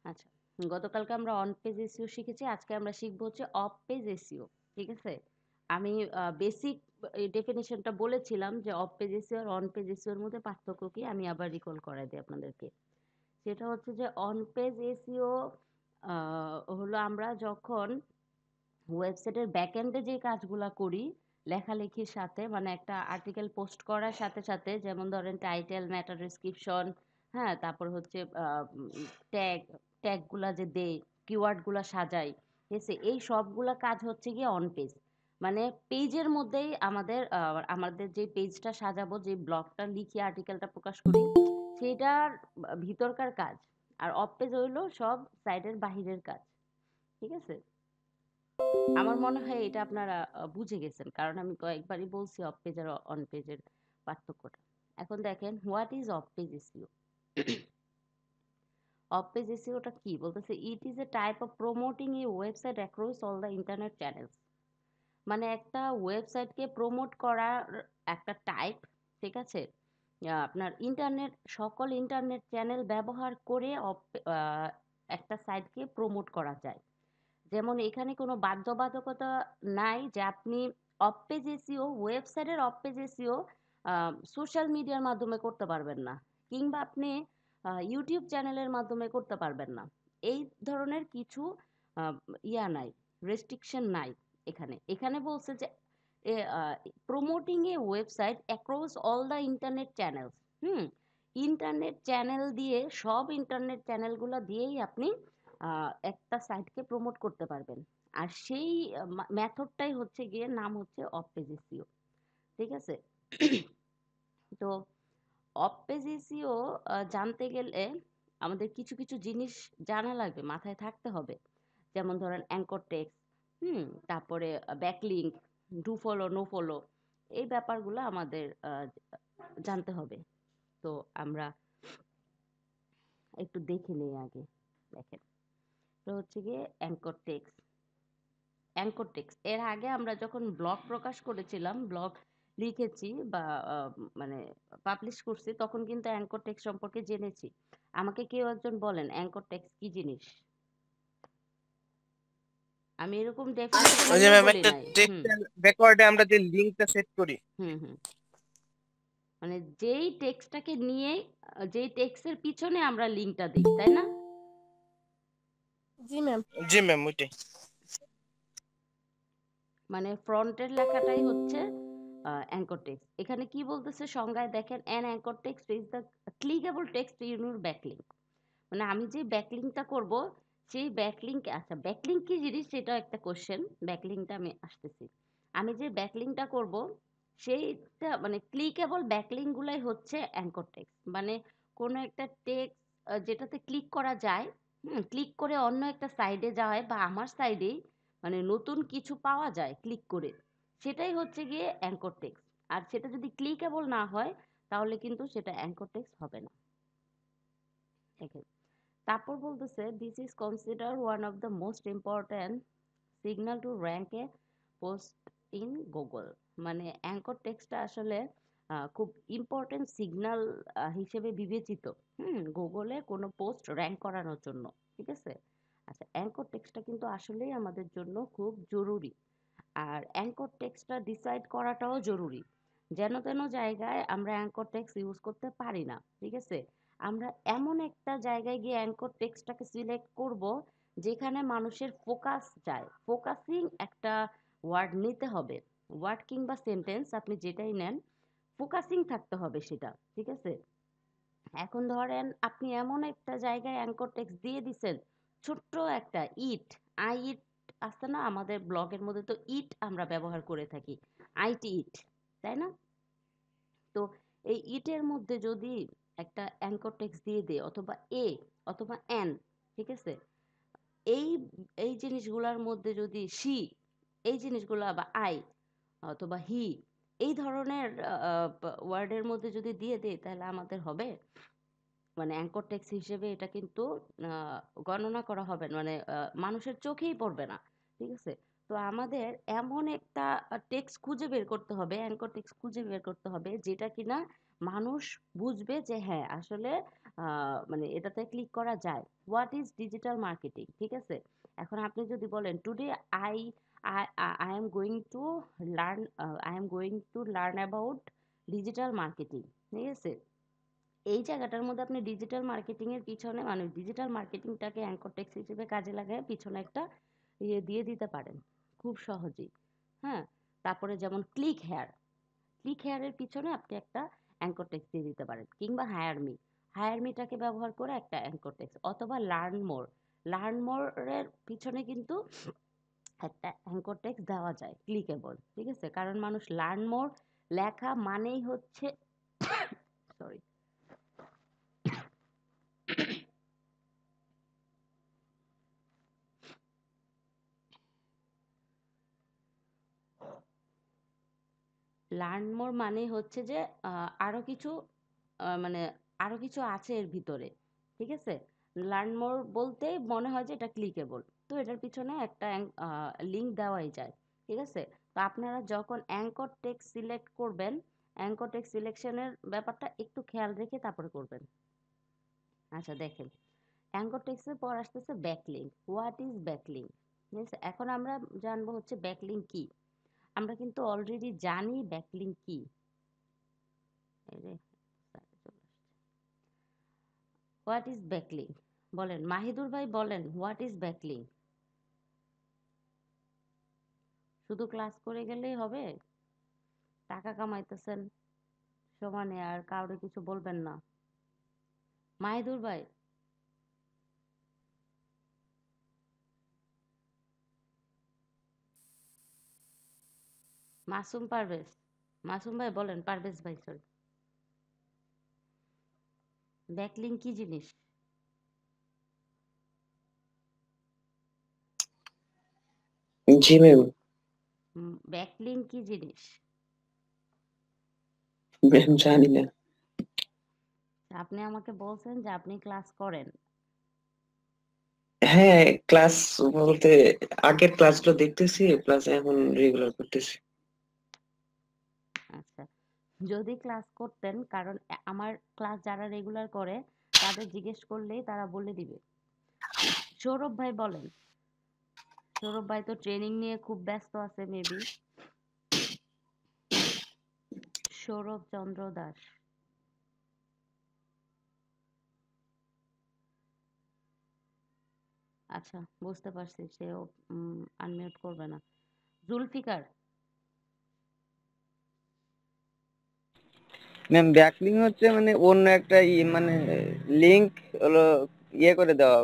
আচ্ছা। গতকালকে আমরা অন পেজ এসইও শিখেছি। আজকে আমরা শিখব হচ্ছে অফ পেজ এসইও। ঠিক আছে? আমি বেসিক ডেফিনিশনটা বলেছিলাম যে অফ পেজ এসইও আর অন পেজ এসইও এর মধ্যে পার্থক্য কি? আমি আবার রিকল করাই দিই আপনাদেরকে। সেটা হচ্ছে যে অন পেজ এসইও আ হলো আমরা যখন ওয়েবসাইটের ব্যাকএন্ডে যে কাজগুলা করি লেখালেখির সাথে, মানে একটা আর্টিকেল পোস্ট করার সাথে সাথে, যেমন ধরেন টাইটেল, মেটা ডেসক্রিপশন, হ্যাঁ, তারপর হচ্ছে ট্যাগ ট্যাগগুলা যে দেই, কিওয়ার্ডগুলা সাজাই, ঠিক আছে, এই সবগুলা কাজ হচ্ছে গিয়ে অন পেজ। মানে পেজের মধ্যেই আমাদের যে পেজটা সাজাবো, যে ব্লগটা লিখি, আর্টিকেলটা প্রকাশ করি, সেটার ভিতরকার কাজ। আর অফ পেজ হইলো সব সাইডের বাহিরের কাজ। ঠিক আছে? আমার মনে হয় এটা আপনারা বুঝে গেছেন। কারণ আমি কয়েকবারই বলছি অফ পেজ আর অন পেজের পার্থক্যটা। এখন দেখেন what is off page SEO? Off page এসইওটা কি? বলতেছে it is a type of promoting a website across all the internet channels. মানে একটা ওয়েবসাইটকে প্রমোট করার একটা টাইপ, ঠিক আছে? আপনার সকল ইন্টারনেট চ্যানেল ব্যবহার করে একটা সাইটকে প্রমোট করা যায়। যেমন এখানে কোনো বাধ্যবাধকতা নাই যে আপনি অফ পেজ এসইও, ওয়েবসাইটের অফ পেজ এসইও সোশ্যাল মিডিয়ার মাধ্যমে করতে পারবেন না, কিংবা আপনি ইউটিউব চ্যানেলের মাধ্যমে করতে পারবেন না। এই ধরনের কিছু আহ, নাই, রেস্ট্রিকশন নাই। এখানে বলছে যে promoting a website across all the internet channels. Hmm, internet channel দিয়ে, সব ইন্টারনেট চ্যানেলগুলো দিয়েই আপনি একটা সাইটকে প্রমোট করতে পারবেন। আর সেই মেথডটাই হচ্ছে গিয়ে নাম হচ্ছে অফ পেজ এসইও। ঠিক আছে? তো অফ পেজ এসইও জানতে গেলে আমাদের কিছু কিছু জিনিস জানা লাগবে, মাথায় থাকতে হবে। যেমন ধরেন অ্যাঙ্কর টেক্সট, তারপরে backlink, do follow, no follow, এই ব্যাপারগুলো আমাদের জানতে হবে। তো আমরা একটু দেখে নেই আগে। দেখেন, তো হচ্ছে গিয়ে অ্যাঙ্কর টেক্সট এর আগে আমরা যখন ব্লগ প্রকাশ করেছিলাম, ব্লগ লিখেছি বা আহ, মানে পাবলিশ করছি, তখন কিন্তু অ্যাঙ্কর টেক্সট সম্পর্কে জেনেছি। আমাকে কেউ একজন বলেন অ্যাঙ্কর টেক্সট কি জিনিস? আমি এরকম ডেফিনিশন ওই যে এমনি ম্যাম বলি একটা নাই। হুম, টেক্সটের ব্যাকওয়ার্ডে আমরা যে লিংকটা সেট করি। হুম, হুম। মানে যেই টেক্সটটাকে নিয়ে, যেই টেক্সটের পিছনে আমরা লিঙ্কটা দিই, তাই না? জি ম্যাম। জি ম্যাম, ওইটাই। মানে ফ্রন্টের লেখাটাই হচ্ছে অ্যাঙ্কর টেক্সট। এখানে কি বলতেছে সংজ্ঞায় দেখেন, an anchor text is the clickable text in your backlink. মানে আমি যে ব্যাকলিঙ্কটা করব, সেই ব্যাকলিঙ্ক, আচ্ছা ব্যাকলিঙ্ক কি জিনিস সেটাও একটা কোশ্চেন, ব্যাকলিঙ্কটা আমি আসতেছি। আমি যে ব্যাকলিঙ্কটা করব, সেইটা মানে ক্লিকেবল ব্যাকলিঙ্কগুলাই হচ্ছে অ্যাঙ্কর টেক্সট। মানে কোনো একটা টেক্সট যেটাতে ক্লিক করা যায়, ক্লিক করে অন্য একটা সাইডে যাওয়া হয়, বা আমার সাইডেই মানে নতুন কিছু পাওয়া যায় ক্লিক করে, সেটাই হচ্ছে গিয়ে অ্যাঙ্কর টেক্সট। আর সেটা যদি ক্লিকেবল না হয়, তাহলে কিন্তু সেটা অ্যাঙ্কর টেক্সট হবে না। দেখেন, তারপর বলতেছে this is consider one of the most important signal two rank A post in Google. মানে অ্যাঙ্কর টেক্সটটা আসলে খুব ইম্পর্টেন্ট সিগন্যাল হিসেবে বিবেচিত, গুগলে কোনো পোস্ট র্যাঙ্ক করানোর জন্য। ঠিক আছে? আচ্ছা, অ্যাঙ্কর টেক্সটটা কিন্তু আসলেই আমাদের জন্য খুব জরুরি। আর অ্যাঙ্কর টেক্সটটা ডিসাইড করাটাও জরুরি। যেন তেন জায়গায় আমরা অ্যাঙ্কর টেক্সট ইউজ করতে পারি না। ঠিক আছে? আমরা এমন একটা জায়গায় গিয়ে অ্যাঙ্কর টেক্সটটাকে সিলেক্ট করব, যেখানে মানুষের ফোকাস যায়, ফোকাসিং একটা ওয়ার্ড নিতে হবে। ওয়ার্ড কিংবা সেন্টেন্স আপনি যেটাই নেন, ফোকাসিং থাকতে হবে সেটা। ঠিক আছে? এখন ধরেন আপনি এমন একটা জায়গায় অ্যাঙ্কর টেক্সট দিয়ে দিছেন, ছোট্ট একটা ইট, আই ইট আছে না, আমাদের ব্লগের মধ্যে তো ইট আমরা ব্যবহার করে থাকি, আইটি ইট, তাই না? তো এই ইটের মধ্যে যদি একটা অ্যাঙ্কর টেক্সট দিয়ে দেয়, অথবা এ, অথবা এন, ঠিক আছে, এই এই জিনিসগুলোর মধ্যে যদি সি, এই জিনিসগুলো, বা আই, অথবা হি, এই ধরনের ওয়ার্ডের মধ্যে যদি দিয়ে দেয়, তাহলে আমাদের হবে মানে অ্যাঙ্কর টেক্সট হিসেবে এটা কিন্তু আহ, গণনা করা হবে না, মানে মানুষের চোখেই পড়বে না। ঠিক আছে? তো আমাদের এমন একটা টেক্সট খুঁজে বের করতে হবে, অ্যাঙ্কর টেক্সট খুঁজে বের করতে হবে, যেটা কিনা মানুষ বুঝবে যে হ্যাঁ আসলে মানে এটাতে ক্লিক করা যায়। হোয়াট ইজ ডিজিটাল মার্কেটিং, ঠিক আছে? এখন আপনি যদি বলেন today I I am going to learn about digital marketing, ঠিক আছে? এই জায়গাটার মধ্যে আপনি ডিজিটাল মার্কেটিং এর পিছনে মানে ডিজিটাল মার্কেটিংটাকে অ্যাঙ্কর টেক্সট হিসেবে কাজে লাগায় পিছনে একটা ইয়ে দিয়ে দিতে পারেন খুব সহজেই। হ্যাঁ, তারপরে যেমন ক্লিক হেয়ারের পিছনে আপনি একটা অ্যাঙ্কর টেক্সট দিয়ে দিতে পারেন, কিংবা হায়ার মিটাকে ব্যবহার করে একটা অ্যাঙ্কর টেক্সট, অথবা লার্ন মোরের পিছনে কিন্তু একটা অ্যাঙ্কর টেক্সট দেওয়া যায় ক্লিকেবল, ঠিক আছে? কারণ মানুষ লার্ন মোর লেখা মানেই হচ্ছে সরি লার্ন মোর মানে হচ্ছে যে আরো কিছু মানে আরো কিছু আছে এর ভিতরে, ঠিক আছে? লার্ন মোর বলতেই মনে হয় যে এটা ক্লিকেবল, তো এটার পিছনে একটা লিঙ্ক দেওয়াই যায়, ঠিক আছে? তো আপনারা যখন অ্যাঙ্কর টেক্সট সিলেক্ট করবেন, অ্যাঙ্কর টেক্সট সিলেকশনের ব্যাপারটা একটু খেয়াল রেখে তারপরে করবেন। আচ্ছা দেখেন, অ্যাঙ্কর টেক্সটের পর আসতেছে ব্যাকলিঙ্ক। হোয়াট ইজ ব্যাকলিঙ্ক, ঠিক আছে? এখন আমরা জানবো হচ্ছে ব্যাকলিঙ্ক কি। আমরা কিন্তু অলরেডি জানি ব্যাকলিঙ্ক কি। এই যে হোয়াট ইজ ব্যাকলিং, বলেন মাহিদুর ভাই, বলেন হোয়াট ইজ ব্যাকলিং। শুধু ক্লাস করে গেলেই হবে? টাকা কামাইতেছেন সমানে, আর কাউরে কিছু বলবেন না। মাহিদুর ভাই, মাসুম পারভেজ, মাসুম ভাই বলেন, পারভেজ ভাই সরি, ব্যাকলিং কি জিনিস? জি ম্যাম। ব্যাকলিং কি জিনিস? ম্যাম জানি না। আপনি আমাকে বলছেন যে আপনি ক্লাস করেন। হ্যাঁ, ক্লাস বলতে আগের ক্লাসগুলো দেখতেছি, প্লাস এখন রেগুলার করতেছি। আচ্ছা, যদি ক্লাস করতেন, কারণ আমার ক্লাস যারা রেগুলার করে তাদের জিজ্ঞেস করলেই তারা বলে দিবে। সৌরভ ভাই বলেন, সৌরভ ভাই তো ট্রেনিং নিয়ে খুব ব্যস্ত আছে মেবি। সৌরভ চন্দ্র দাস, আচ্ছা বুঝতে পারছি, সেও আনমিউট করবে না। জুলফিকার, ম্যাম ব্যাকলিং হচ্ছে মানে অন্য একটা মানে লিংক হলো করে দেওয়া,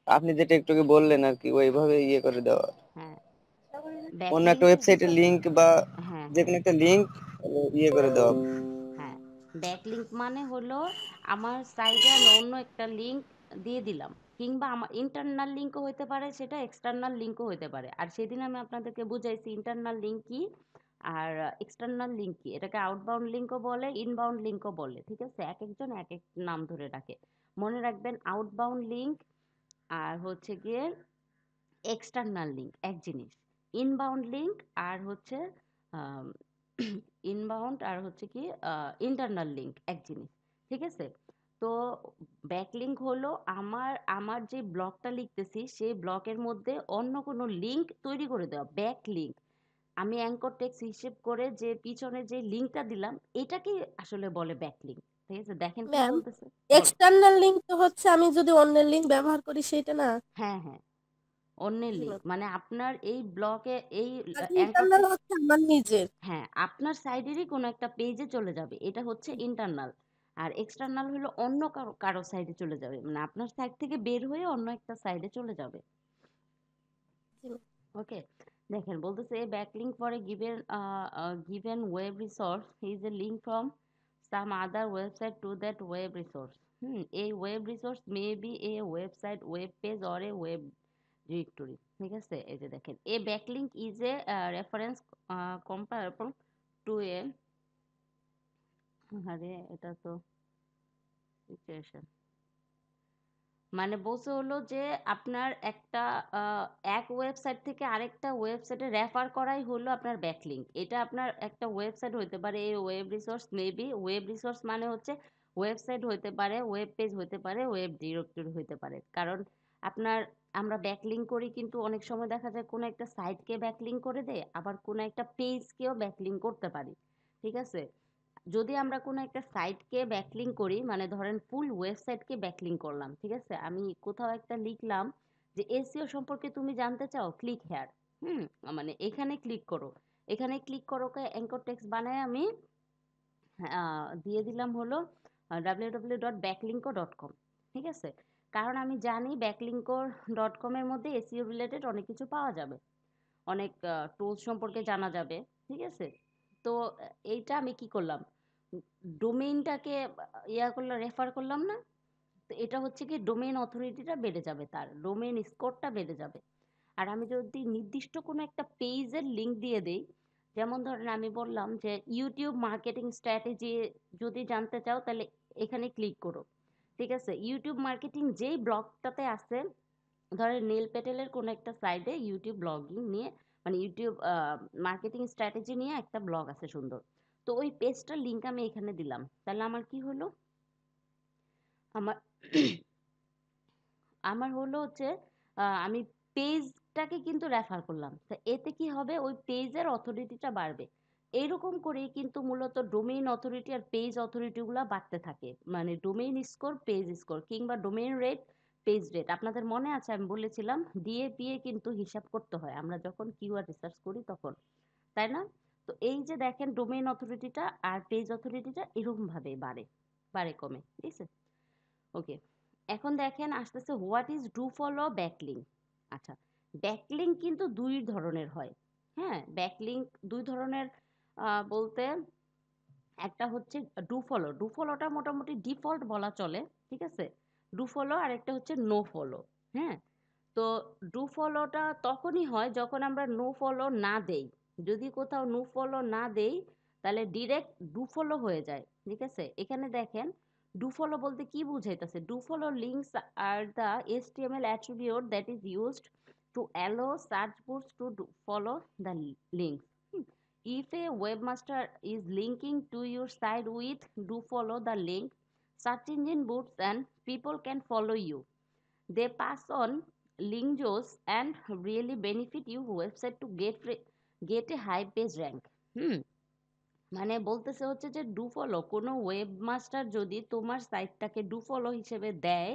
আপনি যেটা একটু আগে বললেন আর কি ওইভাবে করে দেওয়া হ্যাঁ অন্য ব্যাকলিং, একটা ওয়েবসাইটের লিংক বা হ্যাঁ যে হ্যাঁ কোনো একটা লিংক করে দেওয়া। হ্যাঁ ব্যাকলিংক মানে হলো আমার সাইডে আমি অন্য একটা লিংক দিয়ে দিলাম, কিংবা আমার ইন্টারনাল লিঙ্কও হতে পারে, সেটা এক্সটার্নাল লিঙ্কও হতে পারে। আর সেদিন আমি আপনাদেরকে বুঝাইছি ইন্টারনাল লিঙ্ক কি আর এক্সটার্নাল লিঙ্ক কি। এটাকে আউটবাউন্ড লিঙ্কও বলে, ইনবাউন্ড লিঙ্কও বলে, ঠিক আছে? এক একজন এক এক নাম ধরে রাখে। মনে রাখবেন আউটবাউন্ড লিঙ্ক আর হচ্ছে গিয়ে এক্সটার্নাল লিঙ্ক এক জিনিস, ইনবাউন্ড লিঙ্ক আর হচ্ছে ইনবাউন্ড আর হচ্ছে কি ইন্টারনাল লিঙ্ক এক জিনিস, ঠিক আছে? তো ব্যাকলিঙ্ক হলো আমার আমার যে ব্লগটা লিখতেছি সেই ব্লকের মধ্যে অন্য কোনো লিঙ্ক তৈরি করে দেওয়া, ব্যাকলিঙ্ক। আমি অ্যাঙ্কর টেক্সট হিসেব করে যে পিছনে যে লিঙ্কটা দিলাম এটাকে আসলে বলে ব্যাকলিঙ্ক, ঠিক আছে? দেখেন কি ম্যাম, বলতেছে, বলো। এক্সটার্নাল লিঙ্ক তো হচ্ছে আমি যদি অন্যের লিঙ্ক ব্যবহার করি সেটা না? হ্যাঁ হ্যাঁ, অন্যের জি লিঙ্ক ম্যাম। মানে আপনার এই ব্লকে এই আর অ্যাঙ্কর ইন্টারনাল টেক্সট, হচ্ছে আমার নিজের। হ্যাঁ আপনার সাইডেরই কোনো একটা পেজে চলে যাবে, এটা হচ্ছে ইন্টারনাল। আর এক্সটার্নাল হলো অন্য কারো কারো সাইডে চলে যাবে, মানে আপনার সাইড থেকে বের হয়ে অন্য একটা সাইডে চলে যাবে। জি ম্যাম। ওকে, দেখেন বলতেছে backlink for a given web resource is a link from some other website to that web resource. এই web resource may be a website, web page or a web directory, ঠিক আছে? এই যে দেখেন, a backlink is a reference comparable to a, আরে এটা তো situation, মানে বলছে হলো যে আপনার একটা এক ওয়েবসাইট থেকে আরেকটা ওয়েবসাইটে রেফার করাই হলো আপনার ব্যাকলিঙ্ক। এটা আপনার একটা ওয়েবসাইট হইতে পারে, এই web resource maybe web resource মানে হচ্ছে ওয়েবসাইট হইতে পারে, ওয়েব পেজ হইতে পারে, ওয়েব ডিরেক্টরি হইতে পারে। কারণ আপনার আমরা ব্যাকলিঙ্ক করি কিন্তু অনেক সময় দেখা যায় কোনো একটা সাইটকে ব্যাকলিঙ্ক করে দেয়, আবার কোনো একটা পেজকেও ব্যাকলিঙ্ক করতে পারি। ঠিক আছে? যদি আমরা কোনো একটা সাইটকে ব্যাকলিঙ্ক করি, মানে ধরেন ফুল ওয়েবসাইটকে ব্যাকলিঙ্ক করলাম, ঠিক আছে? আমি কোথাও একটা লিখলাম যে এসইও সম্পর্কে তুমি জানতে চাও, ক্লিক হেয়ার। হুম, মানে এখানে ক্লিক করো, এখানে ক্লিক করো, অ্যাঙ্কর টেক্সট বানায় আমি দিয়ে দিলাম হলো www.backlinko.com। ঠিক আছে? কারণ আমি জানি backlinko.com এর মধ্যে এসইও রিলেটেড অনেক কিছু পাওয়া যাবে, অনেক টুলস সম্পর্কে জানা যাবে। ঠিক আছে? তো এইটা আমি কি করলাম, ডোমেইনটাকে ইয়া করলাম, রেফার করলাম না? তো এটা হচ্ছে কি ডোমেইন অথরিটিটা বেড়ে যাবে, তার ডোমেইন স্কোরটা বেড়ে যাবে। আর আমি যদি নির্দিষ্ট কোনো একটা পেজের লিঙ্ক দিয়ে দেই, যেমন ধরেন আমি বললাম যে ইউটিউব মার্কেটিং স্ট্র্যাটেজি যদি জানতে চাও তাহলে এখানে ক্লিক করো। ঠিক আছে? ইউটিউব মার্কেটিং যেই ব্লগটাতে আছে, ধরেন নীল প্যাটেলের কোনো একটা সাইডে ইউটিউব ব্লগিং নিয়ে, মানে ইউটিউব মার্কেটিং স্ট্র্যাটেজি নিয়ে একটা ব্লগ আছে সুন্দর। তো ওই পেজটার লিঙ্ক আমি এখানে দিলাম, তাহলে আমার কি হলো, আমার আমার হলো হচ্ছে আমি পেজটাকে কিন্তু রেফার করলাম, তো এতে কি হবে, ওই পেজের অথরিটিটা বাড়বে। এইরকম করেই কিন্তু মূলত ডোমেইন অথরিটি আর পেজ অথরিটিগুলো বাড়তে থাকে, মানে ডোমেইন স্কোর, পেজ স্কোর, কিংবা ডোমেইন রেট, পেজ রেট। আপনাদের মনে আছে আমি বলেছিলাম ডিএপিএ কিন্তু হিসাব করতে হয় আমরা যখন কিওয়ার্ড রিসার্চ করি তখন, তাই না? তো এই যে দেখেন ডোমেইন অথরিটিটা আর পেজ অথরিটিটা এরকম ভাবে বাড়ে, বাড়ে কমে, ঠিক আছে? ওকে, এখন দেখেন আসতেছে what is do follow backlink. আচ্ছা, ব্যাকলিঙ্ক কিন্তু দুই ধরনের হয়। হ্যাঁ, ব্যাকলিঙ্ক দুই ধরনের বলতে একটা হচ্ছে ডু ফলো, ডু ফলোটা মোটামুটি ডিফল্ট বলা চলে। ঠিক আছে? ডু ফলো আর একটা হচ্ছে নো ফলো। হ্যাঁ, তো ডু ফলোটা তখনই হয় যখন আমরা নো ফলো না দেই। যদি কোথাও নো ফলো না দেই তাহলে ডিরেক্ট ডু ফলো হয়ে যায়। ঠিক আছে? এখানে দেখেন ডু ফলো বলতে কি বুঝাইতেছে, do follow links are the HTML attribute that is used to allow search bots to follow the links. If a webmaster is linking to your site with do follow the link, search engine bots and people can follow you. They pass on link juice and really benefit your website to get a high page rank. মানে বলতেছে হচ্ছে যে do follow, কোনো webmaster যদি তোমার সাইটটাকে do follow হিসেবে দেয়,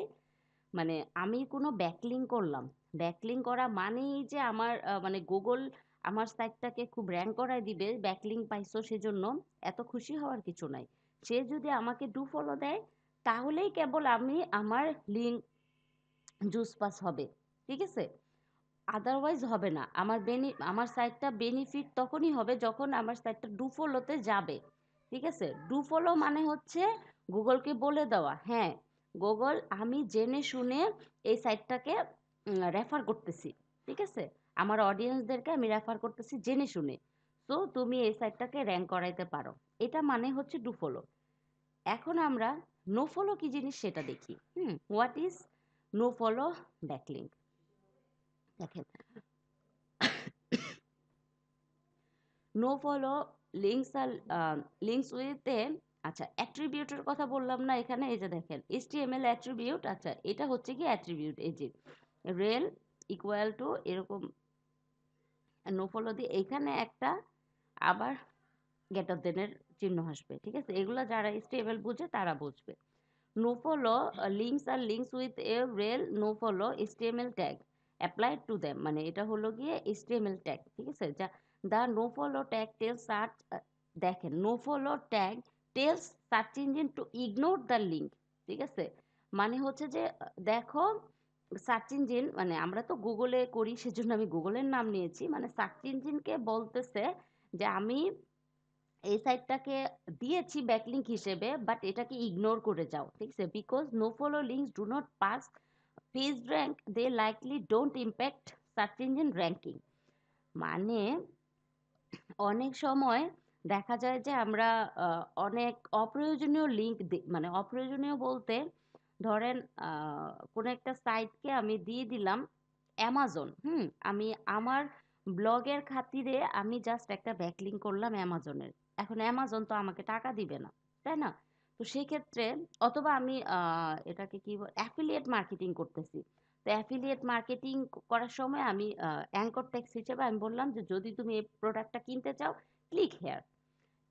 মানে আমি কোনো ব্যাকলিঙ্ক করলাম, ব্যাকলিঙ্ক করা মানেই যে আমার মানে গুগল আমার সাইটটাকে খুব র্যাঙ্ক করায় দিবে, ব্যাকলিঙ্ক পাইছো সেজন্য এত খুশি হওয়ার কিছু নাই। সে যদি আমাকে ডু ফলো দেয় তাহলেই কেবল আমি আমার লিঙ্ক জুস পাস হবে। ঠিক আছে? আদারওয়াইজ হবে না। আমার সাইটটা বেনিফিট তখনই হবে যখন আমার সাইটটা ডু ফলোতে যাবে। ঠিক আছে? ডু ফলো মানে হচ্ছে গুগলকে বলে দেওয়া, হ্যাঁ গুগল আমি জেনে শুনে এই সাইটটাকে রেফার করতেছি। ঠিক আছে? আমার অডিয়েন্সদেরকে আমি রেফার করতেছি জেনে শুনে, তো তুমি এই সাইটটাকে র্যাঙ্ক করাইতে পারো। এটা মানে হচ্ছে ডু ফলো। এখন আমরা নো ফলো কি জিনিস সেটা দেখি। What is no follow backlink? দেখেন, no follow links are links with a, আচ্ছা অ্যাট্রিবিউটের কথা বললাম না এখানে, এই যে দেখেন HTML অ্যাট্রিবিউট। আচ্ছা, এটা হচ্ছে কি অ্যাট্রিবিউট, এই যে রেল ইকুয়াল টু এরকম নো ফলো দিয়ে এখানে একটা আবার গেটার দেনের চিহ্ন আসবে। ঠিক আছে? এগুলো যারা HTML বুঝে তারা বুঝবে। No follow links are links with a rel no follow HTML tag applied to them, মানে এটা হলো গিয়ে HTML ট্যাগ। ঠিক আছে? যা the no follow tag tells search, দেখেন no follow tag tells search engine to ignore the link. ঠিক আছে? মানে হচ্ছে যে দেখো সার্চ ইঞ্জিন, মানে আমরা তো গুগলে করি সেজন্য আমি গুগলের নাম নিয়েছি, মানে সার্চ ইঞ্জিনকে বলতেছে যে আমি এই সাইটটাকে দিয়েছি ব্যাকলিঙ্ক হিসেবে, বাট এটাকে ইগনোর করে যাও। ঠিক আছে? Because no follow links do not pass page rank, they likely don't impact search engine ranking. মানে অনেক সময় দেখা যায় যে আমরা অনেক অপ্রয়োজনীয় লিঙ্ক, মানে অপ্রয়োজনীয় বলতে ধরেন কোনো একটা সাইটকে আমি দিয়ে দিলাম অ্যামাজন, আমি আমার ব্লগের খাতিরে আমি জাস্ট একটা ব্যাকলিঙ্ক করলাম অ্যামাজনের। এখন অ্যামাজন তো আমাকে টাকা দিবে না, তাই না? তো সেই ক্ষেত্রে অথবা আমি এটাকে কি অ্যাফিলিয়েট মার্কেটিং করতেছি। তো অ্যাফিলিয়েট মার্কেটিং করার সময় আমি অ্যাঙ্কর টেক্সট হিসেবে আমি বললাম যে যদি তুমি এই প্রোডাক্টটা কিনতে চাও, ক্লিক হেয়ার।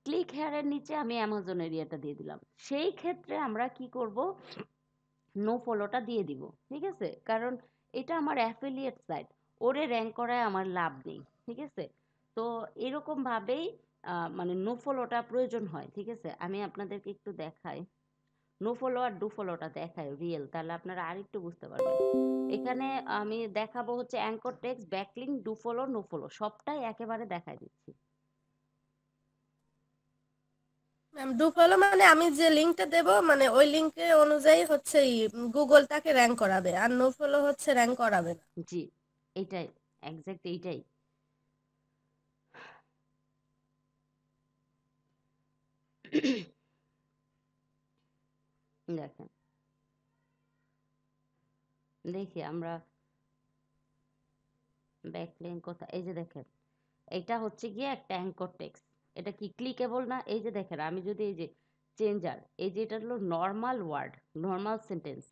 ক্লিক হেয়ারের নিচে আমি অ্যামাজনের ইয়েটা দিয়ে দিলাম। সেই ক্ষেত্রে আমরা কি করব, নো ফলোটা দিয়ে দিব, ঠিক আছে? কারণ এটা আমার অ্যাফিলিয়েট সাইট, ওরে র্যাঙ্ক করায় আমার লাভ নেই, ঠিক আছে? তো এরকম ভাবেই মানে নো ফলোটা প্রয়োজন হয়, ঠিক আছে? আমি আপনাদেরকে একটু দেখাই, নো ফলো আর ডু ফলোটা দেখাই রিয়েল, তাহলে আপনারা আরেকটু বুঝতে পারবেন। এখানে আমি দেখাবো হচ্ছে anchor text, backlink, do follow, no follow সবটাই একেবারে দেখাই দিচ্ছি। ম্যাম ডু ফলো মানে আমি যে লিঙ্কটা দেব মানে ওই লিঙ্কে অনুযায়ী হচ্ছে গুগল তাকে র্যাঙ্ক করাবে, আর নো ফলো হচ্ছে র্যাঙ্ক করাবে না। জি, এইটাই, এক্সাক্ট এইটাই। দেখেন, দেখি আমরা ব্যাকলিঙ্ক কোথায়, এই যে দেখেন এটা হচ্ছে গিয়ে একটা অ্যাঙ্কর টেক্সট। এটা কি ক্লিকেবল না? এই যে দেখেন আমি যদি এই যে চেঞ্জার, এই যে এটা হলো normal word, normal sentence,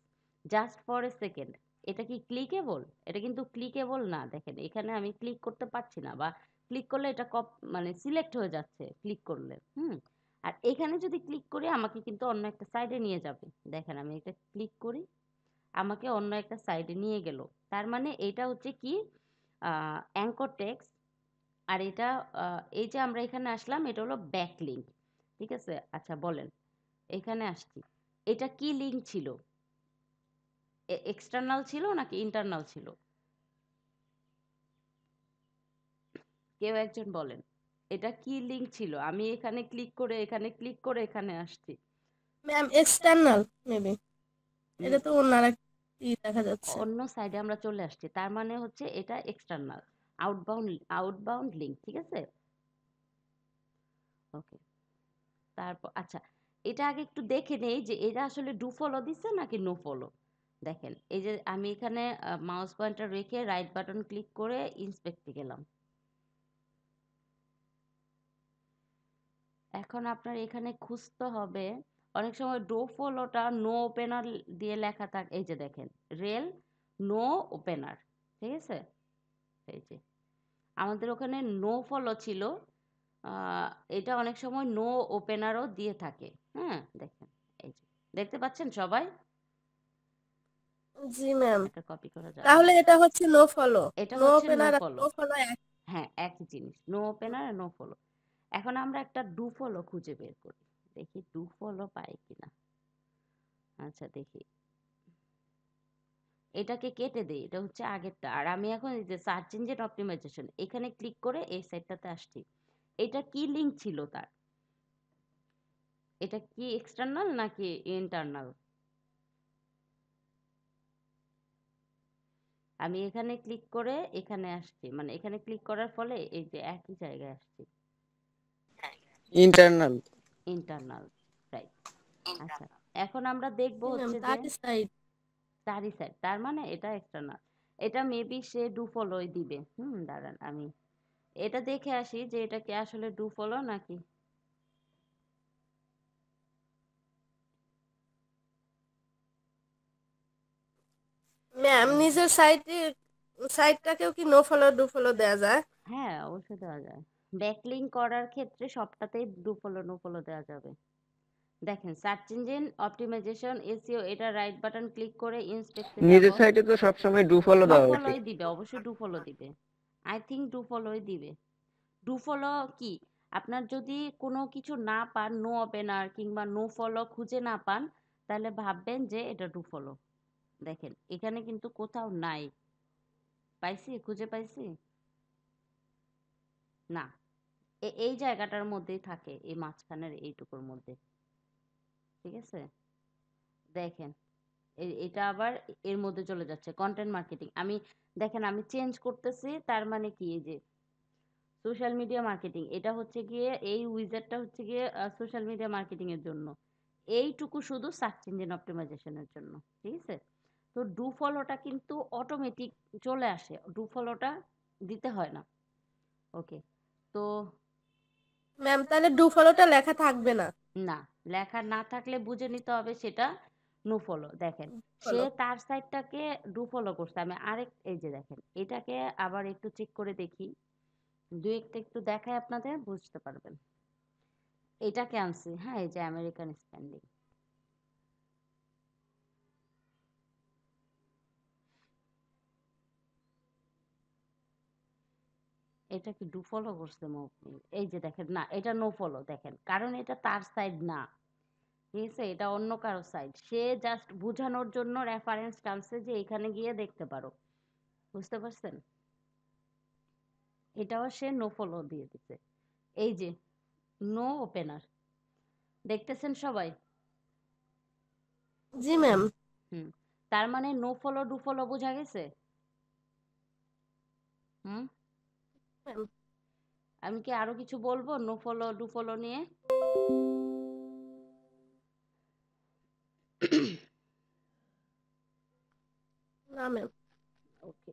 just for a second, এটা কি ক্লিকেবল? এটা কিন্তু ক্লিকেবল না। দেখেন এখানে আমি ক্লিক করতে পারছি না, বা ক্লিক করলে এটা মানে সিলেক্ট হয়ে যাচ্ছে ক্লিক করলে। আর এখানে যদি ক্লিক করি আমাকে কিন্তু অন্য একটা সাইডে নিয়ে যাবে। দেখেন আমি এটা ক্লিক করি, আমাকে অন্য একটা সাইডে নিয়ে গেল। তার মানে এটা হচ্ছে কি অ্যাঙ্কর টেক্সট। আর এটা এই যে আমরা এখানে আসলাম, এটা হলো ব্যাকলিঙ্ক, ঠিক আছে? আচ্ছা বলেন, এখানে আসছি, এটা কি লিঙ্ক ছিল? এক্সটার্নাল ছিল নাকি ইন্টারনাল ছিল? কেউ একজন বলেন, এটা কি লিঙ্ক ছিল? আমি এখানে ক্লিক করে এখানে ক্লিক করে এখানে আসছি। ম্যাম এক্সটার্নাল মেবি, এটা তো অন্য আরেকটা দেখা যাচ্ছে। অন্য সাইডে আমরা চলে আসছি, তার মানে হচ্ছে এটা এক্সটার্নাল, আউটবাউন্ড লিঙ্ক, ঠিক আছে? ওকে, তারপর আচ্ছা এটা আগে একটু দেখে নেই যে এটা আসলে ডু ফলো দিচ্ছে নাকি নো ফলো। দেখেন এই যে আমি এখানে মাউস পয়েন্টার রেখে রাইট বাটন ক্লিক করে ইন্সপেক্টে গেলাম। এখন আপনার এখানে খুঁজতে হবে, অনেক সময় ডো ফলোটা নো ওপেনার দিয়ে লেখা থাকে। এই যে দেখেন রেল নো ওপেনার, ঠিক আছে? এই যে আমাদের ওখানে নো ফলো ছিল, এটা অনেক সময় নো ওপেনারও দিয়ে থাকে। দেখেন এই যে দেখতে পাচ্ছেন সবাই? জি ম্যাম, এটা কপি করা যাবে তাহলে না। এটা হচ্ছে নো ফলো। এটা নো হচ্ছে নো ওপেনার আর ফলো। নো ফলো হ্যাঁ, একই জিনিস, নো ওপেনার আর নো ফলো। এখন আমরা একটা ডু ফলো খুঁজে বের করি, দেখি ডু ফলো পাই কিনা। আচ্ছা দেখি, এটাকে কেটে দেই, এটা হচ্ছে আগেরটা। আর আমি এখন এই যে সার্চ ইঞ্জিন অপটিমাইজেশন এখানে ক্লিক করে এই সাইটটাতে আসছি। এটা কি লিঙ্ক ছিল তার? এটা কি এক্সটার্নাল নাকি ইন্টারনাল? আমি এখানে ক্লিক করে এখানে আসছি, মানে এখানে ক্লিক করার ফলে এই যে একই জায়গায় আসছি, ইন্টারনাল। Internal, right. আচ্ছা এখন আমরা দেখবো ম্যাম হচ্ছে যে তার সাইড। চারি সাইড, তার মানে এটা এক্সটার্নাল। এটা মেবি সে ডু ফলোই দিবে। দাঁড়ান আমি এটা দেখে আসি যে এটা কি আসলে ডু ফলো নাকি। ম্যাম নিজের সাইটটাকেও কি নো ফলো ডু ফলো দেওয়া যায়? হ্যাঁ অবশ্যই দেওয়া যায়, ব্যাকলিঙ্ক করার ক্ষেত্রে সবটাতেই ডু ফলো নো ফলো দেওয়া যাবে। দেখেন সার্চ ইঞ্জিন অপটিমাইজেশন এসইও, এটা রাইট বাটন ক্লিক করে ইন্সপেক্টে যাব। নিজের সাইটে তো সবসময় ডু ফলো ডু দেওয়া উচিত। ফলোই দিবে, অবশ্যই ডু ফলো দিবে। আই থিঙ্ক ডু ফলোই দিবে। ডু ফলো কি, আপনার যদি কোনো কিছু না পান, নো ওপেনার কিংবা নো ফলো খুঁজে না পান, তাহলে ভাববেন যে এটা ডু ফলো। দেখেন এখানে কিন্তু কোথাও নাই, পাইছি, খুঁজে পাইছি না, এই জায়গাটার মধ্যেই থাকে, এই মাঝখানের এইটুকুর মধ্যে, ঠিক আছে? দেখেন এটা আবার এর মধ্যে চলে যাচ্ছে কন্টেন্ট মার্কেটিং। আমি দেখেন আমি চেঞ্জ করতেছি, তার মানে কি এই যে সোশ্যাল মিডিয়া মার্কেটিং, এটা হচ্ছে গিয়ে এই উইজারটা হচ্ছে গিয়ে সোশ্যাল মিডিয়া মার্কেটিং এর জন্য। এইটুকু শুধু সার্চ ইঞ্জিন অপটিমাইজেশনের জন্য, ঠিক আছে? তো ডু ফলোটা কিন্তু অটোমেটিক চলে আসে, ডু ফলোটা দিতে হয় না। ওকে, তো ম্যাম তাহলে ডু ফলোটা লেখা থাকবে না? না, লেখা না থাকলে বুঝে নিতে হবে সেটা নো ফলো। দেখেন সে ফলো তার সাইডটাকে ডু ফলো করছে, আমি আরেক এই যে দেখেন এটাকে আবার একটু চেক করে দেখি, দু একটা একটু দেখায় আপনাদের বুঝতে পারবেন। এটাকে আনছি, হ্যাঁ, এই যে আমেরিকান স্প্যান্ডিং, এটা কি ডু ফলো করছে মৌপিন? এই যে দেখেন, না এটা নো ফলো, দেখেন কারণ এটা তার সাইড না, ঠিক আছে, এটা অন্য কারো সাইড। সে জাস্ট বোঝানোর জন্য রেফারেন্স টানছে যে এখানে গিয়ে দেখতে পারো, বুঝতে পারছেন? এটাও সে নো ফলো দিয়ে দিছে। এই যে নো ওপেনার, দেখতেছেন সবাই? জি ম্যাম। হুম, তার মানে নো ফলো ডু ফলো বোঝা গেছে। হুম, ম্যাম আমি কি আরো কিছু বলবো নো ফলো ডু ফলো নিয়ে? না ম্যাম। ওকে,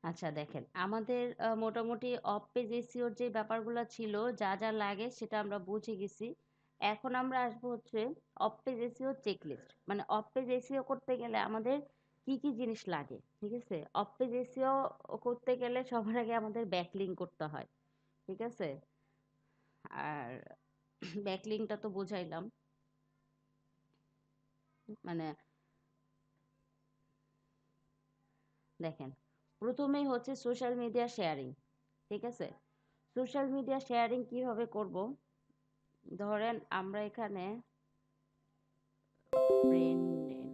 আচ্ছা দেখেন আমাদের মোটামুটি অফ পেজ এসিওর যে ব্যাপারগুলো ছিল, যা যা লাগে সেটা আমরা বুঝে গেছি। এখন আমরা আসবো হচ্ছে অফ পেজ এসিও চেকলিস্ট, মানে অফ পেজ এসিও করতে গেলে আমাদের কি কি জিনিস লাগে, ঠিক আছে? অফ পেজ এসিও করতে গেলে সবার আগে আমাদের ব্যাকলিঙ্ক করতে হয়, ঠিক আছে? আর ব্যাকলিঙ্কটা তো বুঝাইলাম, মানে দেখেন প্রথমেই হচ্ছে সোশ্যাল মিডিয়া শেয়ারিং, ঠিক আছে? সোশ্যাল মিডিয়া শেয়ারিং কিভাবে করব? ধরেন আমরা এখানে ব্রেন নেন,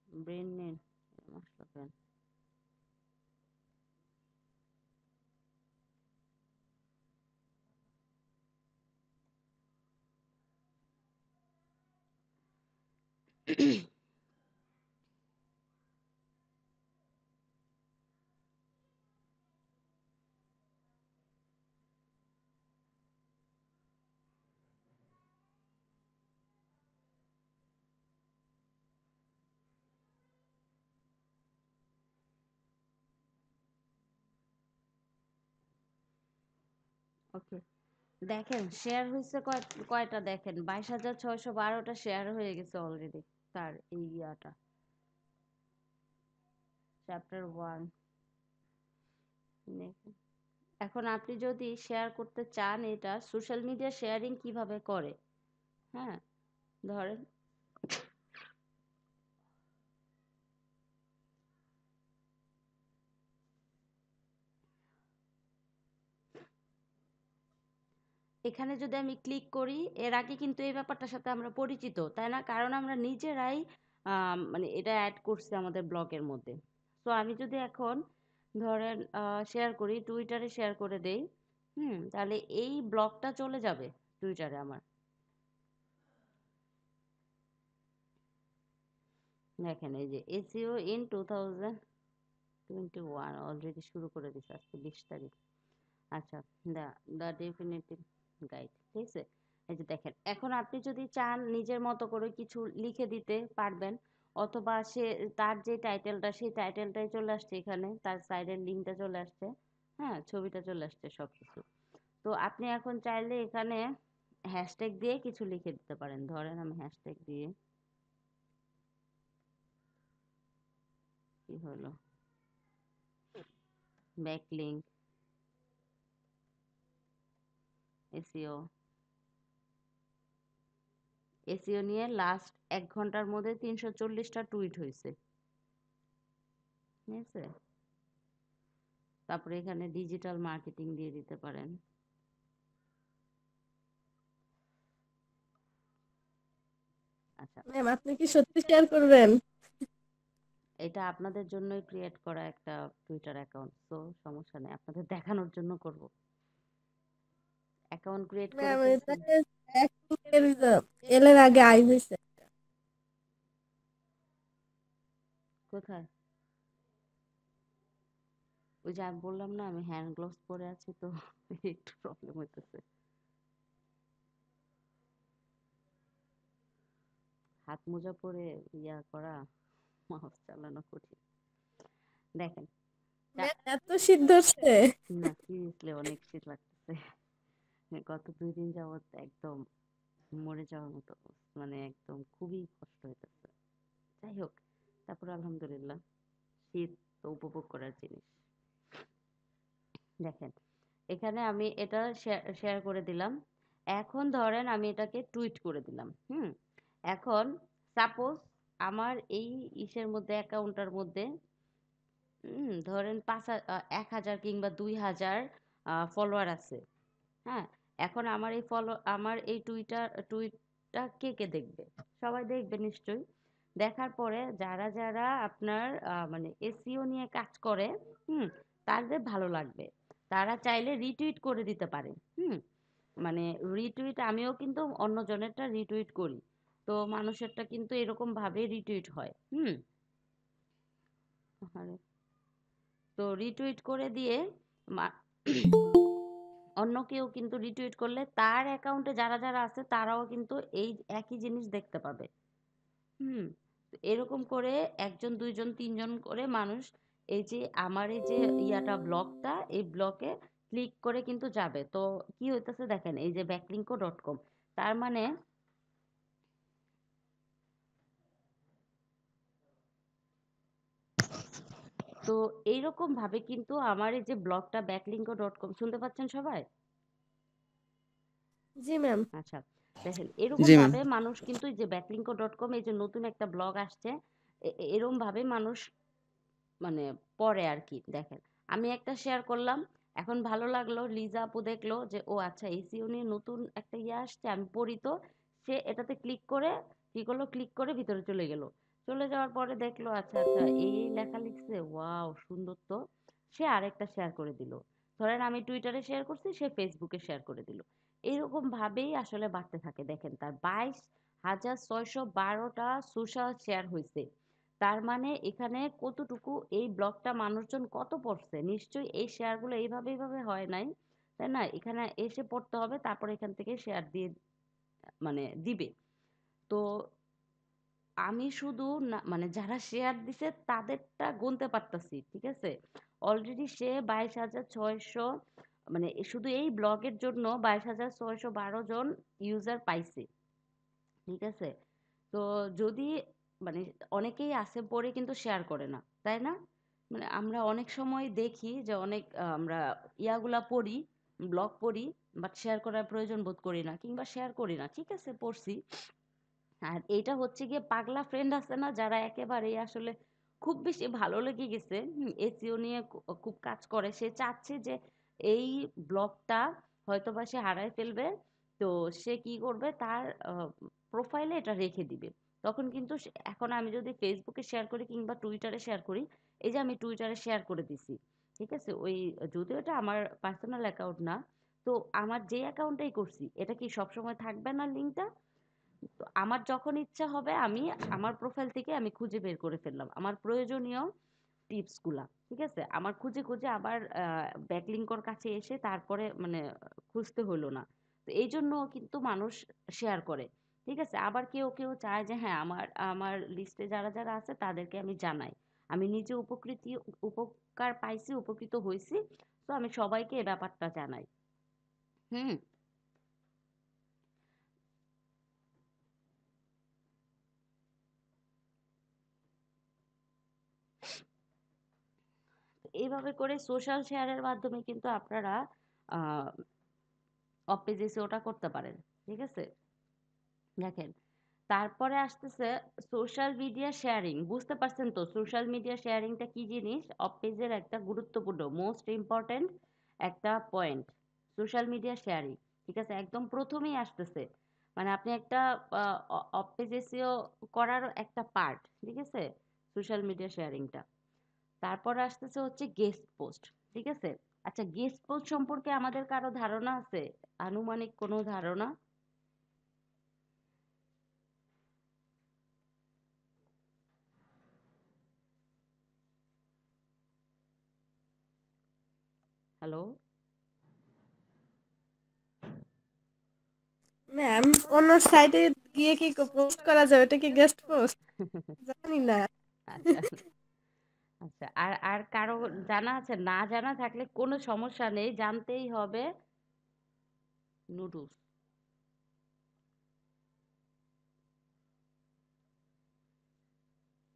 ব্রেন নেন আসলো কেন? ওকে, দেখেন শেয়ার হয়েছে কয়টা, দেখেন 22,612টা শেয়ার হয়ে গেছে অলরেডি তার এই ইয়াটা, চ্যাপ্টার 1। এখন আপনি যদি শেয়ার করতে চান, এটা সোশ্যাল মিডিয়া শেয়ারিং কিভাবে করে, হ্যাঁ, ধরেন এখানে যদি আমি ক্লিক করি, এর আগে কিন্তু এই ব্যাপারটার সাথে আমরা পরিচিত, তাই না? কারণ আমরা নিজেরাই মানে এটা অ্যাড করছি আমাদের ব্লগের মধ্যে। তো আমি যদি এখন ধরেন শেয়ার করি, টুইটারে শেয়ার করে দেই, তাহলে এই ব্লগটা চলে যাবে টুইটারে আমার। দেখেন এই যে এসইও ইন 2021 অলরেডি শুরু করে দিছে আজকে 20 তারিখ। আচ্ছা, দা দা ডেফিনেটিভ গাইড, ঠিক আছে? এই যে দেখেন এখন আপনি যদি চান নিজের মতো করে কিছু লিখে দিতে পারবেন, অথবা সে তার যে টাইটেলটা সেই টাইটেলটাই চলে আসছে এখানে, তার সাইডের লিঙ্কটা চলে আসছে, হ্যাঁ, ছবিটা চলে আসছে সবকিছু। তো আপনি এখন চাইলে এখানে হ্যাশট্যাগ দিয়ে কিছু লিখে দিতে পারেন। ধরেন আমি হ্যাশট্যাগ দিয়ে কি হলো, ব্যাকলিঙ্ক এসইও, এসইও নিয়ে লাস্ট 1 ঘন্টার মধ্যে 340টা টুইট হয়েছে, ঠিক আছে? তারপরে এখানে ডিজিটাল মার্কেটিং দিয়ে দিতে পারেন। আচ্ছা, ম্যাম আপনি কি সত্যি শেয়ার করবেন? এটা আপনাদের জন্যই ক্রিয়েট করা একটা টুইটার অ্যাকাউন্ট, তো সমস্যা নেই, আপনাদের দেখানোর জন্য করব। অ্যাকাউন্ট ক্রিয়েট করে ম্যাম ফেলছি। এটাকে এক এল এর আগে আই হয়েছে। কোথায়? ওই যে আমি বললাম না আমি হ্যান্ড গ্লোভস পরে আছি তো একটু প্রবলেম হইতেছে। হাত মোজা পরে ইয়া করা মাউস চালানো কঠিন। দেখেন এত শীত ধরছে। না সিরিয়াসলি অনেক শীত লাগতেছে। গত 2 দিন যাবত একদম মরে যাওয়ার মতো মানে একদম খুবই কষ্ট হইতেছে। যাই হোক তারপর আলহামদুলিল্লাহ শীত তো উপভোগ করার জিনিস। দেখেন এখানে আমি এটা শেয়ার করে দিলাম। এখন ধরেন আমি এটাকে টুইট করে দিলাম। এখন সাপোজ আমার এই ইসের মধ্যে অ্যাকাউন্টটার মধ্যে ধরেন 1000 কিংবা 2000 ফলোয়ার আছে। হ্যাঁ, এখন আমার এই টুইটটা কে দেখবে? সবাই দেখবে নিশ্চয়ই। দেখার পরে যারা আপনার মানে এসইও নিয়ে কাজ করে, হুম? তাদের ভালো লাগবে। তারা চাইলে রিটুইট করে দিতে পারে। মানে রিটুইট আমিও কিন্তু অন্যজনেরটা রিটুইট করি। তো মানুষেরটা কিন্তু এরকম ভাবে রিটুইট হয়। আরে, তো রিটুইট করে দিয়ে মা অন্য কেউ কিন্তু রিটুইট করলে তার অ্যাকাউন্টে যারা আছে তারাও কিন্তু এই একই জিনিস দেখতে পাবে। হুম তো এরকম করে 1 জন 2 জন 3 জন করে মানুষ এই যে আমার এই যে ব্লগটা এই ব্লকে ক্লিক করে কিন্তু যাবে। তো কি হইতেছে দেখেন এই যে backlink.com তার মানে তো এইরকম ভাবে কিন্তু আমার এই যে ব্লগটা backlink.com শুনতে পাচ্ছেন সবাই? জি ম্যাম। আচ্ছা দেখেন এরকম জি ম্যাম। ভাবে মানুষ কিন্তু এই যে backlink.com এই যে নতুন একটা ব্লগ আসছে এরকম ভাবে মানুষ মানে পড়ে আর কি। দেখেন আমি একটা শেয়ার করলাম, এখন ভালো লাগলো, লিজা আপু দেখলো যে ও আচ্ছা এসইও নিয়ে নতুন একটা আসছে আমি পড়ি, তো সে এটাতে ক্লিক করে কি করলো, ক্লিক করে ভিতরে চলে গেল। চলে যাওয়ার পরে দেখলো আচ্ছা আচ্ছা এই লেখা লিখছে, ওয়াও সুন্দর, তো সে আরেকটা শেয়ার করে দিল। ধরেন আমি টুইটারে শেয়ার করছি, সে ফেসবুকে শেয়ার করে দিল। এরকম ভাবেই আসলে বাড়তে থাকে। দেখেন তার 22,612টা সোশ্যাল শেয়ার হয়েছে। তার মানে এখানে কতটুকু এই ব্লগটা মানুষজন কত পড়ছে, নিশ্চয়ই এই শেয়ারগুলো এইভাবে হয় নাই, তাই না? এখানে এসে পড়তে হবে, তারপর এখান থেকে শেয়ার দিয়ে মানে দিবে। তো আমি শুধু না মানে যারা শেয়ার দিছে তাদেরটা গুনতে পারতাছি, ঠিক আছে? অলরেডি সে 22,600 মানে শুধু এই ব্লগের জন্য 22,612 জন ইউজার পাইছে, ঠিক আছে? তো যদি মানে অনেকেই আছে পড়ে কিন্তু শেয়ার করে না, তাই না? মানে আমরা অনেক সময় দেখি যে অনেক আমরা ইয়াগুলা পড়ি, ব্লগ পড়ি, বাট শেয়ার করার প্রয়োজন বোধ করি না কিংবা শেয়ার করি না, ঠিক আছে পড়ছি। আর এইটা হচ্ছে গিয়ে পাগলা ফ্রেন্ড আছে না যারা একেবারেই আসলে খুব বেশি ভালো লেগে গেছে, এসইও নিয়ে খুব কাজ করে, সে চাচ্ছে যে এই ব্লগটা হয়তোবা সে হারায় ফেলবে, তো সে কি করবে তার প্রোফাইলে এটা রেখে দিবে। তখন কিন্তু এখন আমি যদি ফেসবুকে শেয়ার করি কিংবা টুইটারে শেয়ার করি, এই যে আমি টুইটারে শেয়ার করে দিছি, ঠিক আছে, ওই যদিও এটা আমার পার্সোনাল অ্যাকাউন্ট না, তো আমার যে অ্যাকাউন্টেই করছি এটা কি সবসময় থাকবে না লিঙ্কটা? তো আমার যখন ইচ্ছা হবে আমি আমার প্রোফাইল থেকে আমি খুঁজে বের করে ফেললাম আমার প্রয়োজনীয় টিপস গুলা, ঠিক আছে, আমার খুঁজে আবার ব্যাকলিঙ্কর কাছে এসে তারপরে মানে খুঁজতে হলো না। তো এই জন্য কিন্তু মানুষ শেয়ার করে, ঠিক আছে। আবার কেউ কেউ চায় যে হ্যাঁ আমার আমার লিস্টে যারা আছে তাদেরকে আমি জানাই, আমি নিজে উপকার পাইছি, উপকৃত হয়েছি, তো আমি সবাইকে এই ব্যাপারটা জানাই। হুম এইভাবে করে সোশ্যাল শেয়ারের মাধ্যমে কিন্তু আপনারা অফ পেজে ওটা করতে পারেন, ঠিক আছে। দেখেন তারপরে আসতেছে সোশ্যাল মিডিয়া শেয়ারিং, বুঝতে পারছেন তো সোশ্যাল মিডিয়া শেয়ারিংটা কি জিনিস? অফ পেজের একটা গুরুত্বপূর্ণ মোস্ট ইম্পর্টেন্ট একটা পয়েন্ট সোশ্যাল মিডিয়া শেয়ারিং, ঠিক আছে, একদম প্রথমেই আসতেছে। মানে আপনি একটা অফ পেজ এসইও করার একটা পার্ট, ঠিক আছে, সোশ্যাল মিডিয়া শেয়ারিংটা। তারপর আসতেছে হচ্ছে গেস্ট পোস্ট, ঠিক আছে। আচ্ছা গেস্ট পোস্ট সম্পর্কে আমাদের কারো ধারণা আছে? আনুমানিক কোনো ধারণা? হ্যালো? ম্যাম অন্য সাইটে গিয়ে কি পোস্ট করা যাবে? এটা কি গেস্ট পোস্ট? জানি না। আচ্ছা, আচ্ছা। আর আর কারো জানা আছে? না জানা থাকলে কোনো সমস্যা নেই, জানতেই হবে নুডলস।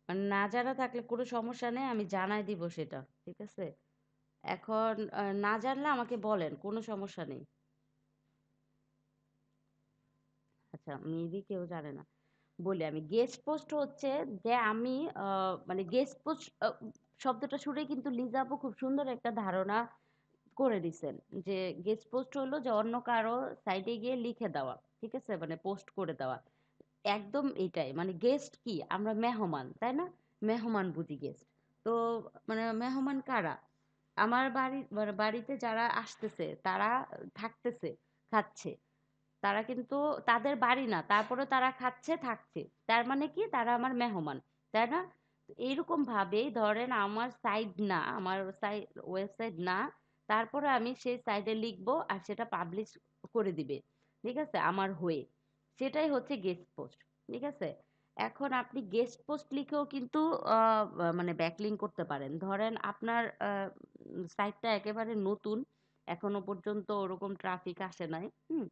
মানে না জানা থাকলে কোনো সমস্যা নেই, আমি জানাই দিব সেটা। ঠিক আছে? এখন না জানলে আমাকে বলেন, কোনো সমস্যা নেই। আচ্ছা, মেবি কেউ জানে না। বলি আমি, গেস্ট পোস্ট হচ্ছে যে আমি মানে গেস্ট পোস্ট শব্দটা শুনেই কিন্তু লিজা আপু খুব সুন্দর একটা ধারণা করে দিছেন যে গেস্ট পোস্ট হলো যে অন্য কারো সাইটে গিয়ে লিখে দেওয়া, ঠিক আছে, মানে পোস্ট করে দেওয়া। একদম এটাই, মানে গেস্ট কি, আমরা মেহমান, তাই না? মেহমান বুঝি গেস্ট। তো মানে মেহমান কারা? আমার মানে বাড়িতে যারা আসতেছে, তারা থাকতেছে, খাচ্ছে, তারা কিন্তু তাদের বাড়ি না, তারপরেও তারা খাচ্ছে, থাকছে। তার মানে কি, তারা আমার মেহমান, তাই না? তো এইরকম ভাবেই ধরেন আমার সাইট না, আমার ওয়েবসাইট না, তারপরে আমি সেই সাইটে লিখবো আর সেটা পাবলিশ করে দিবে, ঠিক আছে, আমার হয়ে। সেটাই হচ্ছে গেস্ট পোস্ট, ঠিক আছে? এখন আপনি গেস্ট পোস্ট লিখেও কিন্তু মানে ব্যাকলিঙ্ক করতে পারেন। ধরেন আপনার সাইটটা একেবারে নতুন, এখনো পর্যন্ত ওরকম ট্রাফিক আসে নাই, হুম,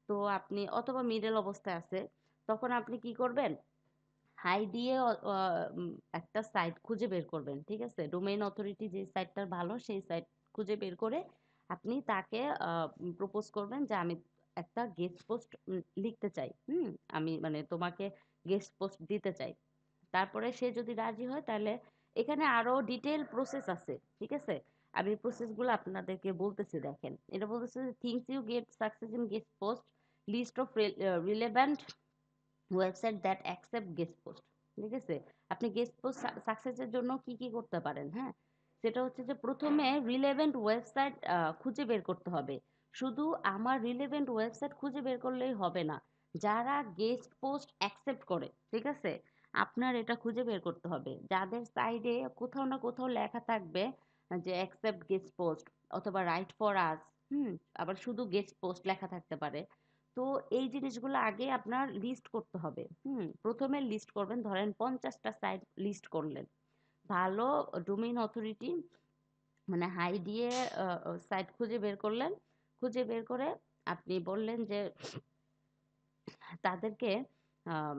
তো আপনি অথবা মিডল অবস্থায় আছে, তখন আপনি কি করবেন, হাই দিয়ে একটা সাইট খুঁজে বের করবেন, ঠিক আছে, ডোমেইন অথরিটি যে সাইটটা ভালো সেই সাইট খুঁজে বের করে আপনি তাকে প্রপোজ করবেন যে আমি একটা গেস্ট পোস্ট লিখতে চাই, আমি মানে তোমাকে গেস্ট পোস্ট দিতে চাই। তারপরে সে যদি রাজি হয় তাহলে এখানে আরো ডিটেইল প্রসেস আছে, ঠিক আছে? আমি প্রসেসগুলো আপনাদেরকে বলতেছি, দেখেন, এটা বলতেছে things you get success in guest post, list of relevant website that accept guest post, ঠিক আছে? আপনি গেস্ট পোস্ট সাকসেসের জন্য কি কি করতে পারেন, হ্যাঁ, সেটা হচ্ছে যে প্রথমে রিলেভেন্ট ওয়েবসাইট খুঁজে বের করতে হবে। শুধু আমার রিলেভেন্ট ওয়েবসাইট খুঁজে বের করলেই হবে না, যারা গেস্ট পোস্ট অ্যাকসেপ্ট করে, ঠিক আছে, আপনার এটা খুঁজে বের করতে হবে যাদের সাইডে কোথাও না কোথাও লেখা থাকবে যে অ্যাকসেপ্ট গেস্ট পোস্ট অথবা রাইট ফর আস, আবার শুধু গেস্ট পোস্ট লেখা থাকতে পারে। তো এই জিনিসগুলো আগে আপনার লিস্ট করতে হবে। প্রথমে লিস্ট করবেন, ধরেন 50টা সাইট লিস্ট করলেন, ভালো ডোমেইন অথরিটি মানে হাই দিয়ে সাইট খুঁজে বের করলেন, খুঁজে বের করে আপনি বললেন যে তাদেরকে আহ,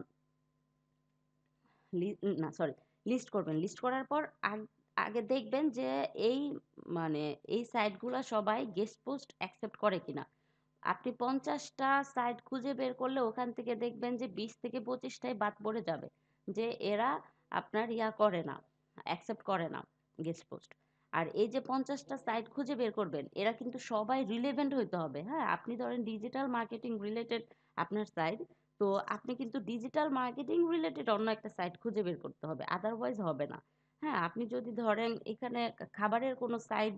না সরি, লিস্ট করবেন, লিস্ট করার পর আগে দেখবেন যে এই মানে এই সাইটগুলো সবাই গেস্ট পোস্ট অ্যাকসেপ্ট করে কিনা। আপনি 50টা সাইট খুঁজে বের করলে ওখান থেকে দেখবেন যে 20 থেকে 25টাই বাদ পড়ে যাবে, যে এরা আপনার ইয়া করে না, অ্যাকসেপ্ট করে না গেস্ট পোস্ট। আর এই যে 50টা সাইট খুঁজে বের করবেন, এরা কিন্তু সবাই রিলেভেন্ট হইতে হবে, হ্যাঁ, আপনি ধরেন ডিজিটাল মার্কেটিং রিলেটেড আপনার সাইট, তো আপনি কিন্তু ডিজিটাল মার্কেটিং রিলেটেড অন্য একটা সাইট খুঁজে বের করতে হবে, আদারওয়াইজ হবে না। হ্যাঁ, আপনি যদি ধরেন এখানে খাবারের কোনো সাইট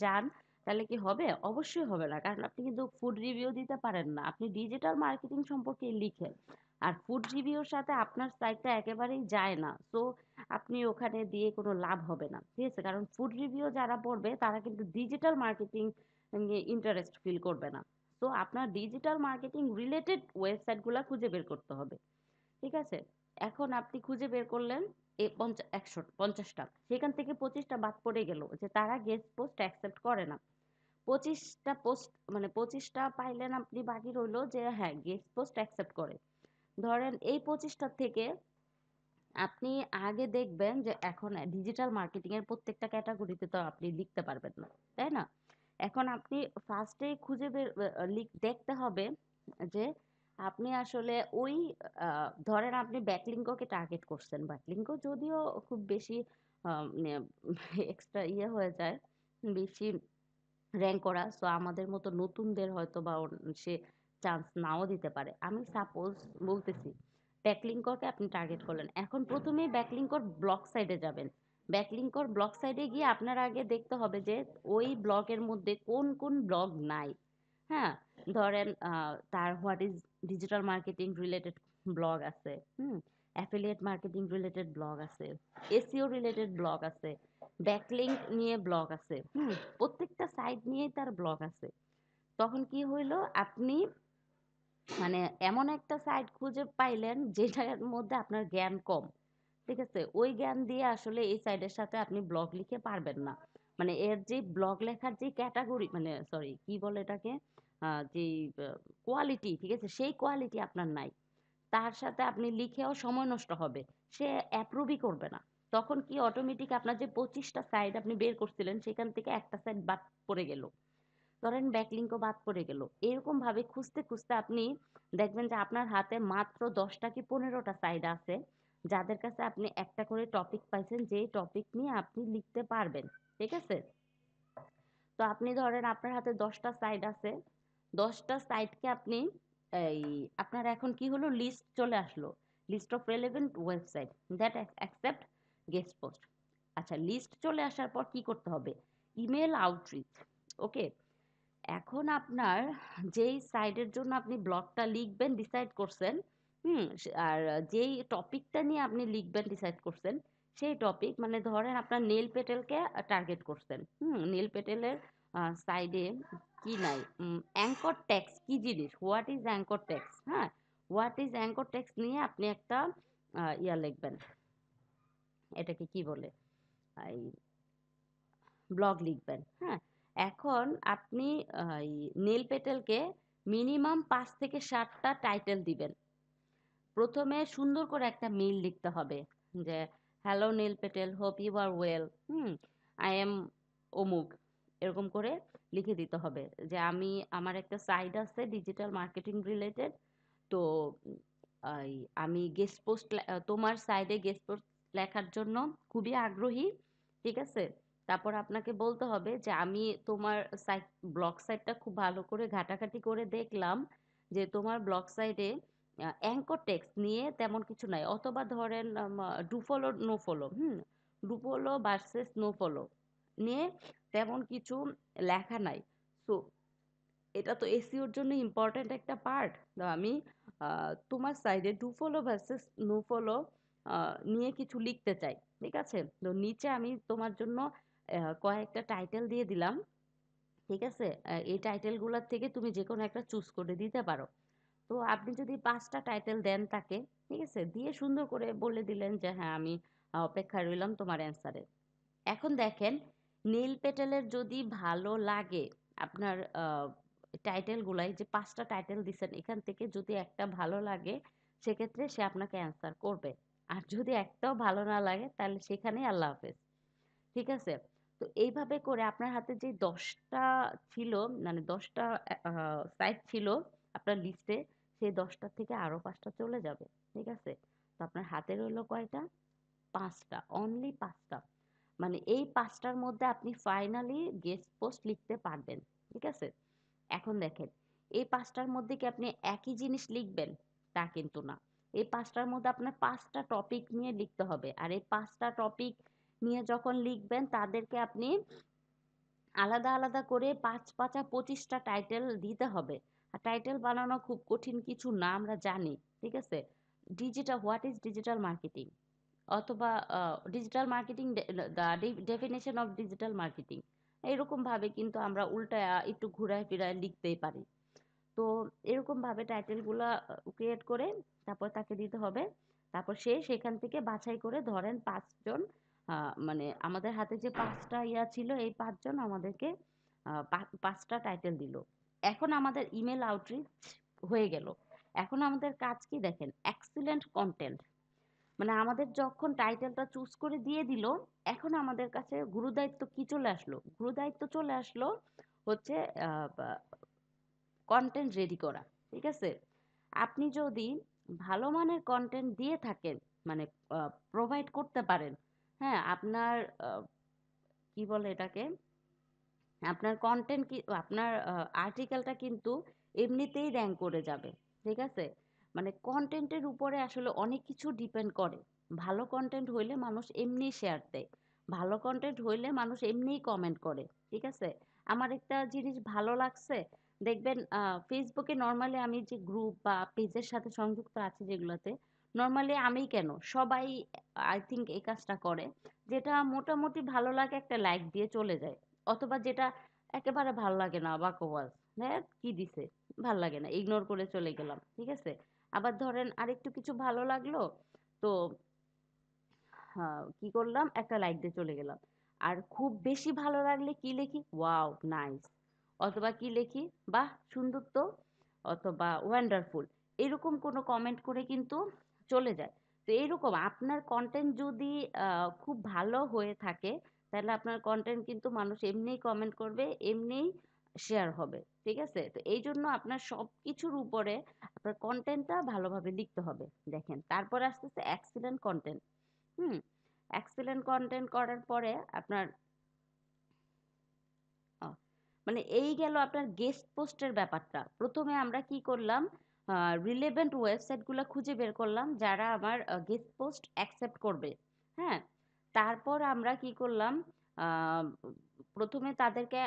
যান, তাহলে কি হবে? অবশ্যই হবে না। কারণ আপনি কিন্তু ফুড রিভিউ দিতে পারেন না। আপনি ডিজিটাল মার্কেটিং সম্পর্কে লিখেন। আর ফুড রিভিউর সাথে আপনার সাইটটা একেবারেই যায় না। সো আপনি ওখানে দিয়ে কোনো লাভ হবে না। ঠিক আছে? কারণ ফুড রিভিউ যারা পড়বে তারা কিন্তু ডিজিটাল মার্কেটিং নিয়ে ইন্টারেস্ট ফিল করবে না। তো আপনার ডিজিটাল মার্কেটিং রিলেটেড ওয়েবসাইটগুলা খুঁজে বের করতে হবে। ঠিক আছে? এখন আপনি খুঁজে বের করলেন 50টা। সেখান থেকে 25টা বাদ পড়ে গেল যে তারা গেস্ট পোস্ট অ্যাকসেপ্ট করে না। 25টা পোস্ট মানে 25টা পাইলেন আপনি, বাকি রইলো যে হ্যাঁ গেস্ট পোস্ট অ্যাকসেপ্ট করে। ধরেন এই 25টা থেকে আপনি আগে দেখবেন যে এখন ডিজিটাল মার্কেটিং এর প্রত্যেকটা ক্যাটাগরিতে তো আপনি লিখতে পারবেন না, তাই না? এখন আপনি ফার্স্টে খুঁজে বের দেখতে হবে যে আপনি আসলে ওই ধরেন আপনি ব্যাকলিঙ্ককে টার্গেট করছেন, ব্যাকলিঙ্ক যদিও খুব বেশি এক্সট্রা ইয়ে হয়ে যায়, বেশি র‍্যাংক করা। সো আমাদের মতো নতুনদের হয়তোবা সে চান্স নাও দিতে পারে। আমি সাপোজ বলতেছি, ব্যাকলিঙ্করকে আপনি টার্গেট করলেন। এখন প্রথমেই ব্যাকলিঙ্কর ব্লগ সাইটে যাবেন। ব্যাকলিঙ্কর ব্লগ সাইটে গিয়ে আপনার আগে দেখতে হবে যে ওই ব্লগের মধ্যে কোন কোন ব্লগ নাই। হ্যাঁ? ধরেন তার what is digital marketing related blog আছে। অ্যাফিলিয়েট মার্কেটিং রিলেটেড ব্লগ আছে, এসইও রিলেটেড ব্লগ আছে, ব্যাকলিঙ্ক নিয়ে ব্লগ আছে, প্রত্যেকটা সাইট নিয়েই তার ব্লগ আছে। তখন কি হইলো, আপনি মানে এমন একটা সাইট খুঁজে পাইলেন যেটার মধ্যে আপনার জ্ঞান কম, ঠিক আছে? ওই জ্ঞান দিয়ে আসলে এই সাইটের সাথে আপনি ব্লগ লিখে পারবেন না। মানে এর যে ব্লগ লেখার যে ক্যাটাগরি, মানে সরি কি বলে এটাকে, যে কোয়ালিটি, ঠিক আছে, সেই কোয়ালিটি আপনার নাই। তার সাথে আপনি লিখেও সময় নষ্ট হবে, সে অ্যাপ্রুভই করবে না। তখন কি অটোমেটিক আপনার যে 25টা সাইট আপনি বের করছিলেন সেখান থেকে একটা সাইট বাদ পড়ে গেল, ধরেন ব্যাকলিঙ্কও বাদ পড়ে গেল। এরকম ভাবে খুঁজতে খুঁজতে আপনি দেখবেন যে আপনার হাতে মাত্র 10টা কি 15টা সাইট আছে, যাদের কাছে আপনি একটা করে টপিক পাইছেন, যেই টপিক নিয়ে আপনি লিখতে পারবেন, ঠিক আছে? তো আপনি ধরেন আপনার হাতে 10টা সাইট আছে, 10টা সাইটকে আপনি এই আপনার এখন কি হলো, লিস্ট চলে আসলো, list of relevant website that accept guest post. আচ্ছা, লিস্ট চলে আসার পর কি করতে হবে, ইমেল আউটরিচ। ওকে, এখন আপনার যেই সাইটের জন্য আপনি ব্লগটা লিখবেন ডিসাইড করছেন, আর যেই টপিকটা নিয়ে আপনি লিখবেন ডিসাইড করছেন, সেই টপিক মানে ধরেন আপনার নীল পেটেলকে টার্গেট করছেন, নীল পেটেলের সাইডে কি নাই, অ্যাঙ্কর টেক্সট কি জিনিস, হোয়াট ইজ অ্যাঙ্কর টেক্সট, হ্যাঁ, হোয়াট ইজ অ্যাঙ্কর টেক্সট নিয়ে আপনি একটা ইয়া লিখবেন, এটাকে কি বলে, এই ব্লগ লিখবেন, হ্যাঁ। এখন আপনি নীল পেটেলকে মিনিমাম 5 থেকে 7টা টাইটেল দিবেন। প্রথমে সুন্দর করে একটা মেইল লিখতে হবে, যে hello Neil Patel, hope you are well, I am অমুক, এরকম করে লিখে দিতে হবে যে আমার একটা সাইট আছে ডিজিটাল মার্কেটিং রিলেটেড, তো আমি গেস্ট পোস্ট, তোমার সাইডে গেস্ট পোস্ট লেখার জন্য খুবই আগ্রহী, ঠিক আছে? তারপর আপনাকে বলতে হবে যে আমি তোমার সাইট, ব্লগ সাইটটা খুব ভালো করে ঘাটাঘাটি করে দেখলাম যে তোমার ব্লগ সাইটে অ্যাঙ্কর টেক্সট নিয়ে তেমন কিছু নাই, অথবা ধরেন do follow no follow, do follow versus no follow নিয়ে তেমন কিছু লেখা নাই। সো এটা তো এসইওর জন্য ইম্পর্ট্যান্ট একটা পার্ট। তো আমি তোমার সাইডে do follow versus no follow নিয়ে কিছু লিখতে চাই, ঠিক আছে? তো নিচে আমি তোমার জন্য কয়েকটা টাইটেল দিয়ে দিলাম, ঠিক আছে? এই টাইটেলগুলোর থেকে তুমি যে কোনো একটা চুজ করে দিতে পারো। তো আপনি যদি 5টা টাইটেল দেন তাকে, ঠিক আছে, দিয়ে সুন্দর করে বলে দিলেন যে হ্যাঁ আমি অপেক্ষায় রইলাম তোমার অ্যান্সারে। এখন দেখেন, নীল পেটেলের যদি ভালো লাগে আপনার টাইটেলগুলাই, যে 5টা টাইটেল দিছেন এখান থেকে যদি একটা ভালো লাগে, সেক্ষেত্রে সে আপনাকে অ্যান্সার করবে। আর যদি একটাও ভালো না লাগে তাহলে সেখানেই আল্লাহ হাফেজ, ঠিক আছে? তো এইভাবে করে আপনার হাতে যে 10টা ছিল, মানে 10টা সাইট ছিল আপনার লিস্টে, সেই 10টা থেকে আরো 5টা চলে যাবে, ঠিক আছে? তো আপনার হাতে রইলো কয়টা, 5টা, অনলি 5টা। মানে এই 5টার মধ্যে আপনি ফাইনালি গেস্ট পোস্ট লিখতে পারবেন, ঠিক আছে? এখন দেখেন, এই 5টার মধ্যে কি আপনি একই জিনিস লিখবেন, তা কিন্তু না। এই 5টার মধ্যে আপনার 5টা টপিক নিয়ে লিখতে হবে, আর এই 5টা টপিক নিয়ে যখন লিখবেন তাদেরকে আপনি আলাদা আলাদা করে 5 5 25টা টাইটেল দিতে হবে। আর টাইটেল বানানো খুব কঠিন কিছু না, আমরা জানি, ঠিক আছে? হোয়াট ইজ ডিজিটাল মার্কেটিং, অথবা digital marketing, the definition of digital marketing, এরকম ভাবে কিন্তু আমরা উল্টায় একটু ঘুরায় ফিরায় লিখতেই পারি। তো এরকম ভাবে টাইটেলগুলা ক্রিয়েট করে তারপর তাকে দিতে হবে। তারপর সে সেখান থেকে বাছাই করে, ধরেন 5জন, মানে আমাদের হাতে যে 5টা ইয়া ছিল, এই 5জন আমাদেরকে 5টা টাইটেল দিল। এখন আমাদের ইমেল আউটরিচ হয়ে গেল। এখন আমাদের কাজ কি দেখেন, এক্সিলেন্ট কন্টেন্ট, মানে আমাদের যখন টাইটেলটা চুজ করে দিয়ে দিল, এখন আমাদের কাছে গুরুদায়িত্ব কি চলে আসলো, গুরুদায়িত্ব চলে আসলো হচ্ছে কন্টেন্ট রেডি করা, ঠিক আছে? আপনি যদি ভালো মানের কন্টেন্ট দিয়ে থাকেন, মানে প্রোভাইড করতে পারেন, হ্যাঁ, আপনার কি বলে এটাকে, আপনার কন্টেন্ট কি, আপনার আর্টিকেলটা কিন্তু এমনিতেই র্যাঙ্ক করে যাবে, ঠিক আছে? মানে কন্টেন্টের উপরে আসলে অনেক কিছু ডিপেন্ড করে। ভালো কন্টেন্ট হইলে মানুষ এমনি শেয়ার দেয়, ভালো কন্টেন্ট হইলে মানুষ এমনিই কমেন্ট করে, ঠিক আছে? আমার একটা জিনিস ভালো লাগছে, দেখবেন ফেসবুকে নর্মালি আমি যে গ্রুপ বা পেজের সাথে সংযুক্ত আছি যেগুলোতে, নর্মালি আমি কেন, সবাই আই থিঙ্ক এই কাজটা করে। যেটা মোটামুটি ভালো লাগে একটা লাইক দিয়ে চলে যায়, অথবা যেটা একেবারে ভালো লাগে না বাকওয়াজ, হ্যাঁ কি দিছে, ভাল লাগে না, ইগনোর করে চলে গেলাম, ঠিক আছে। আবার ধরেন আরেকটু কিছু ভালো লাগলো, তো কি করলাম, একটা লাইক দিয়ে চলে গেলাম। আর খুব বেশি ভালো লাগলে কি লিখি, ওয়াও নাইস, অথবা কি লিখি, বাহ সুন্দর তো, অথবা ওয়ান্ডারফুল, এরকম কোনো কমেন্ট করে কিন্তু চলে যায়। তো এরকম আপনার কন্টেন্ট যদি খুব ভালো হয়ে থাকে, তাহলে আপনার কন্টেন্ট কিন্তু মানুষ এমনিই কমেন্ট করবে, এমনিই শেয়ার হবে, ঠিক আছে। তো এই জন্য আপনার সব কিছুর উপরে আপনার কন্টেন্টটা ভালোভাবে লিখতে হবে। দেখেন তারপরে আসতেছে এক্সিলেন্ট কন্টেন্ট। হুম, এক্সেলেন্ট কন্টেন্ট করার পরে আপনার আহ, মানে এই গেল আপনার গেস্ট পোস্টের ব্যাপারটা। প্রথমে আমরা কি করলাম, রিলেভেন্ট ওয়েবসাইটগুলো খুঁজে বের করলাম যারা আমার গেস্ট পোস্ট অ্যাকসেপ্ট করবে। হ্যাঁ, তারপর আমরা কি করলাম, আহ, প্রথমে তাদেরকে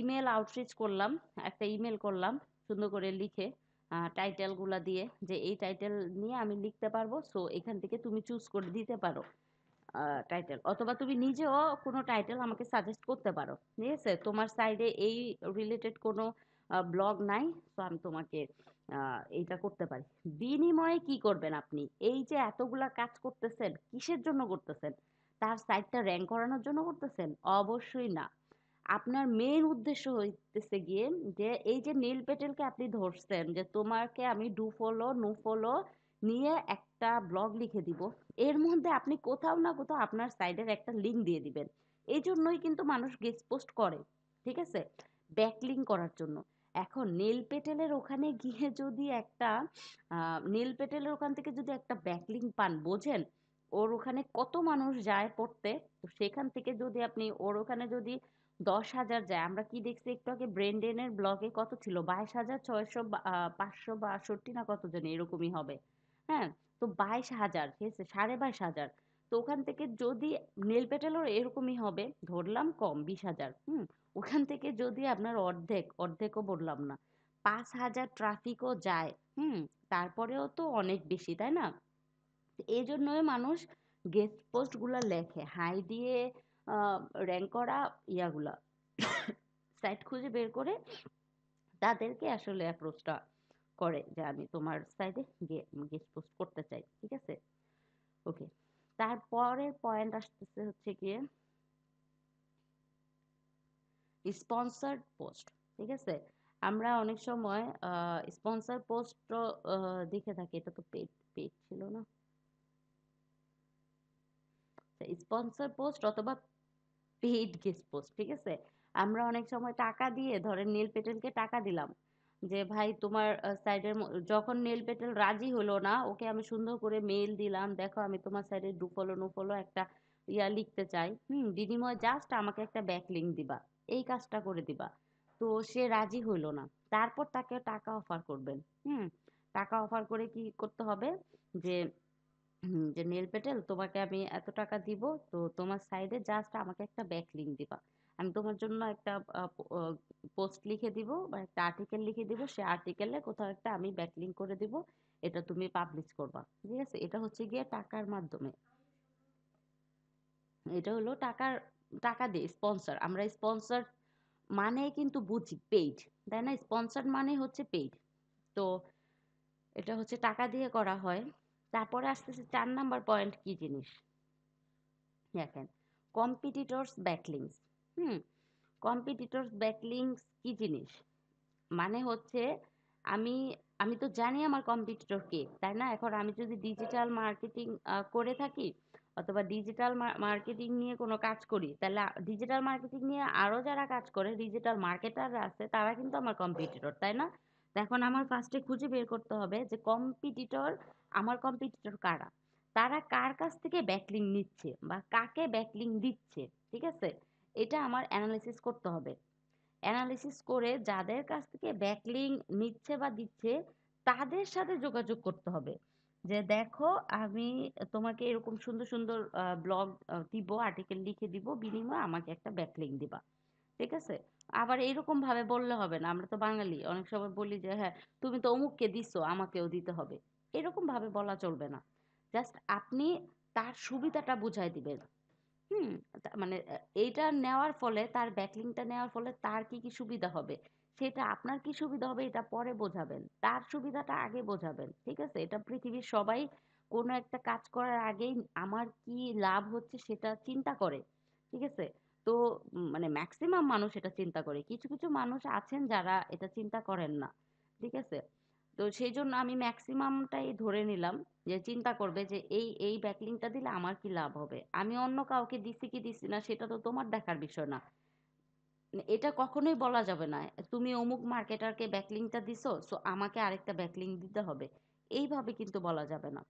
ইমেল আউটরিচ করলাম, একটা ইমেল করলাম সুন্দর করে লিখে, টাইটেলগুলো দিয়ে, যে এই টাইটেল নিয়ে আমি লিখতে পারবো, সো এখান থেকে তুমি চুজ করে দিতে পারো টাইটেল, অথবা তুমি নিজেও কোনো টাইটেল আমাকে সাজেস্ট করতে পারো, ঠিক আছে। তোমার সাইডে এই রিলেটেড কোনো ব্লগ নাই, তো আমি তোমাকে এইটা করতে পারি। বিনিময়ে কি করবেন আপনি, এই যে এতগুলা কাজ করতেছেন কিসের জন্য করতেছেন, তার সাইটটা র্যাঙ্ক করানোর জন্য করতেছেন? অবশ্যই না। আপনার মেইন উদ্দেশ্য হইতেছে গিয়ে যে এই যে নীল পেটেলকে আপনি ধরছেন যে তোমাকে আমি ডু ফলো নো ফলো নিয়ে একটা ব্লগ লিখে দিব, এর মধ্যে আপনি কোথাও না কোথাও আপনার সাইডের একটা লিঙ্ক দিয়ে দিবেন। এই জন্যই কিন্তু মানুষ গেস্ট পোস্ট করে, ঠিক আছে, ব্যাকলিঙ্ক করার জন্য। এখন নীল পেটেলের ওখানে গিয়ে যদি একটা নীল পেটেলের ওখান থেকে যদি একটা ব্যাকলিঙ্ক পান, বোঝেন ওর ওখানে কত মানুষ যায় পড়তে। তো সেখান থেকে যদি আপনি ওর ওখানে যদি 10,000 যায়, আমরা কি দেখছি একটু আগে, ব্রেন্ডেনের ব্লগে কত ছিল, 22,600 562 না কত জানি এরকমই হবে। হ্যাঁ, তো 22,000, ঠিক আছে, 22,500। তো ওখান থেকে যদি নীল পেটেলও এরকমই হবে, ধরলাম কম 20,000, ওখান থেকে যদি আপনার অর্ধেকও বললাম না, 5,000 ট্রাফিকও যায়, তারপরেও তো অনেক বেশি, তাই না? এই জন্যই মানুষ গেস্ট পোস্ট গুলা লেখে, হাই দিয়ে র্যাঙ্ক করা ইয়াগুলা সাইট খুঁজে বের করে তাদেরকে আসলে অ্যাপ্রোচটা করে যে আমি তোমার সাইটে গেস্ট পোস্ট করতে চাই, ঠিক আছে। ওকে, তারপরের পয়েন্ট আসতেছে হচ্ছে গিয়ে স্পন্সর্ড পোস্ট, ঠিক আছে। আমরা অনেক সময় স্পন্সর পোস্ট দেখে থাকি, এটা তো পেড পেড ছিল না, স্পন্সর পোস্ট অথবা পেইড গেস্ট পোস্ট, ঠিক আছে। আমরা অনেক সময় টাকা দিয়ে, ধরেন নীল পেটেলকে টাকা দিলাম যে ভাই তোমার সাইডের, যখন নীল পেটেল রাজি হলো না, ওকে আমি সুন্দর করে মেইল দিলাম, দেখো আমি তোমার সাইডে ডু ফলো নো ফলো একটা ইয়া লিখতে চাই, বিনিময়ে জাস্ট আমাকে একটা ব্যাক লিঙ্ক দিবা, এই কাজটা করে দিবা। তো সে রাজি হইলো না, তারপর তাকে টাকা অফার করবেন। হুম, টাকা অফার করে কি করতে হবে, যে যে নীল পেটেল তোমাকে আমি এত টাকা দিব, তো তোমার সাইডে জাস্ট আমাকে একটা ব্যাক লিঙ্ক দিবা, আমি তোমার জন্য একটা পোস্ট লিখে দিব বা একটা আর্টিকেল লিখে দিব, সে আর্টিকেলে কোথাও একটা আমি ব্যাক লিঙ্ক করে দিব, এটা তুমি পাবলিশ করবা, ঠিক আছে। এটা হচ্ছে গিয়ে টাকার মাধ্যমে, এটা হলো টাকা দিয়ে স্পন্সর। আমরা স্পন্সর মানে কিন্তু বুঝি পেইড, তাই না? স্পন্সর মানে হচ্ছে পেইড। তো এটা হচ্ছে টাকা দিয়ে করা হয়। তারপরে আসতেছে 4 নাম্বার পয়েন্ট, কি জিনিস দেখেন, কম্পিটিটরস ব্যাকলিংস। হুম, কম্পিটিটরস ব্যাকলিংস কি জিনিস, মানে হচ্ছে আমি আমি তো জানি আমার কম্পিটিটর কে, তাই না? এখন আমি যদি ডিজিটাল মার্কেটিং করে থাকি, অথবা ডিজিটাল মার্কেটিং নিয়ে কোনো কাজ করি, তাহলে ডিজিটাল মার্কেটিং নিয়ে আরো যারা কাজ করে, ডিজিটাল মার্কেটাররা আছে, তারা কিন্তু আমার কম্পিটিটর, তাই না? তো এখন আমার ফার্স্টে খুঁজে বের করতে হবে যে আমার কম্পিটিটর কারা, তারা কার কাছ থেকে ব্যাকলিং নিচ্ছে বা কাকে ব্যাকলিং দিচ্ছে, ঠিক আছে। এটা আমার অ্যানালিসিস করতে হবে। অ্যানালিসিস করে যাদের কাছ থেকে ব্যাকলিং নিচ্ছে বা দিচ্ছে, তাদের সাথে যোগাযোগ করতে হবে, যে দেখো আমি তোমাকে এরকম সুন্দর সুন্দর ব্লগ দিব, আর্টিকেল লিখে দিব, বিনিময়ে আমাকে একটা ব্যাকলিং দিবা, ঠিক আছে। আবার এরকম ভাবে বললে হবে না, আমরা তো বাঙালি অনেক সময় বলি যে হ্যাঁ তুমি তো অমুককে দিছো আমাকেও দিতে হবে, এরকম ভাবে বলা চলবে না। জাস্ট আপনি তার সুবিধাটা বুঝাই দিবেন। হুম? মানে এইটা নেওয়ার ফলে তার ব্যাকলিংটা নেওয়ার ফলে তার কি, কি সুবিধা হবে? সেটা আপনার কি সুবিধা হবে এটা পরে বোঝাবেন। তার সুবিধাটা আগে বোঝাবেন। ঠিক আছে? এটা পৃথিবীর সবাই কোনো একটা কাজ করার আগেই আমার কি লাভ হচ্ছে সেটা চিন্তা করে। ঠিক আছে? তো মানে মেক্সিমাম মানুষ এটা চিন্তা করে। কিছু, কিছু মানুষ আছেন যারা এটা চিন্তা করেন না। ঠিক আছে? তো সেইজন্য আমি মেক্সিমামটাই ধরে নিলাম যে চিন্তা করবে যে এই ব্যাকলিংকটা দিলে আমার কি লাভ হবে। আমি অন্য কাউকে দিছি কি দিছি না সেটা তো তোমার দেখার বিষয় না। এটা কখনোই বলা যাবে না। তুমি অমুক মার্কেটারকে ব্যাকলিংকটা দিছো, সো আমাকে আরেকটা ব্যাকলিংক দিতে হবে। এইভাবে কিন্তু বলা যাবে না।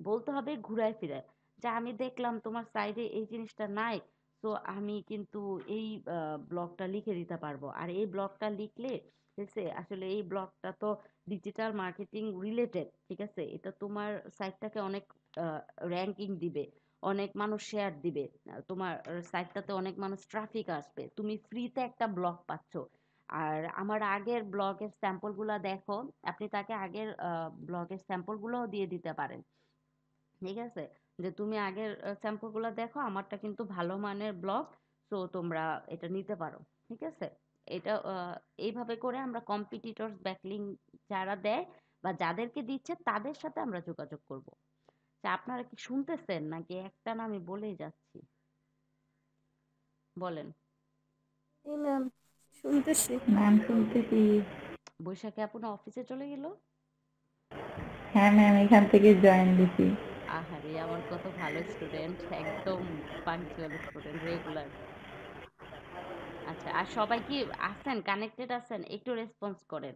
বলতে হবে ঘুরায় ফিরায় যে আমি দেখলাম তোমার সাইডে এই জিনিসটা নাই, তো আমি কিন্তু এই ব্লগটা লিখে দিতে পারবো। আর এই ব্লগটা লিখলে হয়েছে আসলে এই ব্লগটা তো ডিজিটাল মার্কেটিং রিলেটেড। ঠিক আছে? এটা তোমার সাইটটাকে অনেক র্যাঙ্কিং দিবে, অনেক মানুষ শেয়ার দিবে, তোমার সাইটটাতে অনেক মানুষ ট্রাফিক আসবে, তুমি ফ্রিতে একটা ব্লগ পাচ্ছ। আর আমার আগের ব্লগের স্যাম্পলগুলো দেখো, আপনি তাকে আগের ব্লগের স্যাম্পলগুলোও দিয়ে দিতে পারেন। ঠিক আছে? যে তুমি আগের স্যাম্পলগুলো দেখো, আমারটা কিন্তু ভালো মানের ব্লগ, সো তোমরা এটা নিতে পারো। ঠিক আছে? এটা এইভাবে করে আমরা কম্পিটিটরস ব্যাকলিং যারা দেয় বা যাদেরকে দিচ্ছে তাদের সাথে আমরা যোগাযোগ করব। তা আপনারা কি শুনতেছেন নাকি একটানা আমি বলেই যাচ্ছি? বলেন। জি ম্যাম, শুনতেছি। ম্যাম শুনতেছি। বৈশাখী আপু না অফিসে চলে গেল? হ্যাঁ ম্যাম, এখান থেকে জয়েন দিছি। আহারে আমার কত ভালো স্টুডেন্ট, একদম পাংচুয়াল স্টুডেন্ট, রেগুলার। আচ্ছা, আর সবাই কি আছেন, কানেক্টেড আছেন? একটু রেসপন্স করেন।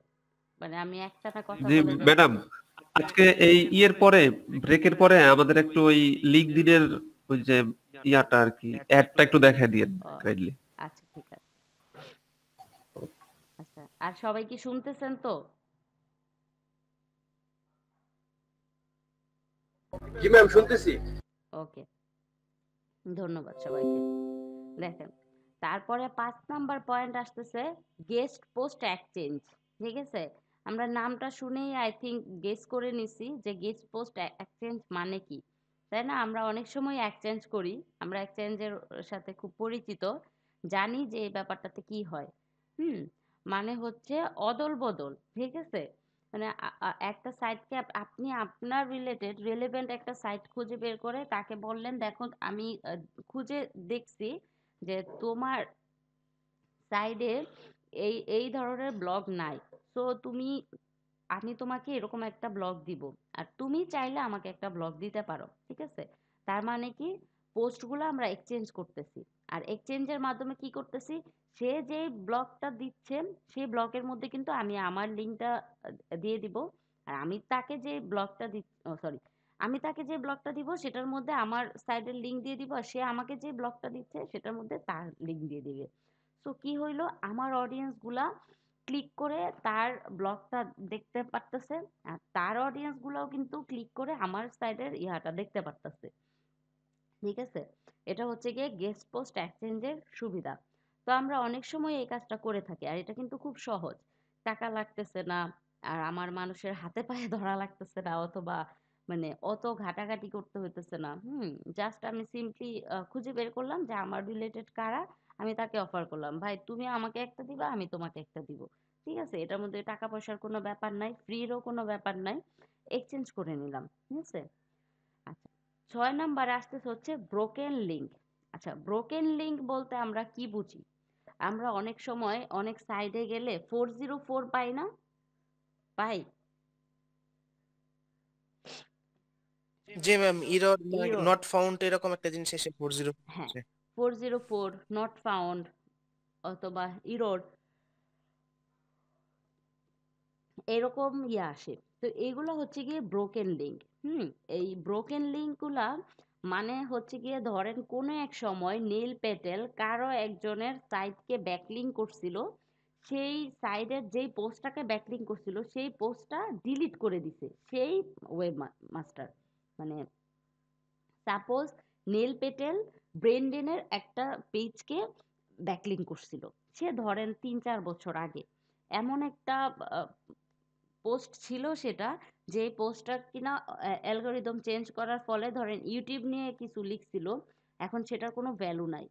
মানে আমি একটানা কথা জি বলে যাচ্ছি। ম্যাডাম, আজকে এই ইয়ের পরে, ব্রেকের পরে আমাদের একটু ওই লিঙ্কডইনের ওই যে ইয়াটা আর কি, অ্যাডটা একটু দেখায় দিয়েন ও, কাইন্ডলি। আচ্ছা ঠিক আছে। আচ্ছা, আর সবাই কি শুনতেছেন তো? জি ম্যাম, শুনতেছি। ওকে, ধন্যবাদ সবাইকে। দেখেন, তারপরে 5 নাম্বার পয়েন্ট আসতেছে গেস্ট পোস্ট এক্সচেঞ্জ। ঠিক আছে? আমরা নামটা শুনেই আই থিংক গেস করে নিছি যে গেস্ট পোস্ট এক্সচেঞ্জ মানে কি। তাই না? আমরা অনেক সময় এক্সচেঞ্জ করি, আমরা এক্সচেঞ্জের সাথে খুব পরিচিত, জানি যে এই ব্যাপারটাতে কি হয়। হুম? মানে হচ্ছে অদল বদল। ঠিক আছে? মানে একটা সাইটকে আপনি আপনার রিলেটেড রেলেভেন্ট একটা সাইট খুঁজে বের করে তাকে বললেন দেখো আমি খুঁজে দেখছি যে তোমার সাইডে এই ধরনের ব্লগ নাই, সো আমি তোমাকে এরকম একটা ব্লগ দিব, আর তুমি চাইলে আমাকে একটা ব্লগ দিতে পারো। ঠিক আছে? তার মানে কি, পোস্টগুলো আমরা এক্সচেঞ্জ করতেছি। আর এক্সচেঞ্জের মাধ্যমে কি করতেছি, সে যে ব্লগটা দিচ্ছে সেই ব্লগের মধ্যে কিন্তু আমি আমার লিঙ্কটা দিয়ে দিব, আর আমি তাকে যে ব্লগটা দিব সেটার মধ্যে আমার সাইডের লিঙ্ক দিয়ে দিব, আর সে আমাকে যে ব্লগটা দিচ্ছে সেটার মধ্যে তার লিঙ্ক দিয়ে দিবে। সো কি হইলো, আমার অডিয়েন্স গুলা ক্লিক করে তার ব্লগটা দেখতে পারতেছে, আর তার অডিয়েন্স গুলাও কিন্তু ক্লিক করে আমার সাইডের ইহাটা দেখতে পারতেছে। ঠিক আছে? এটা হচ্ছে গিয়ে গেস্ট পোস্ট এক্সচেঞ্জের সুবিধা। তো আমরা অনেক সময় এই কাজটা করে থাকি, আর এটা কিন্তু খুব সহজ। টাকা লাগতেছে না, আর আমার মানুষের হাতে পায়ে ধরা লাগতেছে না, অথবা মানে অত ঘাটাঘাটি করতে হইতেছে না। জাস্ট আমি সিম্পলি খুঁজে বের করলাম যে আমার রিলেটেড কারা, আমি তাকে অফার করলাম, ভাই তুমি আমাকে একটা দিবা, আমি তোমাকে একটা দিব। ঠিক আছে? এটার মধ্যে টাকা পয়সার কোনো ব্যাপার নাই, ফ্রিরও কোনো ব্যাপার নাই, এক্সচেঞ্জ করে নিলাম। ঠিক আছে? আচ্ছা, 6 নাম্বারে আসতেছে হচ্ছে ব্রোকেন লিঙ্ক। আচ্ছা, ব্রোকেন লিঙ্ক বলতে আমরা কি বুঝি? আমরা অনেক সময় অনেক সাইডে গেলে 404 পাই না? পাই? জি ma'am, error error, not found এরকম একটা জিনিস এসে 40 হ্যাঁ, হচ্ছে। 404 নট ফাউন্ড অথবা ইরর, এরকম আসে। তো এগুলো হচ্ছে গিয়ে ব্রোকেন লিঙ্ক। এই ব্রোকেন লিঙ্কগুলা মানে হচ্ছে গিয়ে, ধরেন কোনো এক সময় নীল পেটেল কারো একজনের সাইটকে ব্যাকলিঙ্ক করছিল, সেই সাইডের যেই পোস্টটাকে ব্যাকলিঙ্ক করছিল সেই পোস্টটা ডিলিট করে দিছে সেই ওয়েব মাস্টার। মানে সাপোজ নীল পেটেল ব্রেন্ডেনের একটা পেজকে ব্যাকলিঙ্ক করছিল, সে ধরেন 3-4 বছর আগে, এমন একটা পোস্ট ছিল সেটা, যে পোস্টটা কিনা অ্যালগরিদম চেঞ্জ করার ফলে ধরেন ইউটিউব নিয়ে কিছু লিখছিল, এখন সেটার কোনো ভ্যালু নাই।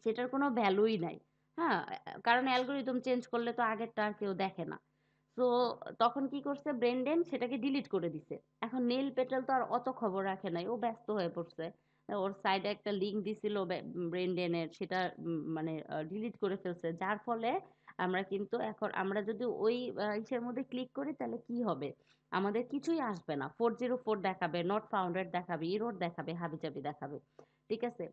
সেটার কোনো ভ্যালুই নাই। হ্যাঁ, কারণ অ্যালগরিদম চেঞ্জ করলে তো আগেরটা আর কেউ দেখে না। তো তখন কি করছে, ব্রেনডেন সেটাকে ডিলিট করে দিছে। এখন নীল পেটেল তো আর অত খবর রাখে নাই, ও ব্যস্ত হয়ে পড়ছে। ওর সাইডে একটা লিঙ্ক দিছিল ব্রেনডেনের, সেটা মানে ডিলিট করে ফেলছে। যার ফলে আমরা কিন্তু এখন আমরা যদি ওই ইসের মধ্যে ক্লিক করি তাহলে কি হবে, আমাদের কিছুই আসবে না। 404 দেখাবে, নট ফাউন্ডেড দেখাবে, এরর দেখাবে, হাবিজাবি দেখাবে। ঠিক আছে?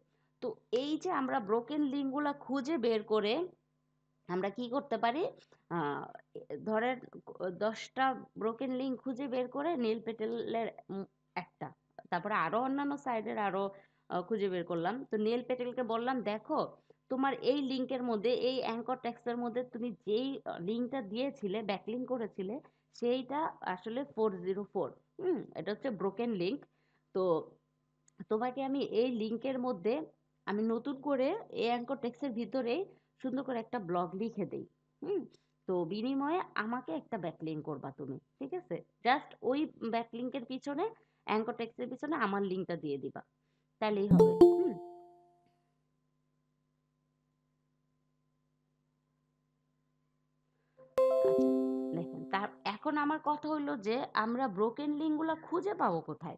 তো এই যে আমরা ব্রোকেন লিঙ্কগুলা খুঁজে বের করে আমরা কি করতে পারি, ধরেন 10টা ব্রোকেন লিঙ্ক খুঁজে বের করে নীল পেটেলের একটা, তারপরে আরো অন্যান্য সাইডের আরো খুঁজে বের করলাম। তো নীল পেটেলকে বললাম, দেখো তোমার এই লিঙ্কের মধ্যে, এই অ্যাঙ্কর টেক্সটের মধ্যে তুমি যেই লিঙ্কটা দিয়েছিলে, ব্যাকলিঙ্ক করেছিলে, সেইটা আসলে 404। এটা হচ্ছে ব্রোকেন লিঙ্ক। তো তোমাকে আমি এই লিঙ্কের মধ্যে আমি নতুন করে এই অ্যাঙ্কর টেক্সটের ভিতরে সুন্দর করে একটা ব্লগ লিখে দেই। হুম তো বিনিময়ে আমাকে একটা ব্যাকলিঙ্ক করবা তুমি, ঠিক আছে? জাস্ট ওই ব্যাকলিঙ্কের পিছনে, অ্যাঙ্কর টেক্সটের পিছনে আমার লিঙ্কটা দিয়ে দিবা, তাহলেই হবে। আচ্ছা, দেখেন তার এখন আমার কথা হলো যে আমরা ব্রোকেন লিঙ্কগুলো খুঁজে পাবো কোথায়?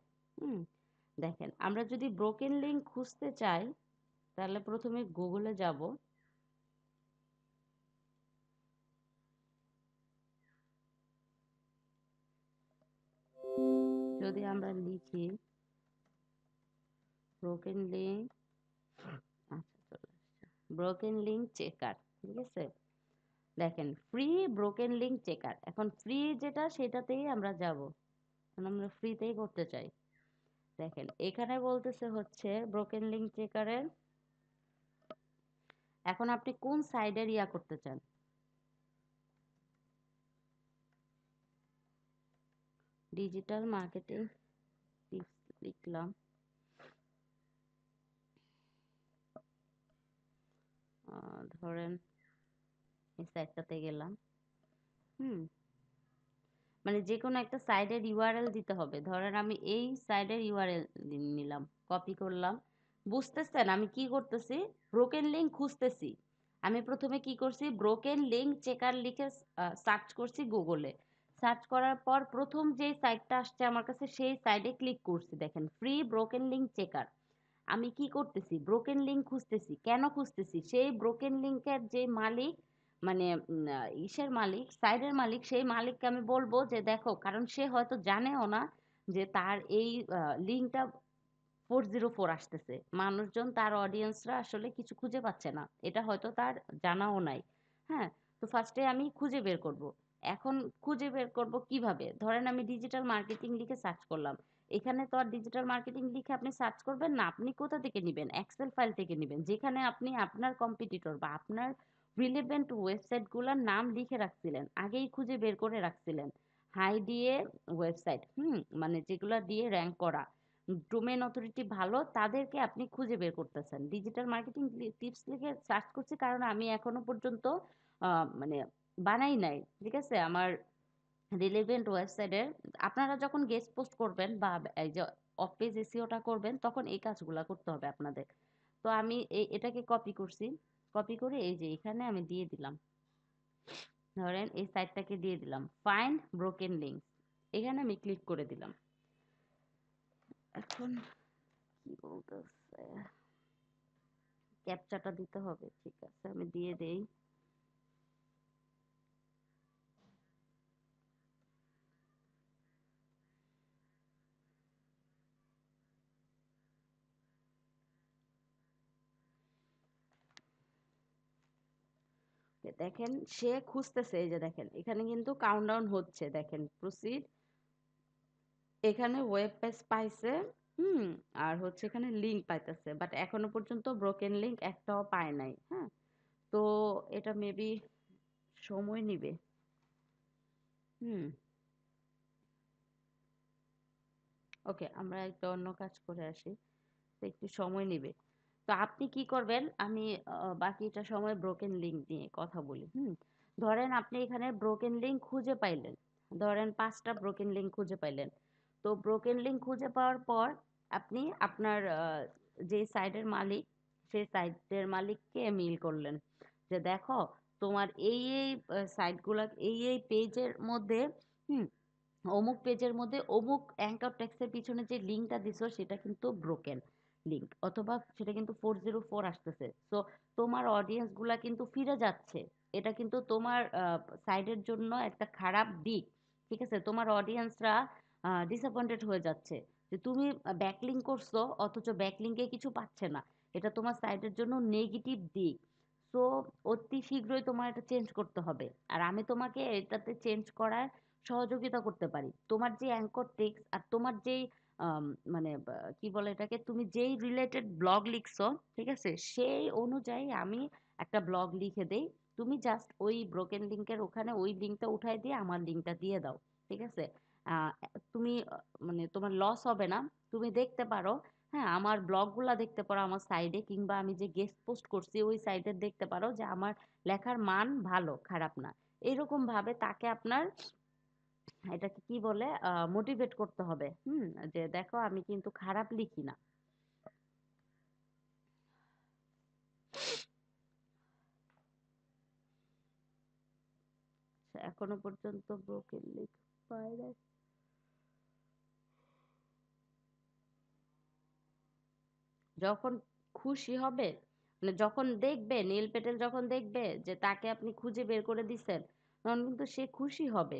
দেখেন, আমরা যদি ব্রোকেন লিঙ্ক খুঁজতে চাই তাহলে প্রথমে গুগলে যাব। যদি আমরা লিখি ব্রোকেন লিঙ্ক, আচ্ছা চলে আসছে ব্রোকেন লিঙ্ক চেকার, ঠিক আছে? দেখেন ফ্রি ব্রোকেন লিঙ্ক চেকার, এখন ফ্রি যেটা সেটাতেই আমরা যাব, আমরা ফ্রিতেই করতে চাই। দেখেন এখানে বলতেছে হচ্ছে ব্রোকেন লিঙ্ক চেকারের, এখন আপনি কোন সাইডের ইয়া করতে চান? ডিজিটাল মার্কেটিং টিপস লিখলাম, ধরেন এই সাইটটাতে গেলাম। মানে যে কোনো একটা সাইডের ইউআরএল দিতে হবে। ধরেন আমি এই সাইডের ইউআরএল নিলাম, কপি করলাম। বুঝতেছেন আমি কি করতেছি? ব্রোকেন লিঙ্ক খুঁজতেছি। আমি প্রথমে কি করছি, ব্রোকেন লিঙ্ক চেকার লিখে সার্চ করছি গুগলে। সার্চ করার পর প্রথম যে সাইটটা আসছে আমার কাছে, সেই সাইডে ক্লিক করছি। দেখেন ফ্রি ব্রোকেন লিঙ্ক চেকার। আমি কি করতেছি, ব্রোকেন লিঙ্ক খুঁজতেছি। কেন খুঁজতেছি? সেই ব্রোকেন লিঙ্কের যে মালিক, মানে ইসের মালিক, সাইডের মালিক, সেই মালিককে আমি বলবো যে দেখো, কারণ সে হয়তো জানেও না যে তার এই লিঙ্কটা 404 আসতেছে। মানুষজন, তার অডিয়েন্সরা আসলে কিছু খুঁজে পাচ্ছে না, এটা হয়তো তার জানাও নাই। হ্যাঁ, তো ফার্স্টে আমি খুঁজে বের করব। এখন খুঁজে বের করব কিভাবে? ধরেন আমি ডিজিটাল মার্কেটিং লিখে সার্চ করলাম। এখানে তো আর ডিজিটাল মার্কেটিং লিখে আপনি সার্চ করবেন না। আপনি কোথা থেকে নেবেন? এক্সেল ফাইল থেকে নেবেন, যেখানে আপনি আপনার কম্পিটিটর বা আপনার রিলেভেন্ট ওয়েবসাইটগুলোর নাম লিখে রাখছিলেন, আগেই খুঁজে বের করে রাখছিলেন। হাই দিয়ে ওয়েবসাইট, মানে যেগুলা দিয়ে র্যাঙ্ক করা, ডোমেন অথরিটি ভালো, তাদেরকে আপনি খুঁজে বের করতেছেন। ডিজিটাল মার্কেটিং টিপস লিখে সার্চ করছি কারণ আমি এখনো পর্যন্ত মানে বানাই নাই, ঠিক আছে, আমার রিলেভেন্ট ওয়েবসাইটের। আপনারা যখন গেস্ট পোস্ট করবেন বা এই যে অফ পেজ এসইওটা করবেন, তখন এই কাজগুলা করতে হবে আপনাদের। তো আমি এটাকে কপি করছি, কপি করে এই যে এখানে আমি দিয়ে দিলাম। ধরেন এই সাইটটাকে দিয়ে দিলাম, ফাইন্ড ব্রোকেন লিঙ্ক, এখানে আমি ক্লিক করে দিলাম। এখন কি বলতেছে, ক্যাপচাটা দিতে হবে, ঠিক আছে আমি দিয়ে দেই। দেখেন সে খুঁজতেছে, এই যে দেখেন এখানে কিন্তু কাউন্টডাউন হচ্ছে, দেখেন প্রসিড, এখানে ওয়েব পেজ পাইছে, আর হচ্ছে এখানে লিংক পাইতেছে, বাট এখনো পর্যন্ত ব্রোকেন লিংক একটাও পায় নাই। হ্যাঁ, তো এটা মেবি সময় নিবে। ওকে, আমরা একটা অন্য কাজ করে আসি, তো একটু সময় নিবে। তো আপনি কি করবেন, আমি বাকিটা সময় ব্রোকেন লিঙ্ক নিয়ে কথা বলি। ধরেন আপনি এখানে ব্রোকেন লিঙ্ক খুঁজে পাইলেন, ধরেন 5টা ব্রোকেন লিঙ্ক খুঁজে পাইলেন। তো ব্রোকেন লিঙ্ক খুঁজে পাওয়ার পর আপনি আপনার যে সাইটের মালিক, সেই সাইটের মালিককে মেইল করলেন যে দেখো তোমার এই সাইটগুলা এই পেজের মধ্যে হুম অমুক পেজের মধ্যে অমুক অ্যাঙ্কর টেক্সটের পিছনে যে লিঙ্কটা দিছো সেটা কিন্তু ব্রোকেন লিঙ্ক, অথবা সেটা কিন্তু 404 আসতেছে। সো তোমার অডিয়েন্স গুলা কিন্তু ফিরে যাচ্ছে, এটা কিন্তু তোমার সাইডের জন্য একটা খারাপ দিক। ঠিক আছে, তোমার অডিয়েন্সরা ডিসঅ্যাপয়েন্টেড হয়ে যাচ্ছে যে তুমি ব্যাকলিঙ্ক করছো অথচ ব্যাকলিঙ্কে কিছু পাচ্ছে না, এটা তোমার সাইডের জন্য নেগেটিভ দিক। সো অতি শীঘ্রই তোমার এটা চেঞ্জ করতে হবে, আর আমি তোমাকে এটাতে চেঞ্জ করার সহযোগিতা করতে পারি। তোমার যে অ্যাঙ্কর টেক্সট আর তোমার যেই আম, মানে কি বলে এটাকে, তুমি যেই রিলেটেড ব্লগ লিখছো, ঠিক আছে, সেই অনুযায়ী আমি একটা ব্লগ লিখে দেই। তুমি জাস্ট ওই ব্রোকেন লিঙ্কের ওখানে ওই লিঙ্কটা উঠাই দিয়ে আমার লিঙ্কটা দিয়ে দাও। ঠিক আছে, আহ, তুমি মানে তোমার লস হবে না। তুমি দেখতে পারো, হ্যাঁ, আমার ব্লগগুলা দেখতে পারো আমার সাইডে, কিংবা আমি যে গেস্ট পোস্ট করছি ওই সাইডে দেখতে পারো যে আমার লেখার মান ভালো, খারাপ না। এরকম ভাবে তাকে আপনার এটাকে কি বলে মোটিভেট করতে হবে, যে দেখো আমি কিন্তু খারাপ লিখি না। এখনো পর্যন্ত ব্রোকেন লিঙ্ক পাই নাই। যখন খুশি হবে, মানে যখন দেখবে নীল পেটেল, যখন দেখবে যে তাকে আপনি খুঁজে বের করে দিচ্ছেন, তখন কিন্তু সে খুশি হবে।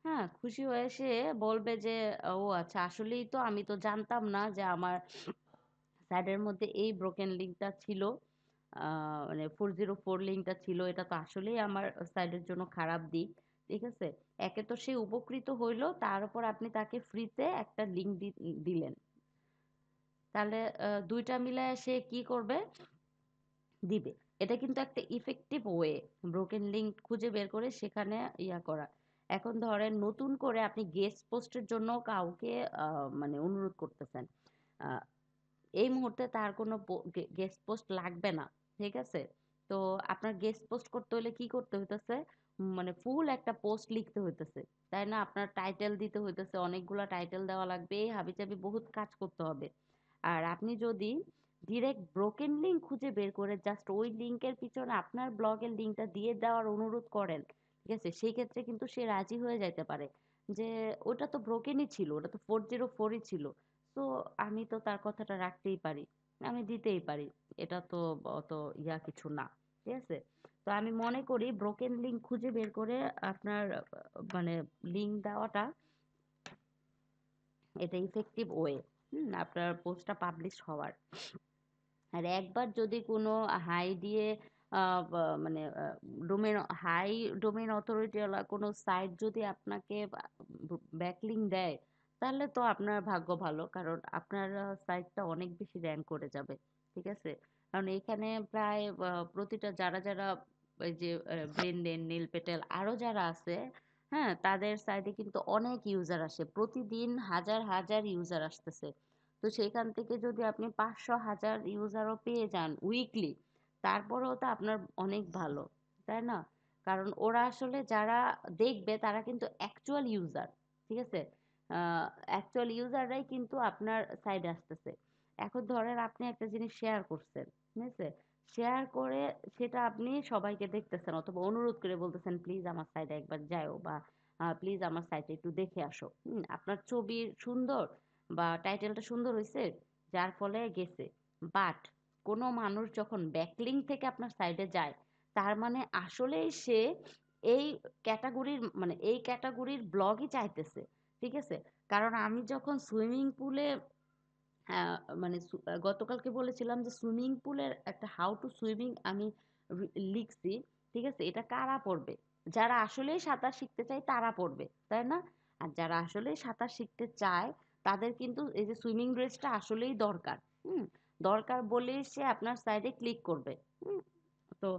হ্যাঁ, খুশি হয়ে সে বলবে যে ও আচ্ছা, আসলেই তো আমি তো জানতাম না যে আমার সাইডের মধ্যে এই ব্রোকেন লিঙ্কটা ছিল, মানে 404 লিঙ্কটা ছিল, এটা তো আসলেই আমার সাইডের জন্য খারাপ দিক। ঠিক আছে, একে তো সে উপকৃত হইলো, তার উপর আপনি তাকে ফ্রিতে একটা লিঙ্ক দিলেন। তাহলে দুইটা মিলায় সে কি করবে, দিবে। এটা কিন্তু একটা ইফেক্টিভ ওয়ে, ব্রোকেন লিঙ্ক খুঁজে বের করে সেখানে ইয়া করা। এখন ধরেন নতুন করে আপনি গেস্ট পোস্টের জন্য কাউকে মানে অনুরোধ করতেছেন, আহ, এই মুহূর্তে তার কোনো গেস্ট পোস্ট লাগবে না। ঠিক আছে, তো আপনার গেস্ট পোস্ট করতে হলে কি করতে হইতেছে, মানে ফুল একটা পোস্ট লিখতে হইতেছে, তাই না? আপনার টাইটেল দিতে হইতেছে, অনেকগুলা টাইটেল দেওয়া লাগবে, হাবিজাবি বহুত কাজ করতে হবে। আর আপনি যদি ডিরেক্ট ব্রোকেন লিঙ্ক খুঁজে বের করে জাস্ট ওই লিঙ্কের পিছনে আপনার ব্লগের লিঙ্কটা দিয়ে দেওয়ার অনুরোধ করেন, ঠিক আছে, সেই ক্ষেত্রে কিন্তু সে রাজি হয়ে যাইতে পারে যে ওটা তো ব্রোকেনই ছিল, ওটা তো 404ই ছিল। তো আমি তো তার কথাটা রাখতেই পারি, আমি দিতেই পারি, এটা তো অত ইয়া কিছু না। ঠিক আছে, তো আমি মনে করি ব্রোকেন লিঙ্ক খুঁজে বের করে আপনার মানে লিঙ্ক দেওয়াটা, এটা ইফেক্টিভ ওয়ে আপনার পোস্টটা পাবলিশ হওয়ার। আর একবার যদি কোনো হাই দিয়ে মানে ডোমেন হাই ডোমেন অথরিটিওয়ালা কোনো সাইট যদি আপনাকে ব্যাকলিঙ্ক দেয়, তাহলে তো আপনার ভাগ্য ভালো, কারণ আপনার সাইটটা অনেক বেশি র্যাঙ্ক করে যাবে। ঠিক আছে, কারণ এখানে প্রায় প্রতিটা যারা যারা ওই যে ব্রেনডেন, নীল পেটেল, আরো যারা আছে, হ্যাঁ, তাদের সাইটে কিন্তু অনেক ইউজার আসে, প্রতিদিন হাজার হাজার ইউজার আসতেছে। তো সেখান থেকে যদি আপনি 500 1000 ইউজারও পেয়ে যান উইকলি, তারপরেও তো আপনার অনেক ভালো, তাই না? কারণ ওরা আসলে যারা দেখবে তারা কিন্তু অ্যাকচুয়াল ইউজার। ঠিক আছে, অ্যাকচুয়াল ইউজাররাই কিন্তু আপনার সাইডে আসতেছে। এখন ধরেন আপনি একটা জিনিস শেয়ার করছেন, ঠিক আছে, শেয়ার করে সেটা আপনি সবাইকে দেখতেছেন, অথবা অনুরোধ করে বলতেছেন প্লিজ আমার সাইডে একবার যাও, বা প্লিজ আমার সাইটে একটু দেখে আসো। আপনার ছবি সুন্দর বা টাইটেলটা সুন্দর হয়েছে, যার ফলে গেছে। বাট কোনো মানুষ যখন ব্যাকলিঙ্ক থেকে আপনার সাইডে যায়, তার মানে আসলেই সে এই ক্যাটাগরির ব্লগই চাইতেছে। ঠিক আছে, কারণ আমি যখন সুইমিং পুলে মানে গতকালকে বলেছিলাম যে সুইমিং পুলের একটা হাউ টু সুইমিং আমি লিখছি। ঠিক আছে, এটা কারা পড়বে? যারা আসলেই সাঁতার শিখতে চায় তারা পড়বে, তাই না? আর যারা আসলেই সাঁতার শিখতে চায় তাদের কিন্তু এই যে সুইমিং ড্রেসটা আসলেই দরকার। হুম দরকার বলেই সে আপনার সাইডে ক্লিক করবে। হুম তো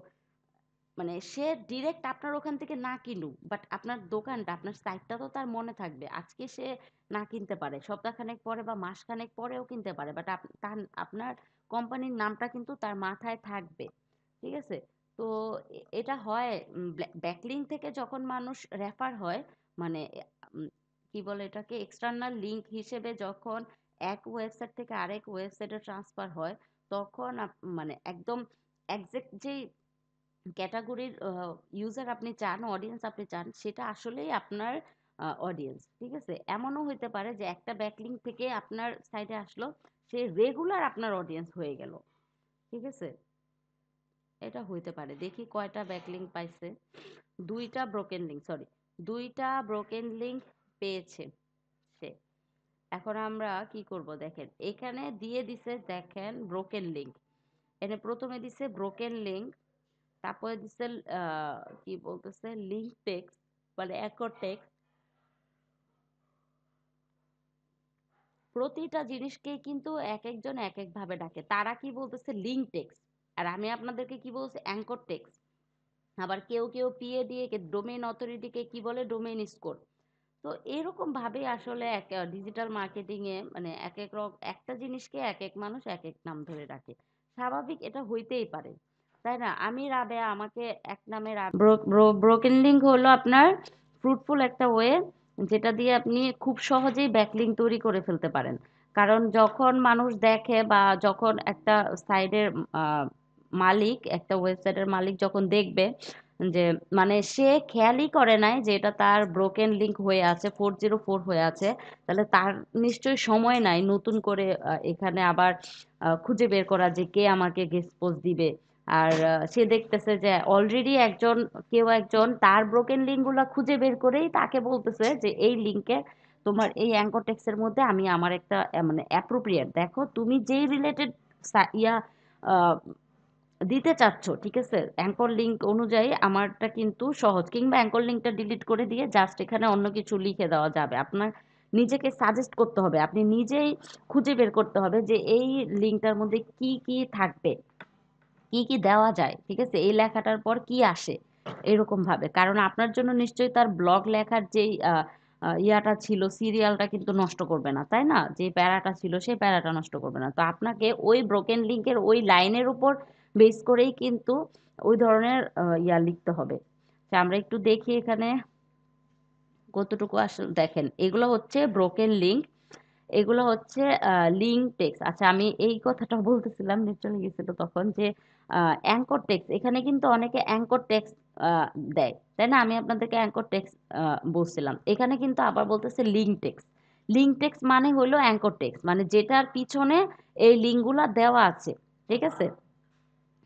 মানে সে ডিরেক্ট আপনার ওখান থেকে না কিনুক, বাট আপনার দোকানটা, আপনার সাইটটা তো তার মনে থাকবে। আজকে সে না কিনতে পারে, সপ্তাহখানেক পরে বা মাসখানেক পরেও কিনতে পারে, বাট আপনার কোম্পানির নামটা কিন্তু তার মাথায় থাকবে। ঠিক আছে, তো এটা হয় ব্যাকলিঙ্ক থেকে যখন মানুষ রেফার হয়, মানে উম, কি বলে এটাকে, এক্সটার্নাল লিঙ্ক হিসেবে যখন এক ওয়েবসাইট থেকে আরেক ওয়েবসাইটে ট্রান্সফার হয়, তখন মানে একদম একজ্যাক্ট যে ক্যাটাগরির ইউজার আপনি চান, অডিয়েন্স আপনি চান, সেটা আসলেই আপনার অডিয়েন্স। ঠিক আছে, এমনও হইতে পারে যে একটা ব্যাকলিঙ্ক থেকে আপনার সাইটে আসলো, সে রেগুলার আপনার অডিয়েন্স হয়ে গেল। ঠিক আছে, এটা হইতে পারে। দেখি কয়টা ব্যাকলিঙ্ক পাইছে। দুইটা ব্রোকেন লিঙ্ক পেয়েছে সে। এখন আমরা কি করব দেখেন, এখানে দিয়ে দিছে, দেখেন ব্রোকেন লিঙ্ক, এখানে প্রথমে দিছে ব্রোকেন লিঙ্ক, তারপরে দিছে কি বলতেছে লিঙ্ক টেক্সট, মানে অ্যাঙ্কর টেক্সট। প্রতিটা জিনিসকে কিন্তু এক একজন এক এক ভাবে ডাকে। তারা কি বলতেছে লিঙ্ক টেক্সট, আর আমি আপনাদেরকে কি বলছি অ্যাঙ্কর টেক্সট। আবার কেউ কেউ পিএডিএ কে, ডোমেইন অথরিটিকে কি বলে ডোমেইন স্কোর। তো এরকম ভাবে আসলে এক ডিজিটাল মার্কেটিং এ মানে এক এক একটা জিনিসকে এক এক মানুষ এক এক নাম ধরে ডাকে। স্বাভাবিক, এটা হইতেই পারে, তাই না? আমি রাবেয়া, আমাকে এক নামে ব্রোকেন লিঙ্ক হলো আপনার ফ্রুটফুল একটা ওয়ে, যেটা দিয়ে আপনি খুব সহজেই ব্যাকলিঙ্ক তৈরি করে ফেলতে পারেন। কারণ যখন মানুষ দেখে, বা যখন একটা সাইডের মালিক, একটা ওয়েবসাইটের মালিক যখন দেখবে যে মানে সে খেয়ালই করে নাই যে এটা তার ব্রোকেন লিঙ্ক হয়ে আছে, 404 হয়ে আছে, তাহলে তার নিশ্চয়ই সময় নাই নতুন করে এখানে আবার খুঁজে বের করা যে কে আমাকে গেস্ট পোস্ট দিবে। আর সে দেখতেছে যে অলরেডি কেউ একজন তার ব্রোকেন লিঙ্ক গুলা খুঁজে বের করেই তাকে বলতেছে যে এই লিঙ্কে, তোমার এই অ্যাঙ্কর টেক্সটের মধ্যে আমি আমার একটা মানে অ্যাপ্রোপ্রিয়েট, দেখো তুমি যেই রিলেটেড ইয়া আহ, দিতে চাচ্ছ, ঠিক আছে, অ্যাঙ্কর লিঙ্ক অনুযায়ী আমারটা কিন্তু সহজ, কিংবা অ্যাঙ্কর লিঙ্কটা ডিলিট করে দিয়ে জাস্ট এখানে অন্য কিছু লিখে দেওয়া যাবে। আপনার নিজেকে সাজেস্ট করতে হবে, আপনি নিজেই খুঁজে বের করতে হবে যে এই লিঙ্কটার মধ্যে কি কি থাকবে, কি কি দেওয়া যায়, ঠিক আছে, এই লেখাটার পর কি আসে, এরকম ভাবে। কারণ আপনার জন্য নিশ্চয়ই তার ব্লগ লেখার যেই ইয়াটা ছিল, সিরিয়ালটা কিন্তু নষ্ট করবে না, তাই না? যে প্যারাটা ছিল সেই প্যারাটা নষ্ট করবে না। তো আপনাকে ওই ব্রোকেন লিঙ্কের ওই লাইনের উপর বেস করেই কিন্তু ওই ধরনের ইয়া লিখতে হবে। তা আমরা একটু দেখি এখানে কতটুকু আসলে, দেখেন এগুলো হচ্ছে ব্রোকেন লিঙ্ক, এগুলো হচ্ছে লিঙ্ক টেক্সট। আচ্ছা, আমি এই কথাটা বলতেছিলাম, নেট চলে গেছিল তখন, যে অ্যাঙ্কর টেক্সট, এখানে কিন্তু অনেকে অ্যাঙ্কর টেক্সট দেয়, তাই না? আমি আপনাদেরকে অ্যাঙ্কর টেক্সট বলছিলাম, এখানে কিন্তু আবার বলতেছে লিঙ্ক টেক্সট। লিঙ্ক টেক্সট মানে হলো অ্যাঙ্কর টেক্সট, মানে যেটার পিছনে এই লিঙ্কগুলা দেওয়া আছে। ঠিক আছে,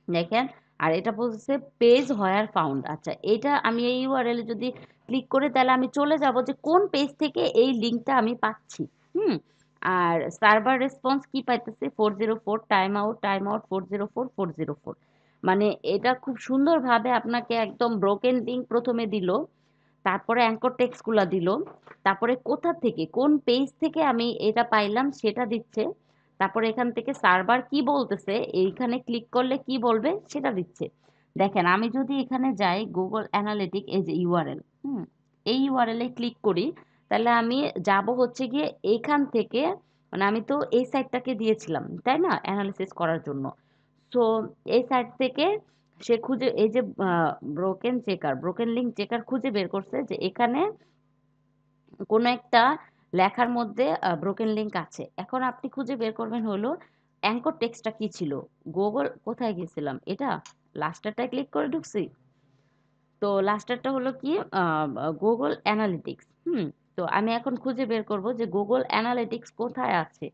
দেখেন। আর এটা বলছে পেজ হোয়ার ফাউন্ড। আচ্ছা, এটা আমি এই ইউআরএল যদি ক্লিক করি, তাহলে আমি চলে যাব যে কোন পেজ থেকে এই লিঙ্কটা আমি পাচ্ছি। হুম। আর সার্ভার রেসপন্স কি পাইতেছে, 404, টাইম আউট 404, মানে এটা খুব সুন্দরভাবে আপনাকে একদম ব্রোকেন লিঙ্ক প্রথমে দিল, তারপরে অ্যাঙ্কর টেক্সট গুলা দিল, তারপরে কোথা থেকে কোন পেজ থেকে আমি এটা পাইলাম সেটা দিচ্ছে, তারপরে এখান থেকে সার্ভার কি বলতেছে, এইখানে ক্লিক করলে কি বলবে সেটা দিচ্ছে। দেখেন, আমি যদি এখানে যাই গুগল অ্যানালিটিক, এই যে ইউআরএল, এই ইউআরএল এ ক্লিক করি, তাহলে আমি যাব হচ্ছে গিয়ে এইখান থেকে, মানে আমি তো এই সাইটটাকে দিয়েছিলাম, তাই না, অ্যানালিসিস করার জন্য। সো এই সাইট থেকে সে খুঁজে, এই যে ব্রোকেন লিঙ্ক চেকার খুঁজে বের করছে যে এখানে কোনো একটা লেখার মধ্যে ব্রোকেন লিঙ্ক আছে। এখন আপনি খুঁজে বের করবেন হলো অ্যাঙ্কর টেক্সটটা কি ছিল। গুগল কোথায় গেছিলাম, এটা লাস্টারটায় ক্লিক করে ঢুকছি। তো লাস্টারটা হলো কি গুগল অ্যানালিটিক্স। তো আমি এখন খুঁজে বের করব যে গুগল অ্যানালিটিক্স কোথায় আছে।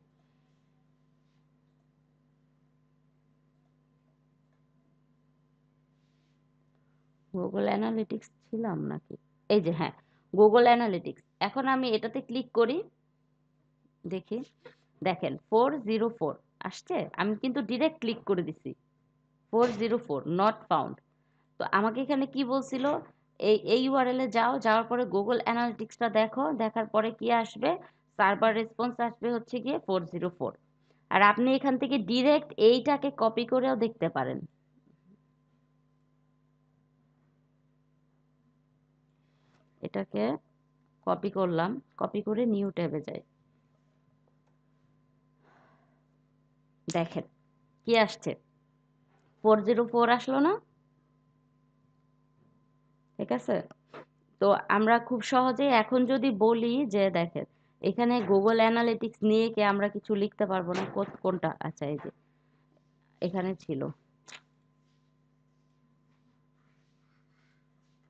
গুগল অ্যানালিটিক্স ছিলাম নাকি, এই যে হ্যাঁ, গুগল অ্যানালিটিক্স। এখন আমি এটাতে ক্লিক করি, দেখি, দেখেন 404 আসছে, আমি কিন্তু ডিরেক্ট ক্লিক করে দিছি 404 নট ফাউন্ড। তো আমাকে এখানে কি বলছিল, এই ইউআরএল এ যাওয়ার পরে গুগল অ্যানালিটিক্সটা দেখো, দেখার পরে কি আসবে, সার্ভার রেসপন্স আসবে হচ্ছে গিয়ে 404। আর আপনি এখান থেকে ডিরেক্ট এইটাকে কপি করেও দেখতে পারেন। এটাকে কপি করলাম, কপি করে নিউ ট্যাবে যাই, দেখেন কি আসছে, 404 আসলো না? ঠিক আছে? তো আমরা খুব সহজেই এখন যদি বলি যে দেখেন এখানে গুগল অ্যানালিটিক্স নিয়ে কি আমরা কিছু লিখতে পারবো না? কোনটা? আচ্ছা এই যে এখানে ছিল।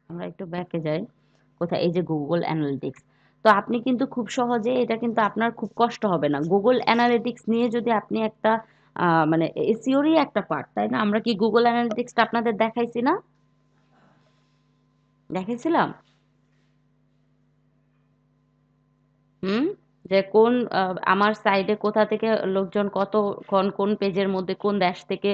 আমরা একটু ব্যাকে যাই। কোথায়? এই যে গুগল অ্যানালিটিক্স। তো আপনি কিন্তু খুব সহজে এটা কিন্তু আপনার খুব কষ্ট হবে না। গুগল অ্যানালিটিক্স নিয়ে যদি আপনি একটা মানে এসইওরই একটা পার্ট, তাই না? আমরা কি গুগল অ্যানালিটিক্সটা আপনাদের দেখাইছি না? দেখাইছিলাম? হুম? যে কোন আমার সাইডে কোথা থেকে লোকজন কতক্ষণ কোন পেজের মধ্যে কোন দেশ থেকে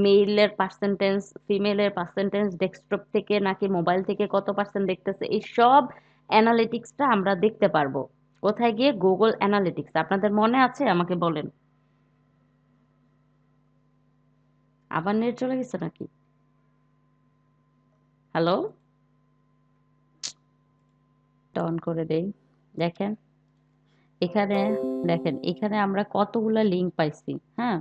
মেইলের পার্সেন্টেজ, ফিমেলের পার্সেন্টেজ, ডেস্কটপ থেকে নাকি মোবাইল থেকে কত পার্সেন্ট দেখতেছে, এই সব অ্যানালিটিক্সটা আমরা দেখতে পারবো। কোথায় গিয়ে? Google analytics. আপনাদের মনে আছে? আমাকে বলেন। আবার নেট চলে গেছে নাকি? হ্যালো? অন করে দেই। দেখেন এখানে, দেখেন এখানে আমরা কতগুলা লিঙ্ক পাইছি। হ্যাঁ,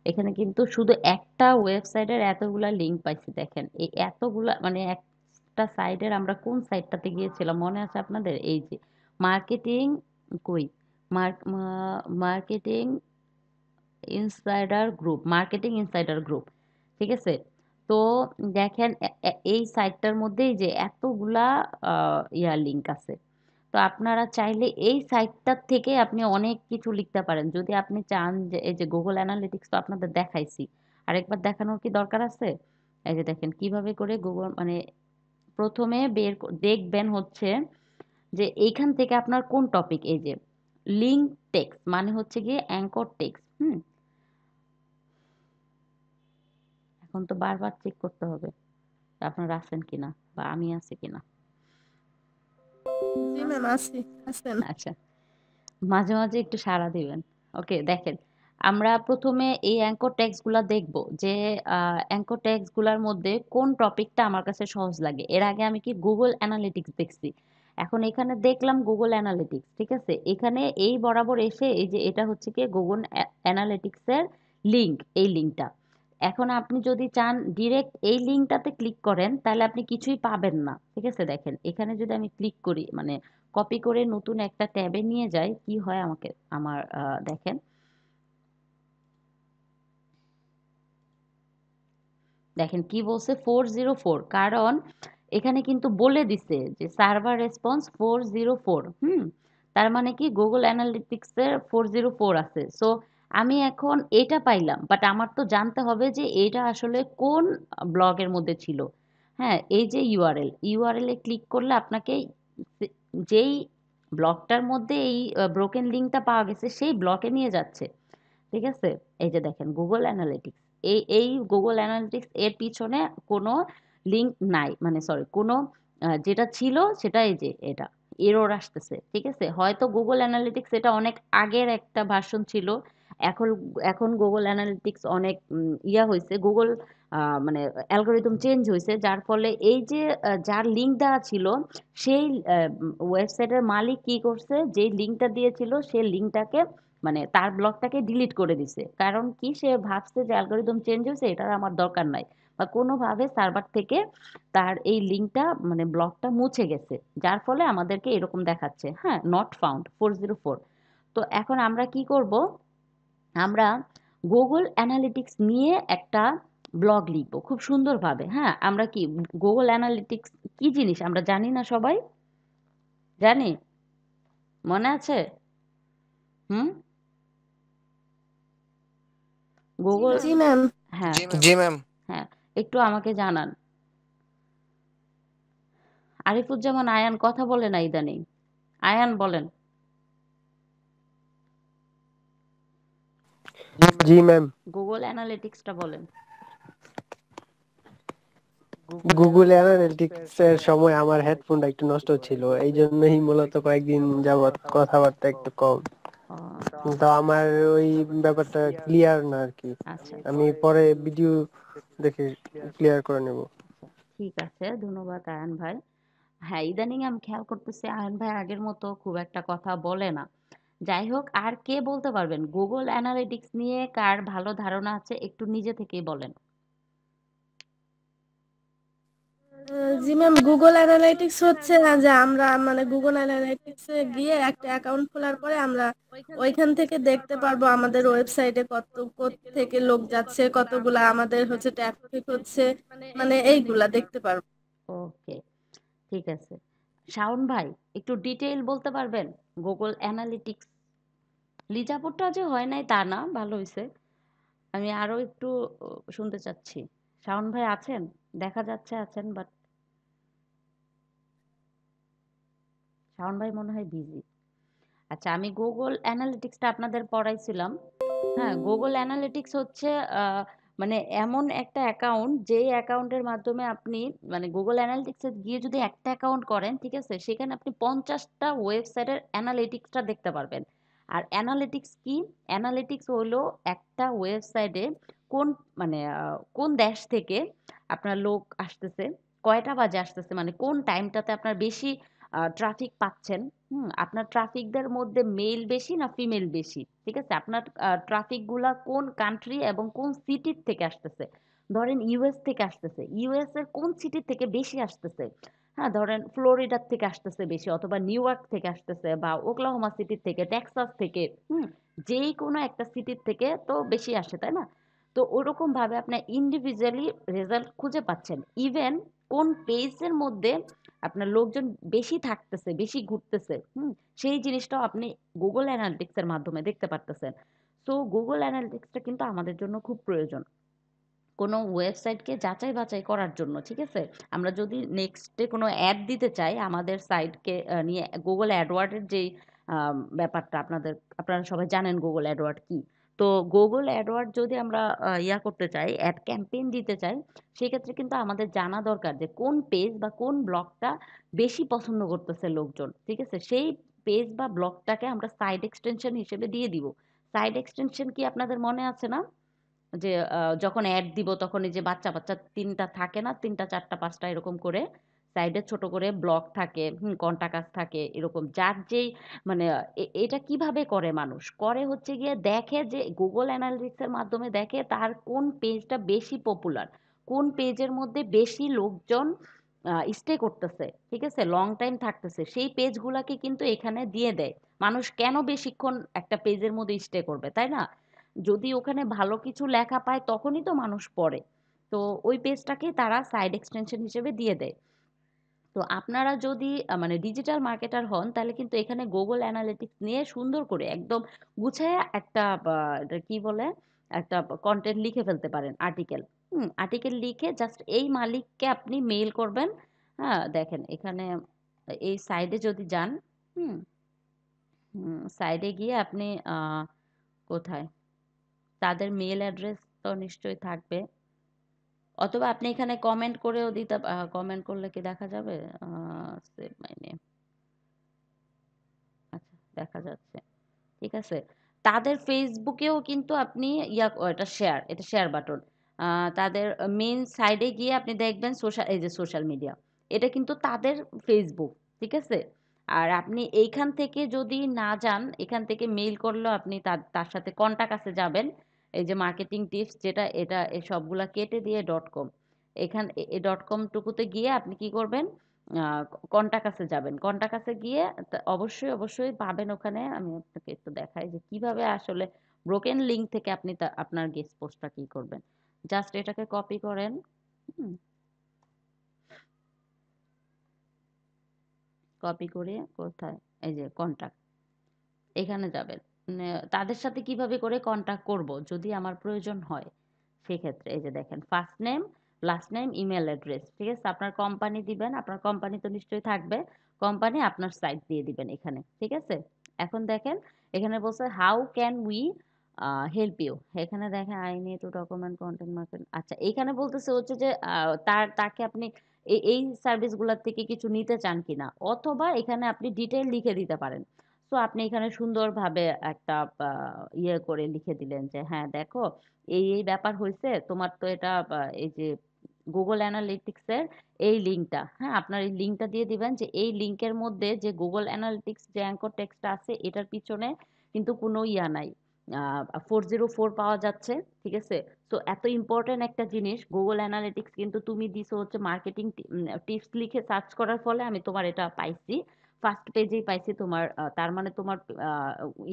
এখানে কিন্তু শুধু একটা ওয়েবসাইটের এতগুলা লিঙ্ক পাইছি। দেখেন এই এতগুলা মানে একটা সাইটের আমরা কোন সাইটটাতে গিয়েছিলাম মনে আছে আপনাদের? এই যে মার্কেটিং, কই মার্কেটিং মার্কেটিং ইনসাইডার গ্রুপ। ঠিক আছে? তো দেখেন এই সাইটটার মধ্যেই যে এতগুলা লিঙ্ক আছে। তো আপনারা চাইলে এই সাইটটার থেকে আপনি অনেক কিছু লিখতে পারেন যদি আপনি চান। যে এই যে গুগল অ্যানালিটিক্স তো আপনাদের দেখাইছি, আরেকবার দেখানোর কি দরকার আছে? এই যে দেখেন কিভাবে করে গুগল মানে প্রথমে দেখবেন হচ্ছে যে এইখান থেকে আপনার কোন টপিক, এই যে লিঙ্ক টেক্সট মানে হচ্ছে গিয়ে অ্যাঙ্কর টেক্সট। এখন তো বারবার চেক করতে হবে আপনারা আছেন কিনা বা আমি আছি কিনা। জি ম্যাম, আছেন। আচ্ছা, মাঝে মাঝে একটু সাড়া দিবেন। ওকে, দেখেন আমরা প্রথমে এই অ্যাঙ্কর টেক্সট গুলা দেখব যে অ্যাঙ্কর টেক্সট গুলার মধ্যে কোন টপিকটা আমার কাছে সহজ লাগে। এর আগে আমি কি গুগল অ্যানালিটিক্স দেখছি, এখন এখানে দেখলাম গুগল অ্যানালিটিক্স। ঠিক আছে? এখানে এই বরাবর এসে এই যে এটা হচ্ছে কি গুগল অ্যানালিটিক্স এর লিঙ্ক, এই লিঙ্কটা। এখন আপনি যদি চান ডিরেক্ট এই লিঙ্কটাতে ক্লিক করেন তাহলে আপনি কিছুই পাবেন না। ঠিক আছে? দেখেন এখানে যদি আমি ক্লিক করি মানে কপি করে নতুন একটা ট্যাবে নিয়ে যাই, কি হয় আমাকে আমার দেখেন দেখেন কি বলছে 404, কারণ এখানে কিন্তু বলে দিছে যে সার্ভার রেসপন্স 404। তার মানে কি গুগল অ্যানালিটিক্স এর 404 আছে। সো আমি এখন এটা পাইলাম, বাট আমার তো জানতে হবে যে এটা আসলে কোন ব্লগের মধ্যে ছিল। হ্যাঁ, এই যে ইউআরএল এ ক্লিক করলে আপনাকে যেই ব্লগটার মধ্যে এই ব্রোকেন লিঙ্কটা পাওয়া গেছে সেই ব্লকে নিয়ে যাচ্ছে। ঠিক আছে? এই যে দেখেন গুগল অ্যানালিটিক্স, এই গুগল অ্যানালিটিক্স এর পিছনে কোনো লিঙ্ক নাই, মানে সরি কোনো যেটা ছিল সেটা এই যে এটা এরর আসতেছে। ঠিক আছে? হয়তো গুগল অ্যানালিটিক্স এটা অনেক আগের একটা ভার্সন ছিল। এখন এখন গুগল অ্যানালিটিক্স অনেক হয়েছে। গুগল মানে অ্যালগোরিদম চেঞ্জ হয়েছে, যার ফলে এই যে যার লিঙ্ক দেওয়া ছিল সেই ওয়েবসাইটের মালিক কি করছে, যে লিঙ্কটা দিয়েছিল সেই লিঙ্কটাকে মানে তার ব্লগটাকে ডিলিট করে দিছে। কারণ কি? সে ভাবছে যে অ্যালগোরিদম চেঞ্জ হয়েছে, এটার আমার দরকার নাই, বা কোনোভাবে সার্ভার থেকে তার এই লিঙ্কটা মানে ব্লগটা মুছে গেছে, যার ফলে আমাদেরকে এরকম দেখাচ্ছে, হ্যাঁ, নট ফাউন্ড 404। তো এখন আমরা কি করব? আমরা গুগল অ্যানালিটিক্স নিয়ে একটা ব্লগ লিখবো খুব সুন্দরভাবে। হ্যাঁ, আমরা কি গুগল অ্যানালিটিক্স কি জিনিস আমরা জানি না? সবাই জানি? মনে আছে? হুম? গুগল, জি ম্যাম। হ্যাঁ জি ম্যাম। হ্যাঁ, একটু আমাকে জানান। আরিফুজ্জামান আয়ান কথা বলে না ইদানিং। আয়ান বলেন। জি ম্যাম। গুগল অ্যানালিটিক্সটা বলেন। গুগল অ্যানালিটিক্স এর সময় আমার হেডফোনটা একটু নষ্ট ছিল, এই জন্যই মূলত কয়েকদিন যাবত কথাবার্তা একটু কম। তো আমার ওই ব্যাপারটা ক্লিয়ার না আর কি। আচ্ছা, আমি পরে ভিডিও দেখে ক্লিয়ার করে নেব। ঠিক আছে, ধন্যবাদ আয়ান ভাই। হ্যাঁ, ইদানিং আমি খেয়াল করতেছি আয়ান ভাই আগের মতো খুব একটা কথা বলে না। যাই হোক, আর কে বলতে পারবেন গুগল অ্যানালিটিক্স নিয়ে কার ভালো ধারণা আছে? একটু নিজে থেকেই বলেন। জি ম্যাম, গুগল অ্যানালাইটিক্স হচ্ছে না যে আমরা মানে গুগল অ্যানালাইটিক্সে গিয়ে একটা অ্যাকাউন্ট খোলার পরে আমরা ওইখান থেকে দেখতে পারবো আমাদের ওয়েবসাইটে থেকে লোক যাচ্ছে, কতগুলা আমাদের হচ্ছে ট্রাফিক হচ্ছে, মানে এইগুলা দেখতে পারবো। ওকে, ঠিক আছে। শাওন ভাই, একটু ডিটেইল বলতে পারবেন গুগল অ্যানালিটিক্স? লিজাপুরটা যে হয় নাই তা না, ভালো হয়েছে। আমি আরো একটু শুনতে চাচ্ছি। শাওন ভাই আছেন? দেখা যাচ্ছে আছেন, বাট শাওন ভাই মনে হয় বিজি। আচ্ছা, আমি গুগল অ্যানালিটিক্সটা আপনাদের পড়াইছিলাম। হ্যাঁ, গুগল অ্যানালিটিক্স হচ্ছে মানে এমন একটা অ্যাকাউন্ট, যেই অ্যাকাউন্টের মাধ্যমে আপনি মানে গুগল অ্যানালিটিক্সে গিয়ে যদি একটা অ্যাকাউন্ট করেন, ঠিক আছে, সেখানে আপনি 50টা ওয়েবসাইটের অ্যানালিটিক্সটা দেখতে পারবেন। আর অ্যানালিটিক্স কি? অ্যানালিটিক্স হলো একটা ওয়েবসাইটে কোন মানে কোন দেশ থেকে আপনার লোক আসতেছে, কয়টা বাজে আসতেছে, মানে কোন টাইমটাতে আপনার বেশি ট্রাফিক পাচ্ছেন। আপনার ট্রাফিকদের মধ্যে মেল বেশি না ফিমেল বেশি, ঠিক আছে, আপনার ট্রাফিক গুলা কোন কান্ট্রি এবং কোন সিটির থেকে আসতেছে। ধরেন ইউএস থেকে আসতেছে, ইউএস এর কোন সিটি থেকে বেশি আসতেছে। হ্যাঁ, ধরেন ফ্লোরিডার থেকে আসতেছে বেশি, অথবা নিউ ইয়র্ক থেকে আসতেছে, বা ওকলাহোমা সিটির থেকে, টেক্সাস থেকে, যেই কোনো একটা সিটির থেকে তো বেশি আসে, তাই না? তো ওরকম ভাবে আপনার ইন্ডিভিজুয়ালি রেজাল্ট খুঁজে পাচ্ছেন। ইভেন কোন পেজের মধ্যে আপনার লোকজন বেশি থাকতেছে, বেশি ঘুরতেছে, সেই জিনিসটাও আপনি গুগল অ্যানালিটিক্স এর মাধ্যমে দেখতে পারতেছেন। সো গুগল অ্যানালিটিক্সটা কিন্তু আমাদের জন্য খুব প্রয়োজন কোনো ওয়েবসাইটকে যাচাই বাছাই করার জন্য, ঠিক আছে? আমরা যদি নেক্সটে কোনো অ্যাড দিতে চাই আমাদের সাইটকে নিয়ে, গুগল অ্যাডওয়ার্ডের যেই ব্যাপারটা আপনারা সবাই জানেন গুগল অ্যাডওয়ার্ড কি। তো গুগল অ্যাডওয়ার্ড যদি আমরা করতে চাই, অ্যাড ক্যাম্পেইন দিতে চাই, সেক্ষেত্রে কিন্তু আমাদের জানা দরকার যে কোন পেজ বা কোন ব্লগটা বেশি পছন্দ করতেছে লোকজন, ঠিক আছে? সেই পেজ বা ব্লগটাকে আমরা সাইড এক্সটেনশন হিসেবে দিয়ে দিব। সাইড এক্সটেনশন কি আপনাদের মনে আছে না? যে যখন অ্যাড দিব তখন এই যে বাচ্চা বাচ্চা তিনটা থাকে না, তিনটা চারটা পাঁচটা এরকম করে সাইডে ছোট করে ব্লক থাকে, কন্টাকাস থাকে, এরকম যার যেই মানে এটা কিভাবে করে মানুষ করে হচ্ছে গিয়ে দেখে যে গুগল অ্যানালিটিক্স এর মাধ্যমে দেখে তার কোন পেজটা বেশি পপুলার, কোন পেজের মধ্যে বেশি লোকজন স্টে করতেছে, ঠিক আছে, লং টাইম থাকতেছে, সেই পেজগুলাকে কিন্তু এখানে দিয়ে দেয়। মানুষ কেন বেশিক্ষণ একটা পেজের মধ্যে স্টে করবে, তাই না? যদি ওখানে ভালো কিছু লেখা পায় তখনই তো মানুষ পড়ে। তো ওই পেজটাকে তারা সাইড এক্সটেনশন হিসেবে দিয়ে দেয়। তো আপনারা যদি মানে ডিজিটাল মার্কেটার হন, তাহলে কিন্তু এখানে গুগল অ্যানালিটিক্স নিয়ে সুন্দর করে একদম গুছায় একটা এটা কি বলে, একটা কন্টেন্ট লিখে ফেলতে পারেন, আর্টিকেল। আর্টিকেল লিখে জাস্ট এই মালিককে আপনি মেইল করবেন। হ্যাঁ, দেখেন এখানে এই সাইডে যদি যান, হুম সাইডে গিয়ে আপনি কোথায় তাদের মেল অ্যাড্রেস তো নিশ্চয়ই থাকবে, অথবা আপনি এখানে কমেন্ট করেও দিতে, কমেন্ট করলে কি দেখা যাবে? সেভ মাই নেম, আচ্ছা দেখা যাচ্ছে, ঠিক আছে। তাদের ফেসবুকেও কিন্তু আপনি এটা শেয়ার বাটন, তাদের মেইন সাইডে গিয়ে আপনি দেখবেন এই যে সোশ্যাল মিডিয়া, এটা কিন্তু তাদের ফেসবুক, ঠিক আছে। আর আপনি এইখান থেকে যদি না যান, এখান থেকে মেইল করলেও আপনি তার সাথে কন্টাক্ট আছে যাবেন, এই যে মার্কেটিং টিপস যেটা, এটা এই সবগুলা কেটে দিয়ে .com, এখান এই .com টুকুতে গিয়ে আপনি কি করবেন, কন্টাক্ট কাছে যাবেন, কন্টাক্ট কাছে গিয়ে অবশ্যই অবশ্যই পাবেন ওখানে। আমি আপনাকে একটু দেখাই যে কিভাবে আসলে ব্রোকেন লিঙ্ক থেকে আপনি আপনার গেস্ট পোস্টটা কি করবেন। জাস্ট এটাকে কপি করেন, কপি করে কোথায়, এই যে কন্টাক্ট, এখানে যাবেন। তাদের সাথে কিভাবে করে কন্টাক্ট করব যদি আমার প্রয়োজন হয়, সেক্ষেত্রে এই যে দেখেন first name, last name, email address, ঠিক আছে, আপনার কোম্পানি দিবেন, আপনার কোম্পানি তো নিশ্চয়ই থাকবে, কোম্পানি আপনার সাইট দিয়ে দিবেন এখানে, ঠিক আছে। এখন দেখেন এখানে বলছে how can we help you, এখানে দেখেন I need to document content marketing. আচ্ছা, এখানে বলতেছে হচ্ছে যে তাকে আপনি এই সার্ভিসগুলোর থেকে কিছু নিতে চান কিনা, অথবা এখানে আপনি ডিটেইল লিখে দিতে পারেন। তো আপনি এখানে সুন্দরভাবে একটা করে লিখে দিলেন যে হ্যাঁ দেখো, এই ব্যাপার হয়েছে, তোমার তো এটা এই যে গুগল অ্যানালিটিক্স এর এই লিঙ্কটা, হ্যাঁ আপনার এই লিঙ্কটা দিয়ে দিবেন, যে এই লিঙ্কের মধ্যে যে গুগল অ্যানালিটিক্স যে অ্যাঙ্কর টেক্সটটা আছে এটার পিছনে কিন্তু কোনো নাই, 404 পাওয়া যাচ্ছে, ঠিক আছে? তো এত ইম্পর্টেন্ট একটা জিনিস গুগল অ্যানালিটিক্স কিন্তু তুমি দিছো হচ্ছে মার্কেটিং টিপস লিখে সার্চ করার ফলে আমি তোমার এটা পাইছি, ফার্স্ট পেজেই পাইছি তোমার, তার মানে তোমার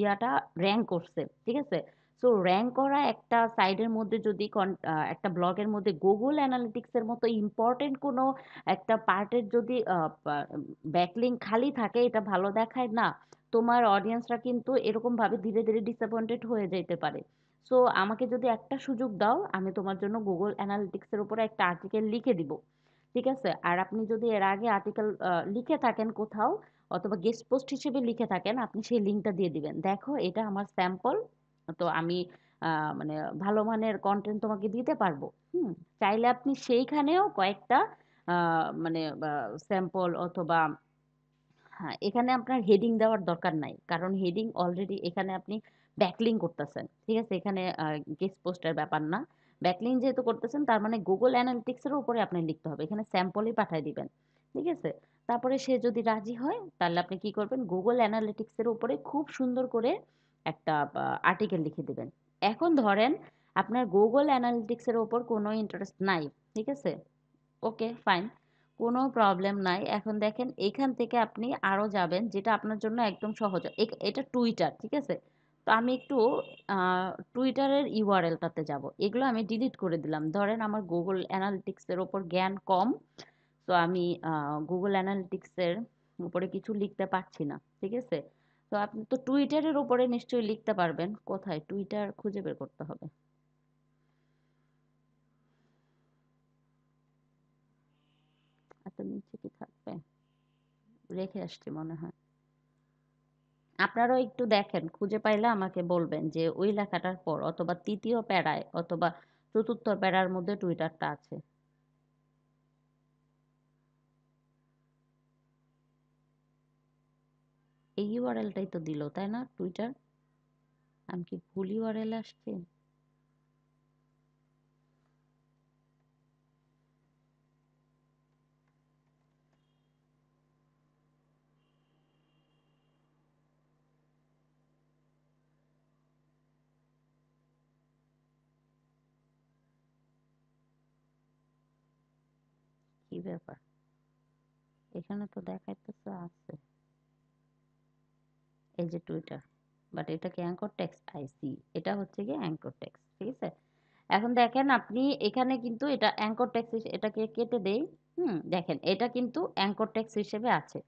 ইয়াটা র্যাঙ্ক করছে, ঠিক আছে? সো র্যাঙ্ক করা একটা সাইডের মধ্যে যদি একটা ব্লগের মধ্যে গুগল অ্যানালিটিক্স এর মতো ইম্পর্টেন্ট কোনো একটা পার্টের যদি ব্যাকলিঙ্ক খালি থাকে, এটা ভালো দেখায় না। তোমার অডিয়েন্সরা কিন্তু এরকম ভাবে ধীরে ধীরে ডিসঅ্যাপয়েন্টেড হয়ে যেতে পারে। সো আমাকে যদি একটা সুযোগ দাও, আমি তোমার জন্য গুগল অ্যানালিটিক্স এর উপরে একটা আর্টিকেল লিখে দিব, ঠিক আছে? আর আপনি যদি এর আগে আর্টিকেল লিখে থাকেন কোথাও, অথবা গেস্ট পোস্ট হিসেবে লিখে থাকেন, আপনি সেই লিঙ্কটা দিয়ে দিবেন, দেখো এটা আমার স্যাম্পল। তো আমি মানে ভালো মানের কন্টেন্ট তোমাকে দিতে পারবো। হুম, চাইলে আপনি সেইখানেও কয়েকটা মানে স্যাম্পল অথবা, হ্যাঁ, এখানে আপনার হেডিং দেওয়ার দরকার নাই, কারণ হেডিং অলরেডি এখানে আপনি ব্যাকলিং করতেছেন, ঠিক আছে? এখানে গেস্ট পোস্টের ব্যাপার না। ব্যাকলিং যেহেতু করতেছেন, তার মানে গুগল অ্যানালিটিক্স এর উপরে আপনার লিখতে হবে, এখানে স্যাম্পলই পাঠিয়ে দিবেন, ঠিক আছে? তারপরে সে যদি রাজি হয়, তাহলে আপনি কি করবেন, গুগল অ্যানালিটিক্স এর উপরে খুব সুন্দর করে একটা আর্টিকেল লিখে দিবেন। এখন ধরেন আপনার গুগল অ্যানালিটিক্স এর উপর কোনো ইন্টারেস্ট নাই, ঠিক আছে? ওকে, ফাইন, কোনো প্রবলেম নাই। এখন দেখেন এখান থেকে আপনি আরো যাবেন, যেটা আপনার জন্য একদম সহজ। এটা টুইটার, ঠিক আছে? তো আমি একটু টুইটারের ইউআরএলটাতে যাব, এগুলো আমি ডিলিট করে দিলাম। ধরেন আমার গুগল অ্যানালিটিক্স এর ওপর জ্ঞান কম, তো আমি গুগল অ্যানালিটিক্স এর উপরে কিছু লিখতে পারছি না, ঠিক আছে? তো আপনি তো টুইটারের উপরে নিশ্চয়ই লিখতে পারবেন, কোথায় টুইটার খুঁজে বের করতে হবে। এত নিচে কি থাকবে, রেখে আসছি মনে হয়। আপনারাও একটু দেখেন, খুঁজে পাইলে আমাকে বলবেন যে ওই লেখাটার পর অথবা তৃতীয় প্যারায় অথবা চতুর্থ প্যারার মধ্যে টুইটারটা আছে। এই ইউআরএলটাই তো দিল, তাই না? টুইটার, আমি কি ভুল ইউআরএল আসছে? কি ব্যাপার, এখানে তো দেখাইতেছে আছে, এই যে টুইটার, বাট এটা কি অ্যাঙ্কর টেক্সট? আইসি, এটা হচ্ছে কি অ্যাঙ্কর টেক্সট, ঠিক আছে? এখন দেখেন আপনি এখানে কিন্তু এটা অ্যাঙ্কর টেক্সট, এটাকে কেটে দেই। দেখেন এটা কিন্তু অ্যাঙ্কর টেক্সট হিসেবে আছে।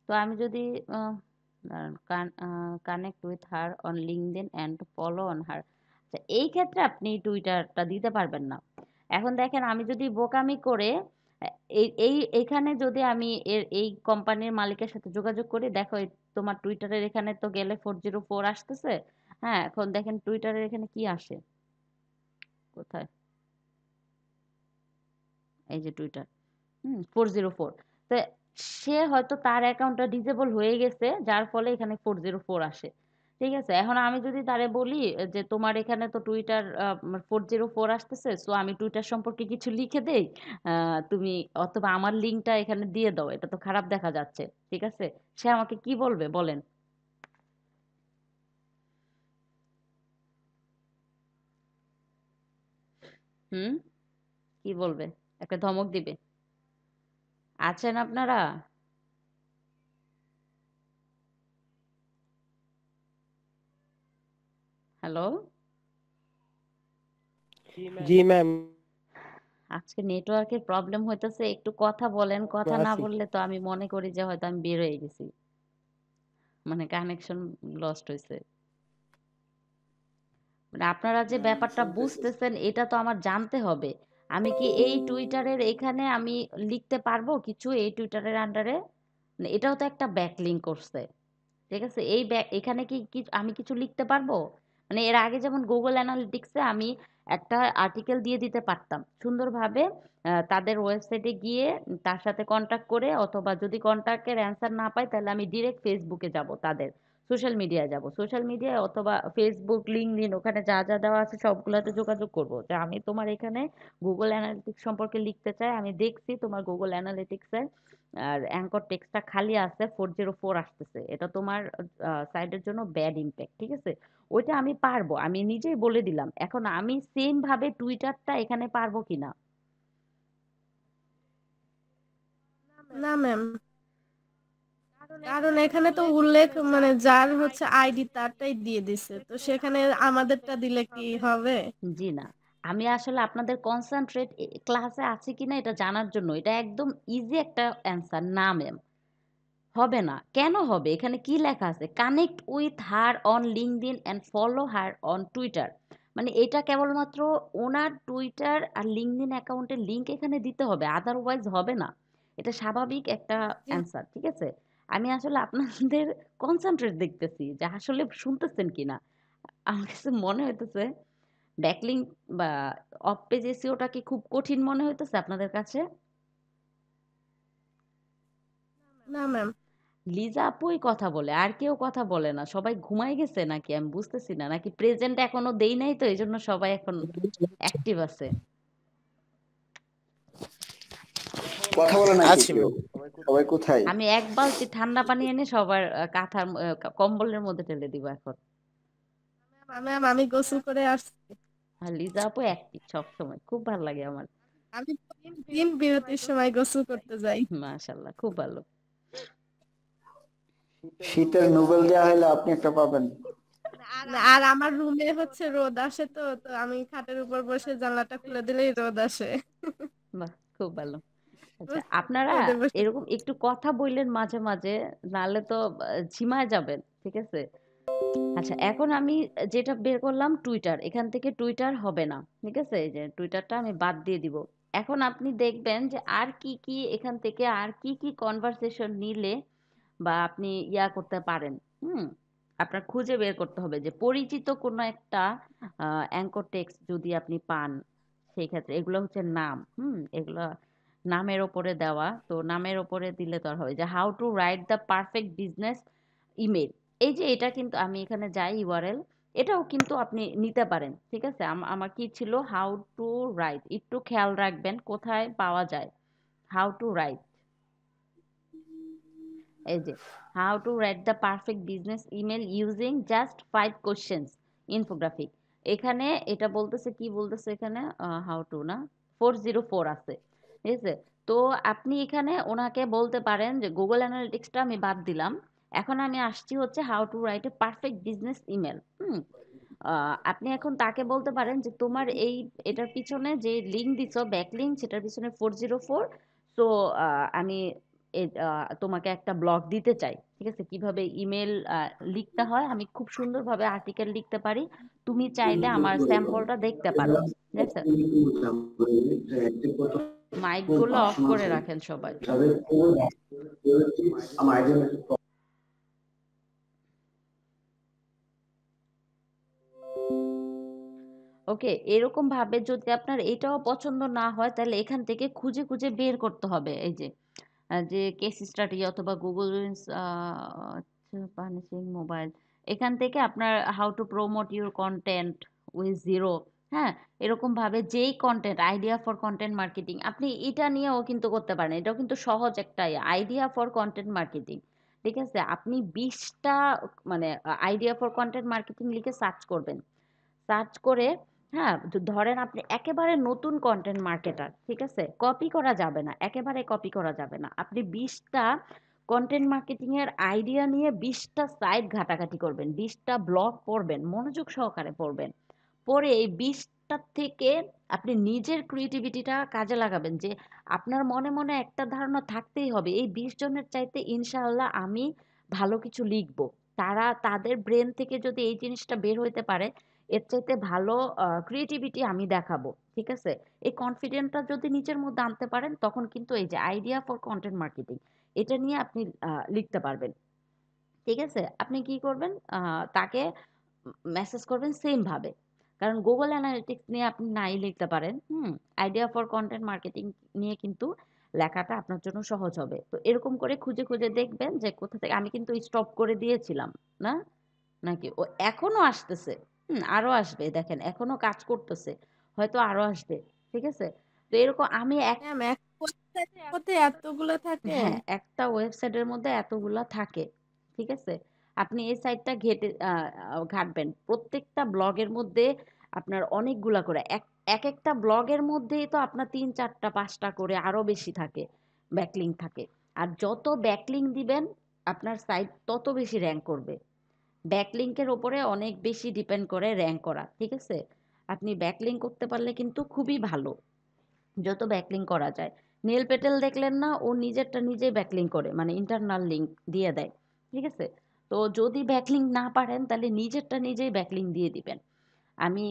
তো আমি যদি connect with her on LinkedIn and follow on her, এই ক্ষেত্রে আপনি টুইটারটা দিতে পারবেন না। এখন দেখেন আমি যদি বোকামি করে এইখানে যদি আমি এই কোম্পানির মালিকের সাথে যোগাযোগ করি, দেখো তোমার টুইটারের এখানে তো গেলে 404 আসতেছে। হ্যাঁ, এখন দেখেন টুইটারের এখানে কি আসে, কোথায়, এই যে টুইটার, 404। তো সে হয়তো তার অ্যাকাউন্টটা ডিসেবল হয়ে গেছে, যার ফলে এখানে 404 আসে, ঠিক আছে? এখন আমি যদি তারে বলি যে তোমার এখানে তো টুইটার 404 আসতেছে, সো আমি টুইটার সম্পর্কে কিছু লিখে দেই, তুমি অথবা আমার লিঙ্কটা এখানে দিয়ে দাও, এটা তো খারাপ দেখা যাচ্ছে, ঠিক আছে? সে আমাকে কি বলবে বলেন? হুম, কি বলবে? একটা ধমক দিবে? আছেন আপনারা? হ্যালো, জি ম্যাম, আজকে নেটওয়ার্কের প্রবলেম হইতেছে, একটু কথা বলেন, কথা না আছি। বললে তো আমি মনে করি যে হয়তো আমি বের হয়ে গেছি, মানে কানেকশন লস্ট হয়েছে। মানে আপনারা যে ব্যাপারটা বুঝতেছেন এটা তো আমার জানতে হবে। আমি কি এই টুইটারের এখানে আমি লিখতে পারবো কিছু এই টুইটারের আন্ডারে? মানে এটাও তো একটা ব্যাকলিঙ্ক করছে, ঠিক আছে? এই এখানে কি আমি কিছু লিখতে পারবো? মানে এর আগে যেমন গুগল অ্যানালিটিক্সে আমি একটা আর্টিকেল দিয়ে দিতে পারতাম সুন্দরভাবে, তাদের ওয়েবসাইটে গিয়ে তার সাথে কন্টাক্ট করে, অথবা যদি কন্টাক্টের অ্যান্সার না পাই তাহলে আমি ডিরেক্ট ফেসবুকে যাব, তাদের সোশ্যাল মিডিয়ায় যাব, সোশ্যাল মিডিয়ায় অথবা ফেসবুক, লিঙ্কডইন, ওখানে যা যা দেওয়া আছে সবগুলোতে যোগাযোগ করব যে আমি তোমার এখানে গুগল অ্যানালিটিক্স সম্পর্কে লিখতে চাই, আমি দেখছি তোমার গুগল অ্যানালিটিক্সের আর অ্যাঙ্কর টেক্সটটা খালি আছে, 404 আসতেছে, এটা তোমার সাইডের জন্য ব্যাড ইম্প্যাক্ট, ঠিক আছে? ওইটা আমি পারবো, আমি নিজেই বলে দিলাম। এখন আমি সেম ভাবে টুইটারটা এখানে পারবো কিনা। না ম্যাম, কারণ এখানে তো উল্লেখ মানে যার হচ্ছে আইডি তারটাই দিয়ে দিছে, তো সেখানে আমাদেরটা দিলে কি হবে? জি না, আমি আসলে আপনাদের কনসেন্ট্রেট ক্লাসে আছে কিনা এটা জানার জন্য। এটা একদম ইজি একটা অ্যান্সার। না ম্যাম, হবে না। কেন হবে? এখানে কি লেখা আছে? Connect with her on LinkedIn and follow her on Twitter. মানে এটা কেবলমাত্র ওনার টুইটার আর লিঙ্কডইন অ্যাকাউন্টের লিঙ্ক এখানে দিতে হবে, আদারওয়াইজ হবে না। এটা স্বাভাবিক একটা অ্যান্সার, ঠিক আছে? আমি আসলে আপনাদের কনসেন্ট্রেট দেখতেছি যে আসলে শুনতেছেন কিনা। আমার কাছে মনে হইতেছে ব্যাকলিঙ্ক বা অফ পেজ এসইওটা কি খুব কঠিন মনে হইতেছে আপনাদের কাছে? না ম্যাম, লিজা আপুই কথা বলে, আর কেউ কথা বলে না। সবাই ঘুমায় গেছে নাকি আমি বুঝতেছি না, নাকি প্রেজেন্ট এখনো দেই নাই তো এই জন্য সবাই এখন অ্যাক্টিভ আছে। কথা বলে নাকি আছি কেউ? সবাই কোথায়? আমি এক বালতি ঠান্ডা পানি এনে সবার কাঁথার কম্বলের মধ্যে ঢেলে দিব এখন। ম্যাম আমি গোসল করে আসছি। আর লিজা আপু অ্যাক্টিভ সবসময়, খুব ভালো লাগে আমার। আমি দিন বিরতির সময় গোসল করতে যাই। মাশাআল্লাহ, খুব ভালো। শীতের নোবেল দেওয়া হলে আপনি একটা পাবেন। আর আমার রুমে হচ্ছে রোদ আসে, তো তো আমি খাটের উপর বসে জানলাটা খুলে দিলেই রোদ আসে। বাহ, খুব ভালো। আচ্ছা, আপনারা রোদে বসে এরকম একটু কথা বললেন মাঝে মাঝে, নাহলে তো ঝিমায় যাবেন, ঠিক আছে? আচ্ছা, এখন আমি যেটা বের করলাম টুইটার, এখান থেকে টুইটার হবে না, ঠিক আছে? এই যে টুইটারটা আমি বাদ দিয়ে দিব। এখন আপনি দেখবেন যে আর কি কি এখান থেকে আর কি কি কনভারসেশন নিলে বা আপনি ইয়া করতে পারেন। হুম, আপনার খুঁজে বের করতে হবে যে পরিচিত কোনো একটা অ্যাঙ্কর টেক্সট যদি আপনি পান, সেই ক্ষেত্রে এগুলো হচ্ছে নাম। এগুলো নামের ওপরে দেওয়া, তো নামের ওপরে দিলে তো আর হবে যে how to write the perfect business email. এই যে এটা কিন্তু আমি এখানে যাই ইউআরএল, এটাও কিন্তু আপনি নিতে পারেন, ঠিক আছে? আমার কি ছিল, হাউ টু রাইট, একটু খেয়াল রাখবেন কোথায় পাওয়া যায়। হাউ টু রাইট, এই যে how to write the perfect business email using just 5 questions infographic. এখানে এটা বলতেছে, কি বলতেছে এখানে, হাউ টু না, 404 আছে, ঠিক আছে? তো আপনি এখানে ওনাকে বলতে পারেন যে গুগল অ্যানালিটিক্সটা আমি বাদ দিলাম, এখন আমি আসছি হচ্ছে how to write a perfect business email. আপনি এখন তাকে বলতে পারেন যে তোমার এই এটার পিছনে যে লিঙ্ক দিছো, ব্যাক লিঙ্ক, সেটার পিছনে 404। সো আমি তোমাকে একটা ব্লগ দিতে চাই, ঠিক আছে? কিভাবে ইমেল লিখতে হয় আমি খুব সুন্দরভাবে আর্টিকেল লিখতে পারি, তুমি চাইলে আমার স্যাম্পলটা দেখতে পারো, ঠিক আছে? মাইকগুলো অফ করে রাখেন সবাই। ওকে, এরকম ভাবে যদি আপনার এটাও পছন্দ না হয়, তাহলে এখান থেকে খুঁজে খুঁজে বের করতে হবে। এই যে যে কেস স্টাডি অথবা গুগল পানিশিং মোবাইল, এখান থেকে আপনার how to promote your content with zero. হ্যাঁ, এরকম ভাবে যেই content, idea for content marketing, আপনি এটা নিয়েও কিন্তু করতে পারেন। এটাও কিন্তু সহজ একটা আইডিয়া ফর কন্টেন্ট মার্কেটিং, ঠিক আছে? আপনি 20টা মানে আইডিয়া ফর কন্টেন্ট মার্কেটিং লিখে সার্চ করবেন। সার্চ করে, হ্যাঁ, ধরেন আপনি একেবারে নতুন কন্টেন্ট মার্কেটার, ঠিক আছে? কপি করা যাবে না, একেবারে কপি করা যাবে না। আপনি 20টা কন্টেন্ট মার্কেটিং এর আইডিয়া নিয়ে 20টা সাইট ঘাটাঘাটি করবেন, 20টা ব্লগ পড়বেন, মনোযোগ সহকারে পড়বেন। পরে এই 20টা থেকে আপনি নিজের ক্রিয়েটিভিটিটা কাজে লাগাবেন, যে আপনার মনে মনে একটা ধারণা থাকতেই হবে এই 20 জনের চাইতে ইনশাআল্লাহ আমি ভালো কিছু লিখবো। তারা তাদের ব্রেন থেকে যদি এই জিনিসটা বের হইতে পারে, এর চাইতে ভালো ক্রিয়েটিভিটি আমি দেখাবো, ঠিক আছে? এই কনফিডেন্টটা যদি নিজের মধ্যে আনতে পারেন, তখন কিন্তু এই যে আইডিয়া ফর কন্টেন্ট মার্কেটিং, এটা নিয়ে আপনি লিখতে পারবেন, ঠিক আছে? আপনি কি করবেন, তাকে মেসেজ করবেন সেম ভাবে, কারণ গুগল অ্যানালিটিক্স নিয়ে আপনি নাই লিখতে পারেন। আইডিয়া ফর কন্টেন্ট মার্কেটিং নিয়ে কিন্তু লেখাটা আপনার জন্য সহজ হবে। তো এরকম করে খুঁজে খুঁজে দেখবেন যে কোথা থেকে, আমি কিন্তু স্টপ করে দিয়েছিলাম না, নাকি ও এখনো আসতেছে? আরো আসবে, দেখেন এখনো কাজ করতেছে, হয়তো আরো আসবে, ঠিক আছে? তো এরকম আমি ম্যাম এক ওয়েবসাইটের মধ্যে এতগুলো থাকে? হ্যাঁ, একটা ওয়েবসাইটের মধ্যে এতগুলা থাকে, ঠিক আছে? আপনি এই সাইটটা ঘাঁটবেন। প্রত্যেকটা ব্লগের মধ্যে আপনার অনেকগুলা করে এক একটা ব্লগের মধ্যেই তো আপনার ৩, ৪টা, ৫টা করে আরো বেশি থাকে, ব্যাকলিঙ্ক থাকে। আর যত ব্যাকলিঙ্ক দিবেন আপনার সাইট তত বেশি র্যাঙ্ক করবে। ব্যাকলিঙ্কের ওপরে অনেক বেশি ডিপেন্ড করে র্যাঙ্ক করা, ঠিক আছে? আপনি ব্যাকলিঙ্ক করতে পারলে কিন্তু খুবই ভালো, যত ব্যাকলিঙ্ক করা যায়। নীল পেটেল দেখলেন না, ও নিজেরটা নিজেই ব্যাকলিঙ্ক করে, মানে ইন্টারনাল লিঙ্ক দিয়ে দেয়, ঠিক আছে? তো যদি ব্যাকলিঙ্ক না পারেন তাহলে নিজেরটা নিজেই ব্যাকলিঙ্ক দিয়ে দিবেন। আমি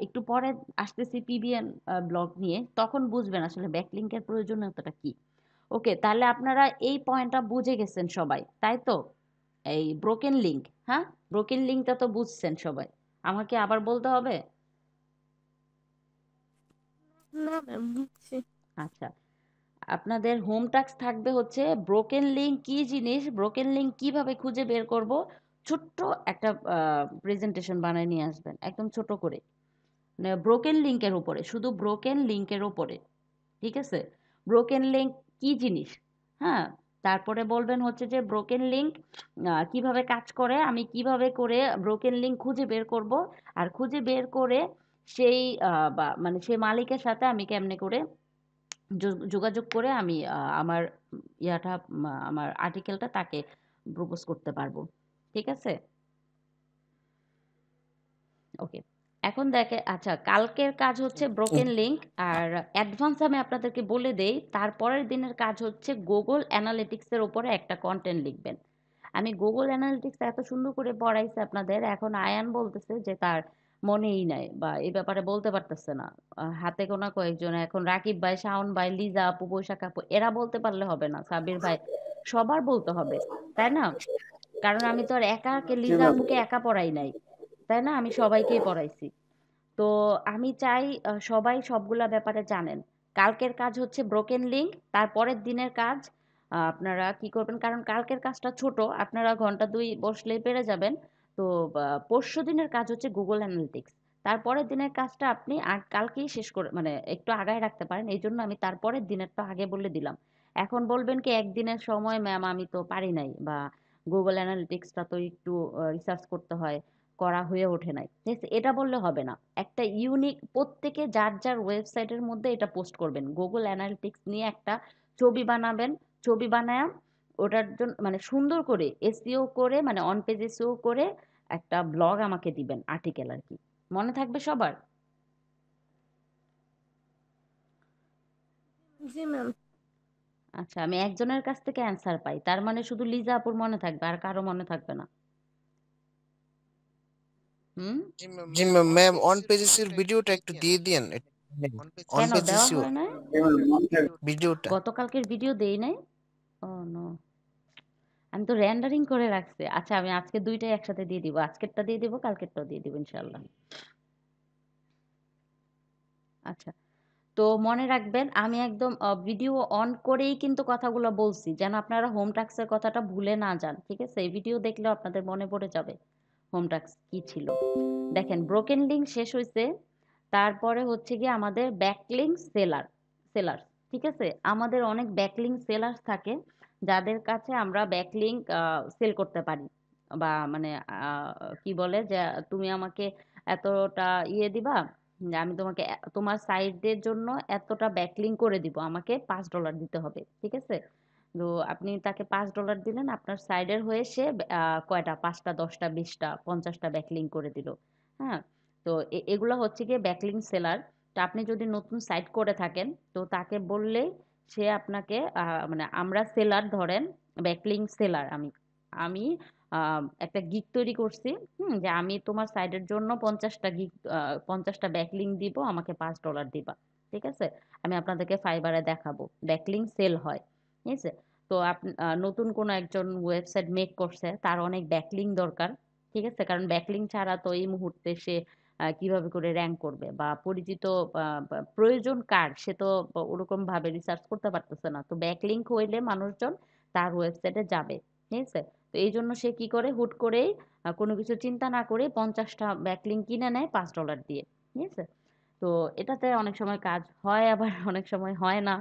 একটু পরে আসতেছি পিবিএন ব্লগ নিয়ে, তখন বুঝবেন আসলে ব্যাকলিঙ্কের প্রয়োজনীয়তাটা কি। ওকে, তাহলে আপনারা এই পয়েন্টটা বুঝে গেছেন সবাই, তাই তো? এই ব্রোকেন লিঙ্ক, হ্যাঁ, ব্রোকেন লিঙ্কটা তো বুঝছেন সবাই, আমাকে আবার বলতে হবে? না ম্যাম, বুঝছি। আচ্ছা, আপনাদের হোম টাস্ক থাকবে হচ্ছে ব্রোকেন লিঙ্ক কি জিনিস, ব্রোকেন লিঙ্ক কিভাবে খুঁজে বের করব, ছোট্ট একটা প্রেজেন্টেশন বানায় নিয়ে আসবেন, একদম ছোট করে, মানে ব্রোকেন লিঙ্কের উপরে, শুধু ব্রোকেন লিঙ্কের উপরে, ঠিক আছে? ব্রোকেন লিঙ্ক কি জিনিস, হ্যাঁ, তারপরে বলবেন হচ্ছে যে ব্রোকেন লিঙ্ক কিভাবে কাজ করে, আমি কিভাবে করে ব্রোকেন লিঙ্ক খুঁজে বের করব, আর খুঁজে বের করে সেই বা মানে সেই মালিকের সাথে আমি কেমনে করে যোগাযোগ করে আমি আমার ইয়াটা আমার আর্টিকেলটা তাকে প্রপোজ করতে পারবো, ঠিক আছে? ওকে, এখন দেখে, আচ্ছা, কালকের কাজ হচ্ছে ব্রোকেন লিঙ্ক, আর অ্যাডভান্স আমি আপনাদেরকে বলে দেই, তারপরের দিনের কাজ হচ্ছে গুগল অ্যানালিটিক্সের উপরে একটা কন্টেন্ট লিখবেন। আমি গুগল অ্যানালিটিক্স এত সুন্দর করে পড়াইছি আপনাদের, এখন আয়ান বলতেছে যে তার মনেই নাই বা এই ব্যাপারে বলতে পারতেছে না। হাতে গোনা কয়েকজন, এখন রাকিব ভাই, শাওন ভাই, লিজা আপু, বৈশাখ আপু, এরা বলতে পারলে হবে না, সাবির ভাই, সবার বলতে হবে, তাই না? কারণ আমি তো আর জি লিজা ম্যাম। আপুকে একা পড়াই নাই, তাই না? আমি সবাইকেই পড়াইছি। তো আমি চাই সবাই সবগুলা ব্যাপারে জানেন। কালকের কাজ হচ্ছে ব্রোকেন লিঙ্ক, তারপরের দিনের কাজ আপনারা কি করবেন, কারণ কালকের কাজটা ছোট, আপনারা ঘন্টা 2 বসলেই পেরে যাবেন। তো পরশু দিনের কাজ হচ্ছে গুগল অ্যানালিটিক্স, তারপরের দিনের কাজটা আপনি কালকেই শেষ করে, মানে একটু আগায় রাখতে পারেন, এই জন্য আমি তারপরের দিনেরটা আগে বলে দিলাম। এখন বলবেন কি একদিনের সময় ম্যাম আমি তো পারি নাই, বা গুগল অ্যানালিটিক্সটা তো একটু রিসার্চ করতে হয়, করা হয়ে ওঠে নাই, ঠিক আছে? এটা বললে হবে না, একটা ইউনিক, প্রত্যেকে যার যার ওয়েবসাইটের মধ্যে এটা পোস্ট করবেন, গুগল অ্যানালিটিক্স নিয়ে একটা ছবি বানাবেন, ছবি বানায় ওটার জন্য মানে সুন্দর করে এসইও করে, মানে অন পেজ এসইও করে একটা ব্লগ আমাকে দিবেন, আর্টিকেল আর কি। মনে থাকবে সবার? জি ম্যাম। আচ্ছা, আমি একজনের কাছ থেকে অ্যান্সার পাই, তার মানে শুধু লিজা আপুর মনে থাকবে, আর কারো মনে থাকবে না। হুম, জি ম্যাম, ম্যাম অন পেজেসির ভিডিওটা একটু দিয়ে দিয়েন। অন কেন দেওয়া পেজেসিও হয় নাই? জি ম্যাম, মনে থাকবে। ভিডিওটা। গতকালকের ভিডিও দেই নাই? ও নো, আমি তো রেন্ডারিং করে রাখছি। আচ্ছা, আমি আজকে দুইটাই একসাথে দিয়ে দিব, আজকেরটা দিয়ে দিব, কালকেরটাও দিয়ে দিব ইনশাল্লাহ। আচ্ছা, তো মনে রাখবেন আমি একদম ভিডিও অন করেই কিন্তু কথাগুলো বলছি, যেন আপনারা হোম টাস্কের কথাটা ভুলে না যান, ঠিক আছে? এই ভিডিও দেখলেও আপনাদের মনে পড়ে যাবে হোম টাস্ক কি ছিল। দেখেন, ব্রোকেন লিঙ্ক শেষ হয়েছে, তারপরে হচ্ছে গিয়ে আমাদের ব্যাকলিঙ্ক সেলার, ঠিক আছে? আমাদের অনেক ব্যাকলিঙ্ক সেলার্স থাকে, যাদের কাছে আমরা ব্যাকলিঙ্ক সেল করতে পারি, বা মানে কি বলে যে তুমি আমাকে এতটা দিবা, যে আমি তোমাকে তোমার সাইটের জন্য এতটা ব্যাকলিঙ্ক করে দিব, আমাকে $5 দিতে হবে, ঠিক আছে? তো আপনি তাকে $5 দিলেন, আপনার সাইডের হয়ে সে কয়টা, 5টা, 10টা, 20টা, 50টা ব্যাকলিঙ্ক করে দিল, হ্যাঁ? তো এগুলো হচ্ছে গিয়ে ব্যাকলিঙ্ক সেলার। তো আপনি যদি নতুন সাইট করে থাকেন, তো তাকে বললেই সে আপনাকে মানে আমরা সেলার, ধরেন ব্যাকলিঙ্ক সেলার, আমি আমি একটা গিগ তৈরি করছি, যে আমি তোমার সাইটের জন্য 50টা ব্যাকলিঙ্ক দিব, আমাকে $5 দিবা, ঠিক আছে? আমি আপনাদেরকে ফাইবারে দেখাবো ব্যাকলিঙ্ক সেল হয়, ঠিক আছে? তো আপনি নতুন কোনো একজন ওয়েবসাইট মেক করছে, তার অনেক ব্যাকলিঙ্ক দরকার, ঠিক আছে? কারণ ব্যাকলিঙ্ক ছাড়া তো এই মুহূর্তে সে কিভাবে করে র্যাঙ্ক করবে, বা পরিচিত বা প্রয়োজন কার, সে তো ওরকম ভাবে রিসার্চ করতে পারতেছে না, তো ব্যাকলিঙ্ক হইলে মানুষজন তার ওয়েবসাইটে যাবে, ঠিক আছে? তো এই জন্য সে কি করে, হুট করেই কোনো কিছু চিন্তা না করে 50টা ব্যাকলিঙ্ক কিনে নেয় $5 দিয়ে, ঠিক আছে? তো এটাতে অনেক সময় কাজ হয়, আবার অনেক সময় হয় না।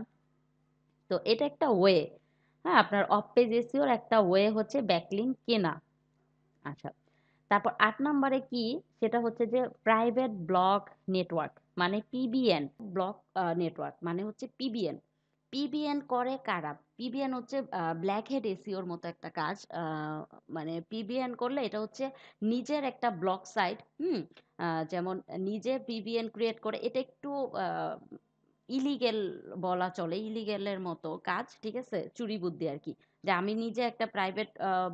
তো এটা একটা ওয়ে, হ্যাঁ, আপনার অফ পেজ এসইওর একটা ওয়ে হচ্ছে ব্যাকলিঙ্ক কেনা, আচ্ছা, তারপর ৮ নম্বরে কি সেটা হচ্ছে যে প্রাইভেট ব্লগ নেটওয়ার্ক মানে পিবিএন। ব্লগ নেটওয়ার্ক মানে হচ্ছে পিবিএন। পিবিএন করে কারা? পিবিএন হচ্ছে ব্ল্যাক হেড এসইওর মতো একটা কাজ। মানে পিবিএন করলে এটা হচ্ছে নিজের একটা ব্লগ সাইট, যেমন নিজে পিবিএন ক্রিয়েট করে, এটা একটু ইলিগেল বলা চলে, ইলিগেলের মতো কাজ, ঠিক আছে? চুরি বুদ্ধি আর কি। যে আমি নিজে একটা প্রাইভেট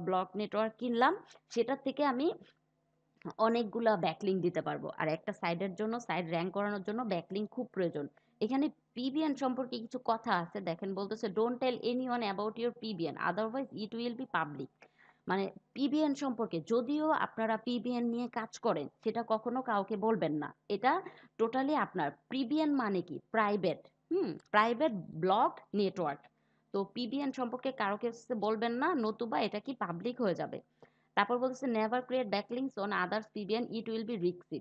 ব্লগ নেটওয়ার্ক কিনলাম, সেটার থেকে আমি অনেকগুলা ব্যাকলিঙ্ক দিতে পারবো। আর একটা সাইডের জন্য, সাইড র্যাঙ্ক করানোর জন্য ব্যাকলিঙ্ক খুব প্রয়োজন। এখানে পিবিএন সম্পর্কে কিছু কথা আছে, দেখেন বলতেছে don't tell anyone about your PBN otherwise it will be public. মানে পিবিএন সম্পর্কে, যদিও আপনারা পিবিএন নিয়ে কাজ করেন, সেটা কখনো কাউকে বলবেন না। এটা টোটালি আপনার। পিবিএন মানে কি? Private, private blog network. তো পিবিএন সম্পর্কে কারো কাছে বলবেন না, নতুবা এটা কি পাবলিক হয়ে যাবে। তারপর বলতেছে never create backlinks on others PBN, it will B risky.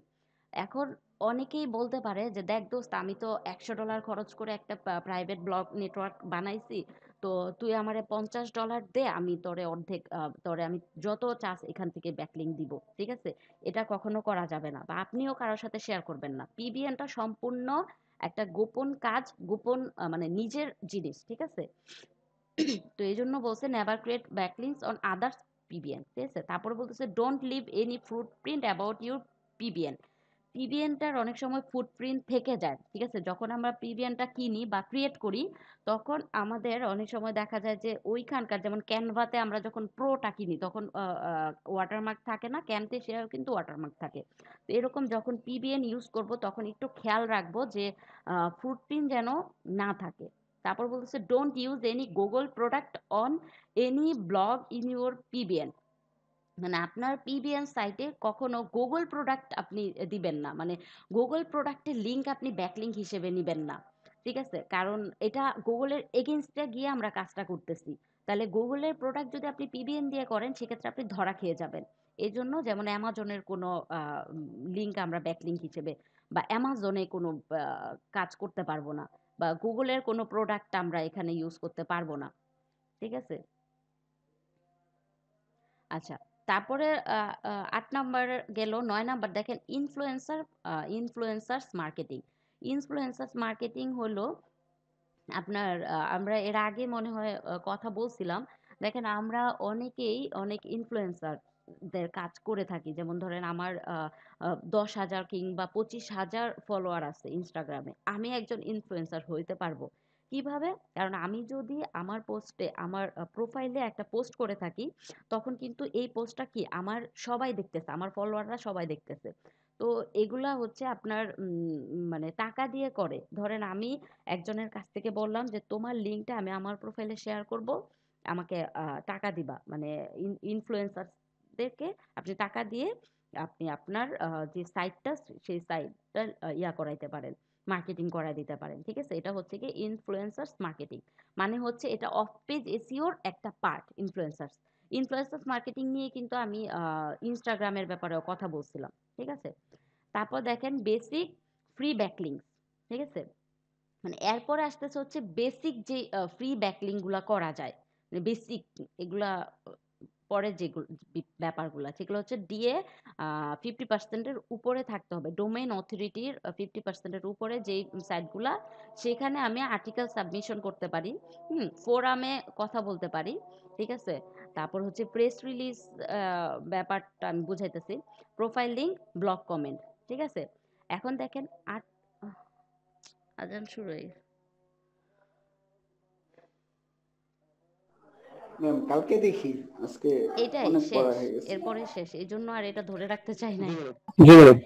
এখন অনেকেই বলতে পারে যে দেখ দোস্ত, আমি তো $100 খরচ করে একটা প্রাইভেট ব্লগ নেটওয়ার্ক বানাইছি, তো তুই আমারে $50 দে, আমি তোরে অর্ধেক, তোরে আমি যত চাস এখান থেকে ব্যাকলিং দিব, ঠিক আছে? এটা কখনো করা যাবে না, বা আপনিও কারোর সাথে শেয়ার করবেন না। পিবিএনটা সম্পূর্ণ একটা গোপন কাজ, গোপন মানে নিজের জিনিস, ঠিক আছে? তো এই জন্য বলছে never create backlinks on others PBN, ঠিক আছে? তারপরে বলতেছে don't leave any footprint about your PBN. পিবিএনটার অনেক সময় ফুটপ্রিন্ট থেকে যায়, ঠিক আছে? যখন আমরা পিবিএনটা কিনি বা ক্রিয়েট করি, তখন আমাদের অনেক সময় দেখা যায় যে ওইখানকার, যেমন ক্যানভাতে আমরা যখন প্রোটা কিনি, তখন ওয়াটারমার্ক থাকে না, ক্যানতে সেও কিন্তু ওয়াটারমার্ক থাকে। তো এরকম যখন পিবিএন ইউজ করব, তখন একটু খেয়াল রাখবো যে ফুটপ্রিন্ট যেন না থাকে। তারপর বলতেছে don't use any Google product on any blog in your PBN. মানে আপনার পিবিএন সাইটে কখনো গুগল প্রোডাক্ট আপনি দিবেন না। মানে গুগল প্রোডাক্টের লিঙ্ক আপনি ব্যাকলিঙ্ক হিসেবে নিবেন না, ঠিক আছে? কারণ এটা গুগলের এগেনস্টে গিয়ে আমরা কাজটা করতেছি। তাহলে গুগলের প্রোডাক্ট যদি আপনি পিবিএন দিয়ে করেন, সেক্ষেত্রে আপনি ধরা খেয়ে যাবেন। এই জন্য যেমন অ্যামাজনের কোনো লিঙ্ক আমরা ব্যাকলিঙ্ক হিসেবে, বা অ্যামাজনে কোনো কাজ করতে পারবো না, বা গুগলের কোনো প্রোডাক্ট আমরা এখানে ইউজ করতে পারবো না, ঠিক আছে? আচ্ছা, তারপরে ৮ নাম্বার গেল। ৯ নাম্বার দেখেন ইনফ্লুয়েন্সার্স মার্কেটিং। ইনফ্লুয়েন্সার্স মার্কেটিং হলো আপনার, আমরা এর আগে মনে হয় কথা বলছিলাম। দেখেন আমরা অনেকেই অনেক ইনফ্লুয়েন্সারদের কাজ করে থাকি। যেমন ধরেন আমার ১০,০০০ কিংবা ২৫,০০০ ফলোয়ার আছে ইনস্টাগ্রামে। আমি একজন ইনফ্লুয়েন্সার হইতে পারবো। কিভাবে? কারণ আমি যদি আমার পোস্টে, আমার প্রোফাইলে একটা পোস্ট করে থাকি, তখন কিন্তু এই পোস্টটা কি আমার সবাই দেখতেছে, আমার ফলোয়াররা সবাই দেখতেছে। তো এগুলা হচ্ছে আপনার মানে টাকা দিয়ে করে। ধরেন আমি একজনের কাছ থেকে বললাম যে তোমার লিঙ্কটা আমি আমার প্রোফাইলে শেয়ার করব, আমাকে টাকা দিবা। মানে ইনফ্লুয়েন্সারদেরকে আপনি টাকা দিয়ে আপনি আপনার যে সাইটটা, সেই সাইটটা ইয়া করাইতে পারেন, মার্কেটিং করাই দিতে পারেন, ঠিক আছে? এটা হচ্ছে কি ইনফ্লুয়েন্সার্স মার্কেটিং। মানে হচ্ছে এটা অফ পেজ এসইওর একটা পার্ট। ইনফ্লুয়েন্সার্স মার্কেটিং নিয়ে কিন্তু আমি ইনস্টাগ্রামের ব্যাপারেও কথা বলছিলাম, ঠিক আছে? তারপর দেখেন বেসিক ফ্রি ব্যাকলিংস, ঠিক আছে? মানে এরপরে আসতেছে হচ্ছে বেসিক যে ফ্রি ব্যাকলিং গুলা করা যায়, মানে বেসিক এগুলা পরে যেগুলো ব্যাপারগুলা, সেগুলো হচ্ছে ডিএ 50%-এর উপরে থাকতে হবে। ডোমেইন অথরিটির 50%-এর উপরে যেই সাইটগুলা, সেখানে আমি আর্টিকেল সাবমিশন করতে পারি, ফোরামে কথা বলতে পারি, ঠিক আছে? তারপর হচ্ছে প্রেস রিলিজ ব্যাপারটা আমি বুঝাইতেছি, প্রোফাইল লিঙ্ক, ব্লগ কমেন্ট, ঠিক আছে? এখন দেখেন আজান শুরু হয়ে গেছে। ম্যাম কালকে দেখি, আজকে এটাই অনেক শেষ, পড়া হয়ে গেছে। এরপরে শেষ, এই জন্য আর এটা ধরে রাখতে চাই নাই। জি ম্যাডাম।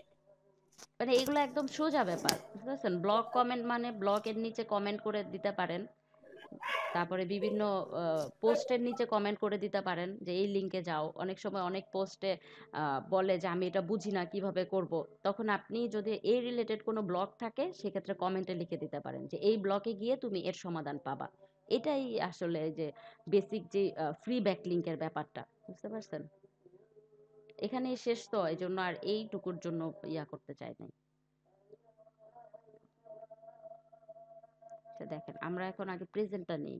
মানে এগুলো একদম সোজা ব্যাপার, বুঝতে পারছেন? ব্লগ কমেন্ট মানে ব্লগের নিচে কমেন্ট করে দিতে পারেন। তারপরে বিভিন্ন পোস্টের নিচে কমেন্ট করে দিতে পারেন যে এই লিঙ্কে যাও। অনেক সময় অনেক পোস্টে বলে যে আমি এটা বুঝি না কিভাবে করব, তখন আপনি যদি এই রিলেটেড কোনো ব্লগ থাকে, সেক্ষেত্রে কমেন্টে লিখে দিতে পারেন যে এই ব্লগে গিয়ে তুমি এর সমাধান পাবা। এটাই আসলে যে বেসিক যে ফ্রি ব্যাকলিংকের ব্যাপারটা, বুঝতে পারছেন? এখানেই শেষ, তো এই জন্য আর এইটুকুর জন্য ইয়া করতে চাই নাই। তো দেখেন আমরা এখন আগে প্রেজেন্টটা নেই।